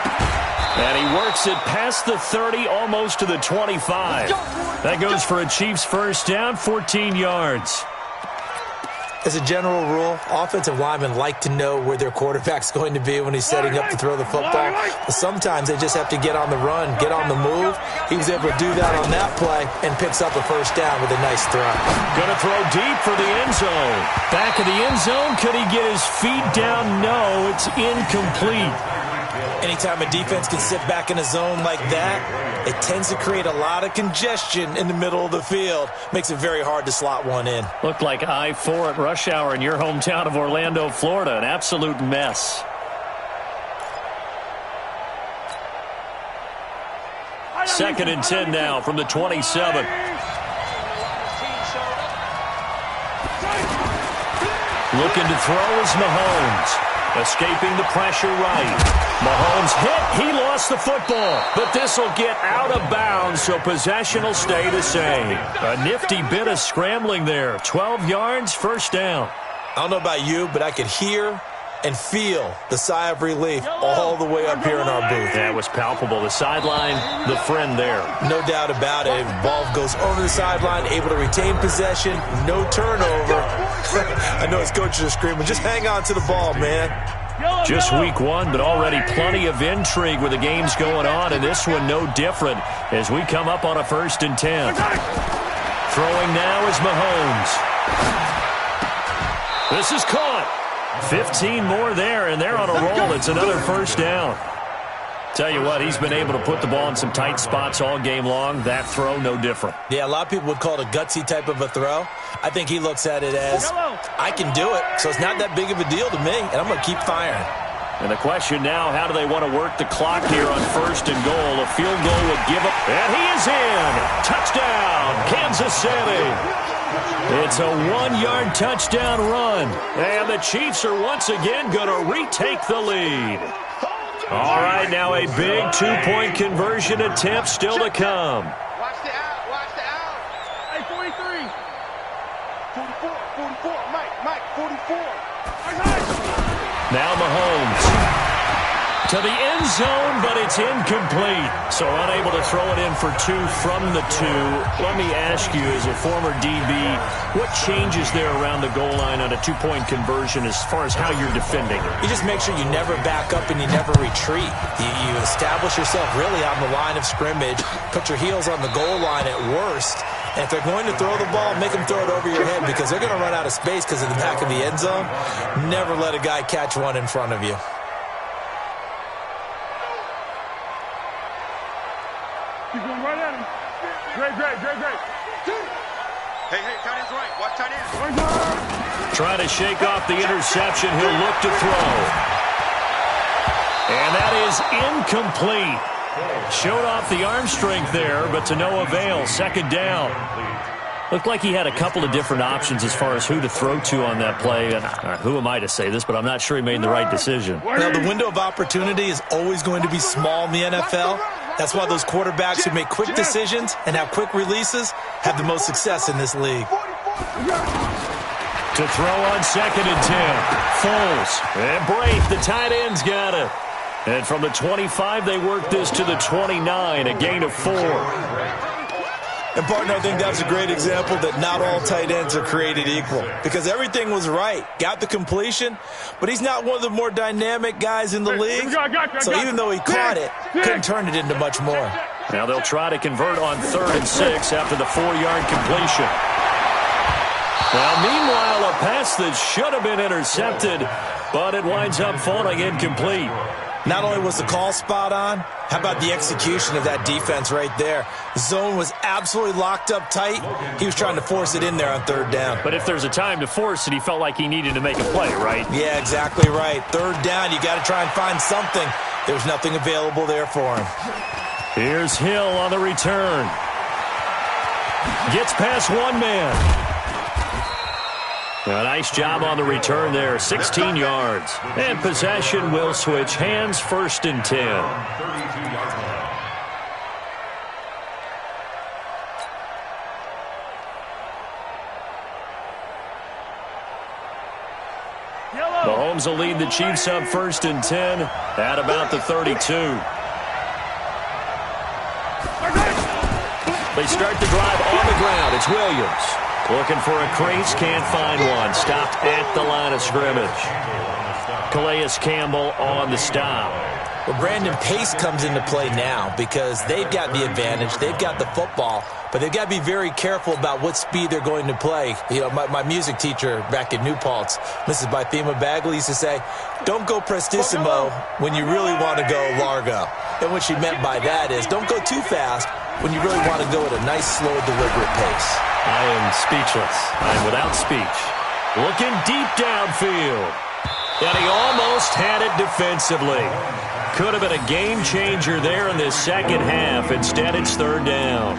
And he works it past the 30, almost to the 25. That goes for a Chiefs first down, 14 yards. As a general rule, offensive linemen like to know where their quarterback's going to be when he's setting up to throw the football. But sometimes they just have to get on the run, get on the move. He was able to do that on that play and picks up a first down with a nice throw. Going to throw deep for the end zone. Back of the end zone, could he get his feet down? No, it's incomplete. Anytime a defense can sit back in a zone like that, it tends to create a lot of congestion in the middle of the field. Makes it very hard to slot one in. Looked like I-4 at rush hour in your hometown of Orlando, Florida. An absolute mess. Second and 10 now from the 27. Looking to throw is Mahomes. Escaping the pressure right. Mahomes hit. He lost the football. But this will get out of bounds, so possession will stay the same. A nifty bit of scrambling there. 12 yards, first down. I don't know about you, but I could hear and feel the sigh of relief all the way up here in our booth. That was palpable. The sideline, the friend there. No doubt about it. Ball goes over the sideline, able to retain possession, no turnover. I know his coaches are screaming, just hang on to the ball, man. Just week 1, but already plenty of intrigue with the games going on, and this one no different as we come up on a 1st and 10. Throwing now is Mahomes. This is caught. 15 more there, and they're on a roll. It's another first down. Tell you what, he's been able to put the ball in some tight spots all game long. That throw, no different. Yeah, a lot of people would call it a gutsy type of a throw. I think he looks at it as, I can do it, so it's not that big of a deal to me, and I'm going to keep firing. And the question now, how do they want to work the clock here on 1st and goal? A field goal would give up, and he is in. Touchdown, Kansas City. It's a 1-yard touchdown run, and the Chiefs are once again going to retake the lead. All right, And now a big two-point conversion attempt still to come. Watch the out. Watch the out. Hey, 43. 44. Mike, 44. Now Mahomes to the end zone, but it's incomplete. So unable to throw it in for two from the two. Let me ask you, as a former DB, what changes there around the goal line on a two-point conversion as far as how you're defending? You just make sure you never back up and you never retreat. You establish yourself really on the line of scrimmage, put your heels on the goal line at worst, and if they're going to throw the ball, make them throw it over your head because they're going to run out of space because of the back of the end zone. Never let a guy catch one in front of you. Keep going right at him. Great. Hey, tight end's right. Watch tight end. Trying to shake off the interception. He'll look to throw. And that is incomplete. Showed off the arm strength there, but to no avail. Second down. Looked like he had a couple of different options as far as who to throw to on that play. And who am I to say this, but I'm not sure he made the right decision. Now, the window of opportunity is always going to be small in the NFL. That's why those quarterbacks who make quick decisions and have quick releases have the most success in this league. To throw on 2nd and 10. Foles and Braith, the tight end's got it. And from the 25, they work this to the 29, a gain of 4. And, partner, I think that's a great example that not all tight ends are created equal because everything was right. Got the completion, but he's not one of the more dynamic guys in the league. So even though he caught it, couldn't turn it into much more. Now they'll try to convert on 3rd and 6 after the 4-yard completion. Now, meanwhile, a pass that should have been intercepted, but it winds up falling incomplete. Not only was the call spot on, how about the execution of that defense right there? The zone was absolutely locked up tight. He was trying to force it in there on 3rd down. But if there's a time to force it, he felt like he needed to make a play, right? Yeah, exactly right. 3rd down, you got to try and find something. There's nothing available there for him. Here's Hill on the return. Gets past one man. A nice job on the return there, 16 yards. And possession will switch hands, 1st and 10. Mahomes will lead the Chiefs up 1st and 10 at about the 32. They start the drive on the ground. It's Williams. Looking for a crease, can't find one. Stopped at the line of scrimmage. Calais Campbell on the stop. Well, Brandon, pace comes into play now because they've got the advantage. They've got the football, but they've got to be very careful about what speed they're going to play. You know, my music teacher back in New Paltz, Mrs. Bythema Bagley, used to say, don't go prestissimo when you really want to go largo. And what she meant by that is don't go too fast when you really want to go at a nice, slow, deliberate pace. I am speechless. I am without speech. Looking deep downfield. And he almost had it defensively. Could have been a game changer there in this second half. Instead, it's 3rd down.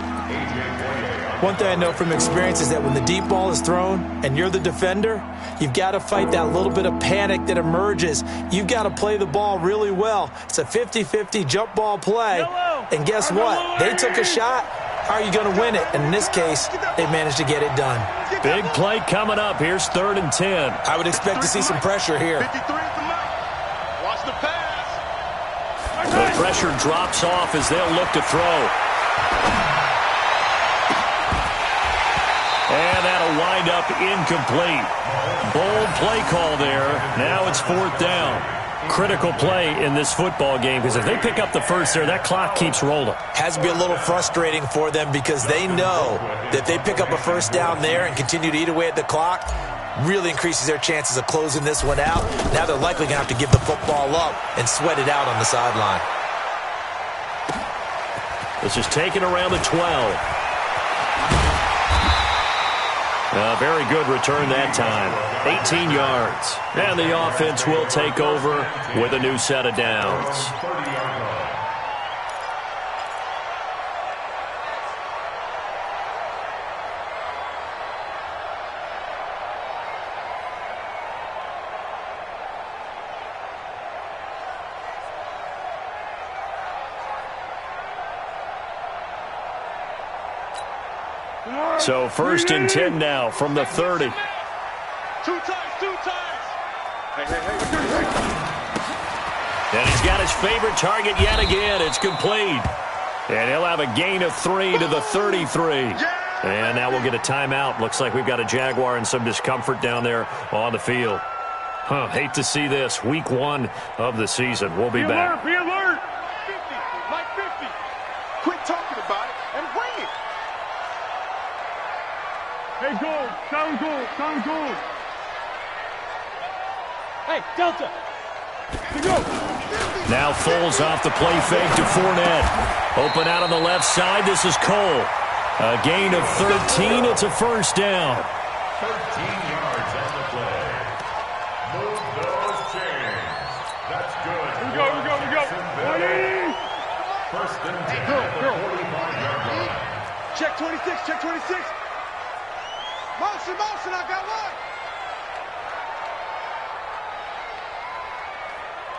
One thing I know from experience is that when the deep ball is thrown and you're the defender, you've got to fight that little bit of panic that emerges. You've got to play the ball really well. It's a 50-50 jump ball play. And guess what? They took a shot. How are you going to win it? And in this case, they managed to get it done. Big play coming up. Here's 3rd and 10. I would expect to see some pressure here. Watch the pass. The pressure drops off as they'll look to throw. And that'll wind up incomplete. Bold play call there. Now it's 4th down. Critical play in this football game because if they pick up the first there, that clock keeps rolling. Has to be a little frustrating for them because they know that if they pick up a first down there and continue to eat away at the clock, really increases their chances of closing this one out. Now they're likely going to have to give the football up and sweat it out on the sideline. This is taken around the 12. A very good return that time. 18 yards. And the offense will take over with a new set of downs. So 1st and 10 now from the 30. 2 times, 2 times. Hey. And he's got his favorite target yet again. It's complete. And he'll have a gain of 3 to the 33. And now we'll get a timeout. Looks like we've got a Jaguar in some discomfort down there on the field. Hate to see this. Week 1 of the season. We'll be back. Be alert. 50. Mike 50. Quit talking about it and bring it. Hey, goal. Sound goal. Sound goal. Hey, Delta. Go. Now Foles off the play fake to Fournette. Open out on the left side. This is Cole. A gain of 13. It's a 1st down. 13 yards on the play. Move those chains. That's good. We go. 1st and 10 at the 45-yard line. Check 26, check 26. Motion, I got one.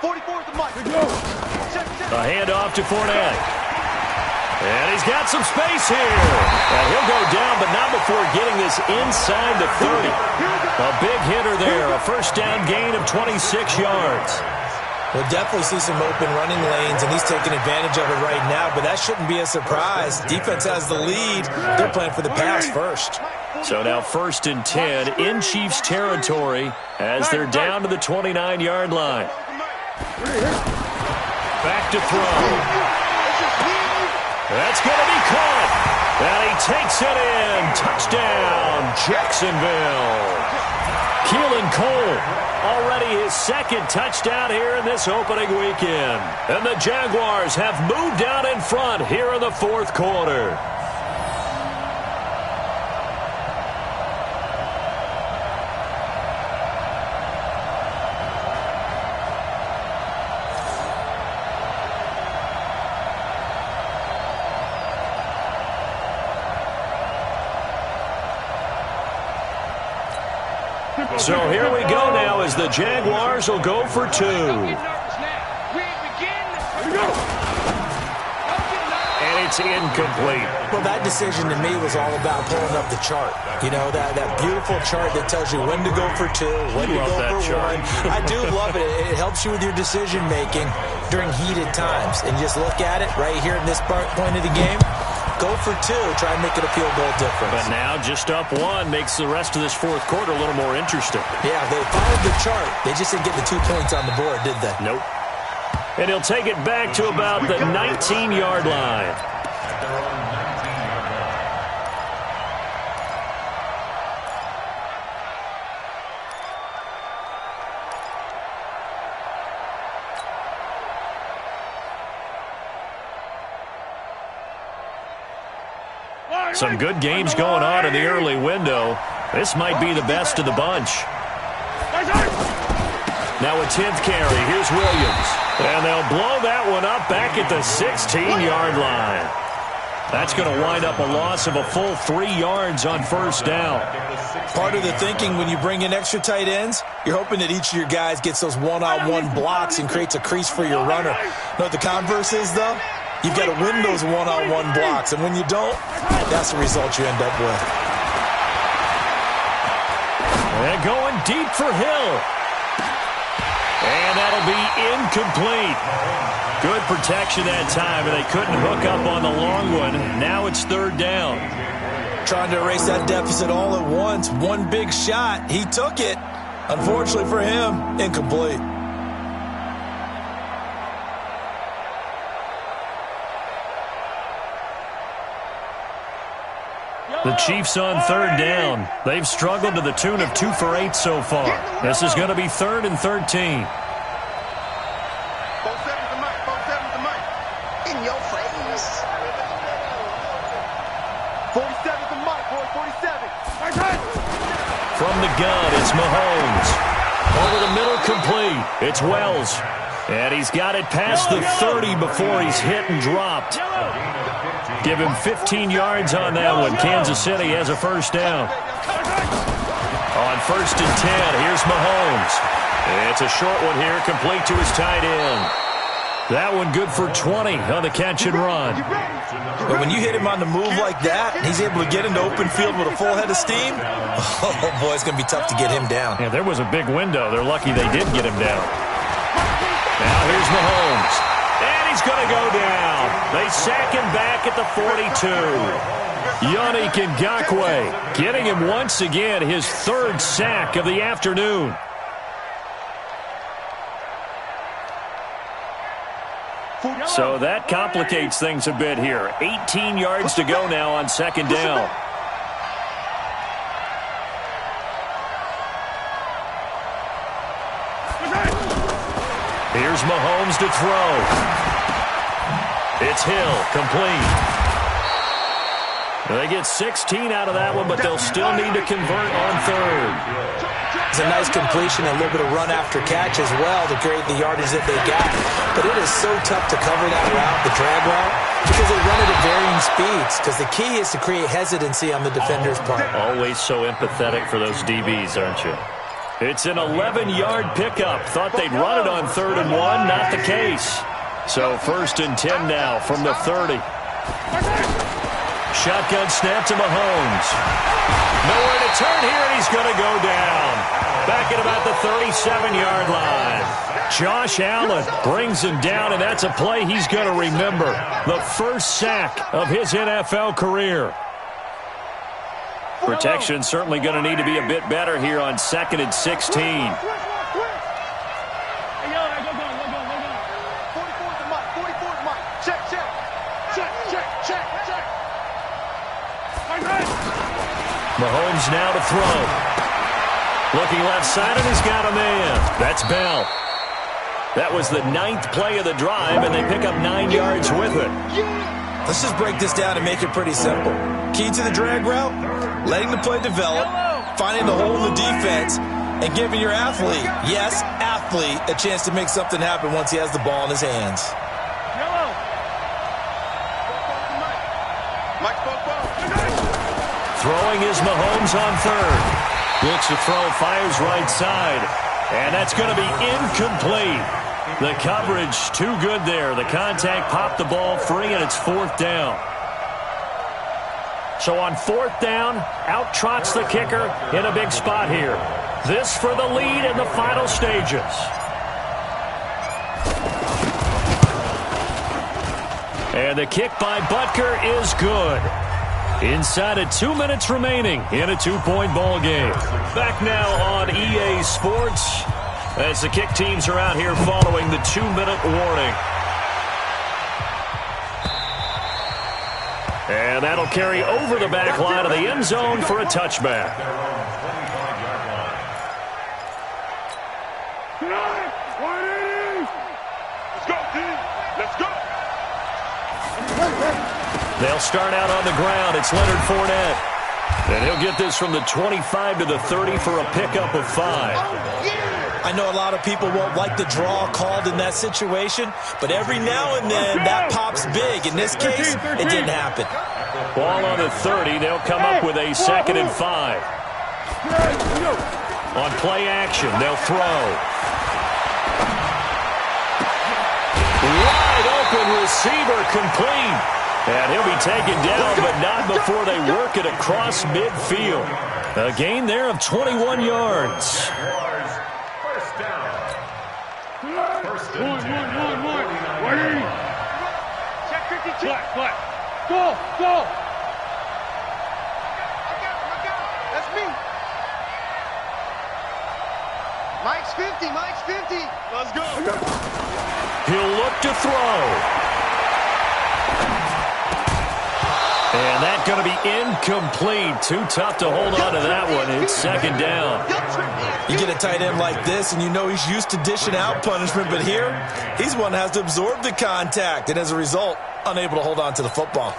44 at the mic. Check. A handoff to Fournette. And he's got some space here. And he'll go down, but not before getting this inside the 30. A big hitter there. A 1st down gain of 26 yards. We'll definitely see some open running lanes, and he's taking advantage of it right now, but that shouldn't be a surprise. Defense has the lead. They're playing for the pass first. So now 1st and 10 in Chiefs territory as they're down to the 29-yard line. Back to throw. That's going to be caught. And he takes it in. Touchdown, Jacksonville. Keelan Cole, already his 2nd touchdown here in this opening weekend. And the Jaguars have moved out in front here in the 4th quarter. So here we go now as the Jaguars will go for 2. And it's incomplete. Well, that decision to me was all about pulling up the chart. You know, that beautiful chart that tells you when to go for 2, when to go for 1. I do love it. It helps you with your decision-making during heated times. And just look at it right here in this point of the game. Go for 2, try and make it a field goal difference. But now just up 1 makes the rest of this 4th quarter a little more interesting. Yeah, they followed the chart. They just didn't get the 2 points on the board, did they? Nope. And he'll take it back to about the 19-yard line. Some good games going on in the early window. This might be the best of the bunch. Now a 10th carry. Here's Williams. And they'll blow that one up back at the 16-yard line. That's going to wind up a loss of a full 3 yards on 1st down. Part of the thinking when you bring in extra tight ends, you're hoping that each of your guys gets those one-on-one blocks and creates a crease for your runner. You know what the converse is, though? You've got to win those one-on-one blocks, and when you don't, that's the result you end up with. And going deep for Hill. And that'll be incomplete. Good protection that time, and they couldn't hook up on the long one. Now it's 3rd down. Trying to erase that deficit all at once. One big shot. He took it. Unfortunately for him, incomplete. The Chiefs on 3rd down. They've struggled to the tune of 2 for 8 so far. This is going to be 3rd and 13. 47's the mic. 47's the mic. In your face. 47's the mic, boy. 47. From the gun, it's Mahomes. Over the middle, complete. It's Wells. And he's got it past the 30 before he's hit and dropped. Give him 15 yards on that one. Kansas City has a 1st down. On 1st and 10, here's Mahomes. It's a short one here, complete to his tight end. That one good for 20 on the catch and run. But when you hit him on the move like that, he's able to get into open field with a full head of steam. Oh, boy, it's going to be tough to get him down. Yeah, there was a big window. They're lucky they did get him down. Now here's Mahomes. And he's going to go down. They sack him back at the 42. Yannick Ngakoue getting him once again his third sack of the afternoon. So that complicates things a bit here. 18 yards to go now on second down. Here's Mahomes to throw. It's Hill, complete. They get 16 out of that one, but they'll still need to convert on third. It's a nice completion, a little bit of run after catch as well to create the yardage that they got. But it is so tough to cover that route, the drag route, because they run it at varying speeds. Because the key is to create hesitancy on the defender's part. Always so empathetic for those DBs, aren't you? It's an 11-yard pickup. Thought they'd run it on 3rd and 1. Not the case. So 1st and 10 now from the 30. Shotgun snap to Mahomes. Nowhere to turn here, and he's going to go down. Back at about the 37-yard line. Josh Allen brings him down, and that's a play he's going to remember. The first sack of his NFL career. Protection certainly going to need to be a bit better here on 2nd and 16. Mahomes now to throw. Looking left side, and he's got a man. That's Bell. That was the 9th play of the drive, and they pick up 9 yards with it. Let's just break this down and make it pretty simple. Key to the drag route, letting the play develop, finding the hole in the defense, and giving your athlete, yes, athlete, a chance to make something happen once he has the ball in his hands. Throwing is Mahomes on 3rd. Looks to throw, fires right side. And that's going to be incomplete. The coverage too good there. The contact popped the ball free, and it's 4th down. So on 4th down, out trots the kicker in a big spot here. This for the lead in the final stages. And the kick by Butker is good. Inside of 2 minutes remaining in a 2-point ball game. Back now on EA Sports as the kick teams are out here following the 2-minute warning. And that'll carry over the back line of the end zone for a touchback. Let's go, team. Let's go. They'll start out on the ground. It's Leonard Fournette. And he'll get this from the 25 to the 30 for a pickup of 5. I know a lot of people won't like the draw called in that situation, but every now and then that pops big. In this case, it didn't happen. Ball on the 30. They'll come up with a 2nd and 5. On play action, they'll throw. Wide open receiver, complete. And he'll be taken down, but not before they work it across midfield. A gain there of 21 yards. First down. First and 10. Check 52. Flat. Go. That's me. Mike's 50. Let's go. He'll look to throw. And that's going to be incomplete. Too tough to hold on to that one. It's 2nd down. You get a tight end like this, and you know he's used to dishing out punishment, but here, he's one that has to absorb the contact, and as a result, unable to hold on to the football.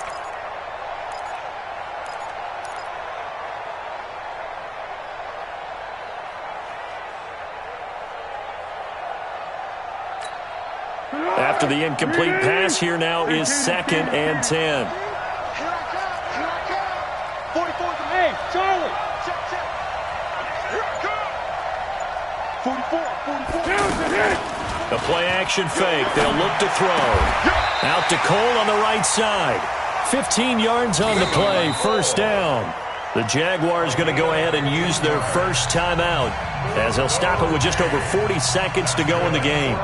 After the incomplete pass, here now is 2nd and 10. 44 from A. Charlie. Check. 44. A play-action fake. They'll look to throw. Out to Cole on the right side. 15 yards on the play. First down. The Jaguars going to go ahead and use their first timeout as they'll stop it with just over 40 seconds to go in the game.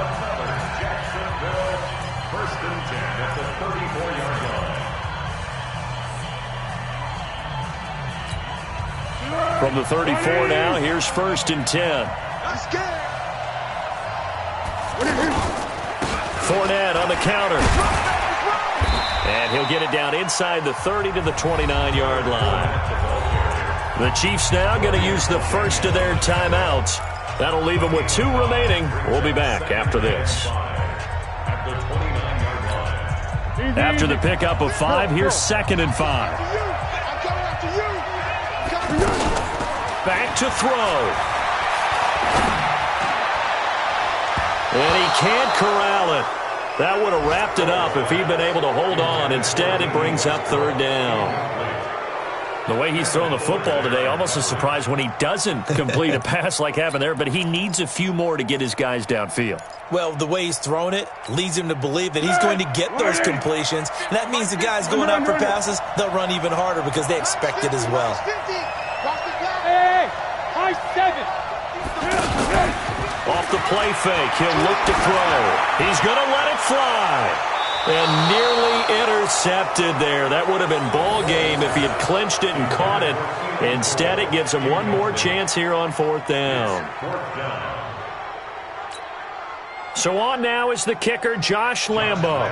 First and 10 at the 34-yard line. From the 34 now, here's first and 10. Fournette on the counter. And he'll get it down inside the 30 to the 29-yard line. The Chiefs now going to use the first of their timeouts. That'll leave them with 2 remaining. We'll be back after this. After the pickup of 5, here's second and 5. Back to throw. And he can't corral it. That would have wrapped it up if he'd been able to hold on. Instead, it brings up third down. The way he's throwing the football today, almost a surprise when he doesn't complete a pass like happened there, but he needs a few more to get his guys downfield. Well, the way he's throwing it leads him to believe that he's going to get those completions. And that means the guys going out for passes, they'll run even harder because they expect it as well. Hey, high 7. Off the play fake, he'll look to throw. He's going to let it fly. And nearly intercepted there. That would have been ball game if he had clinched it and caught it. Instead, it gives him one more chance here on fourth down. So on now is the kicker, Josh Lambo.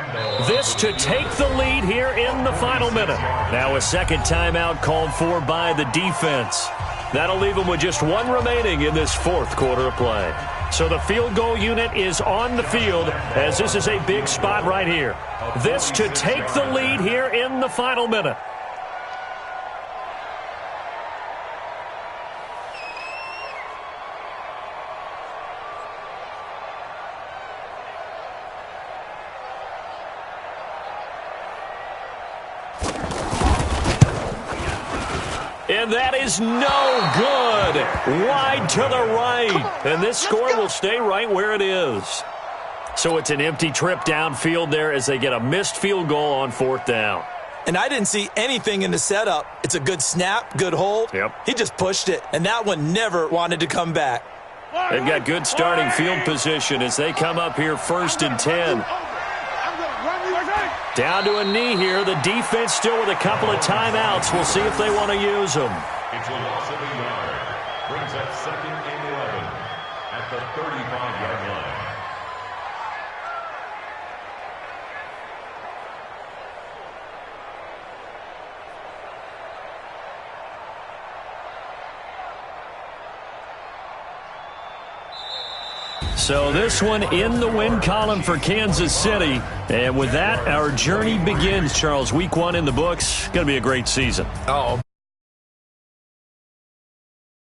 This to take the lead here in the final minute. Now a second timeout called for by the defense. That'll leave them with just 1 remaining in this fourth quarter of play. So the field goal unit is on the field as this is a big spot right here. This to take the lead here in the final minute. And that is no good. Wide to the right. And this score will stay right where it is. So it's an empty trip downfield there as they get a missed field goal on fourth down. And I didn't see anything in the setup. It's a good snap, good hold. Yep. He just pushed it, and that one never wanted to come back. They've got good starting field position as they come up here first and 10. Down to a knee here. The defense still with a couple of timeouts. We'll see if they want to use them. It's a loss of a yard. Brings up second and 11 at the 35-yard line. So this one in the win column for Kansas City. And with that, our journey begins, Charles. Week 1 in the books. Going to be a great season. Oh.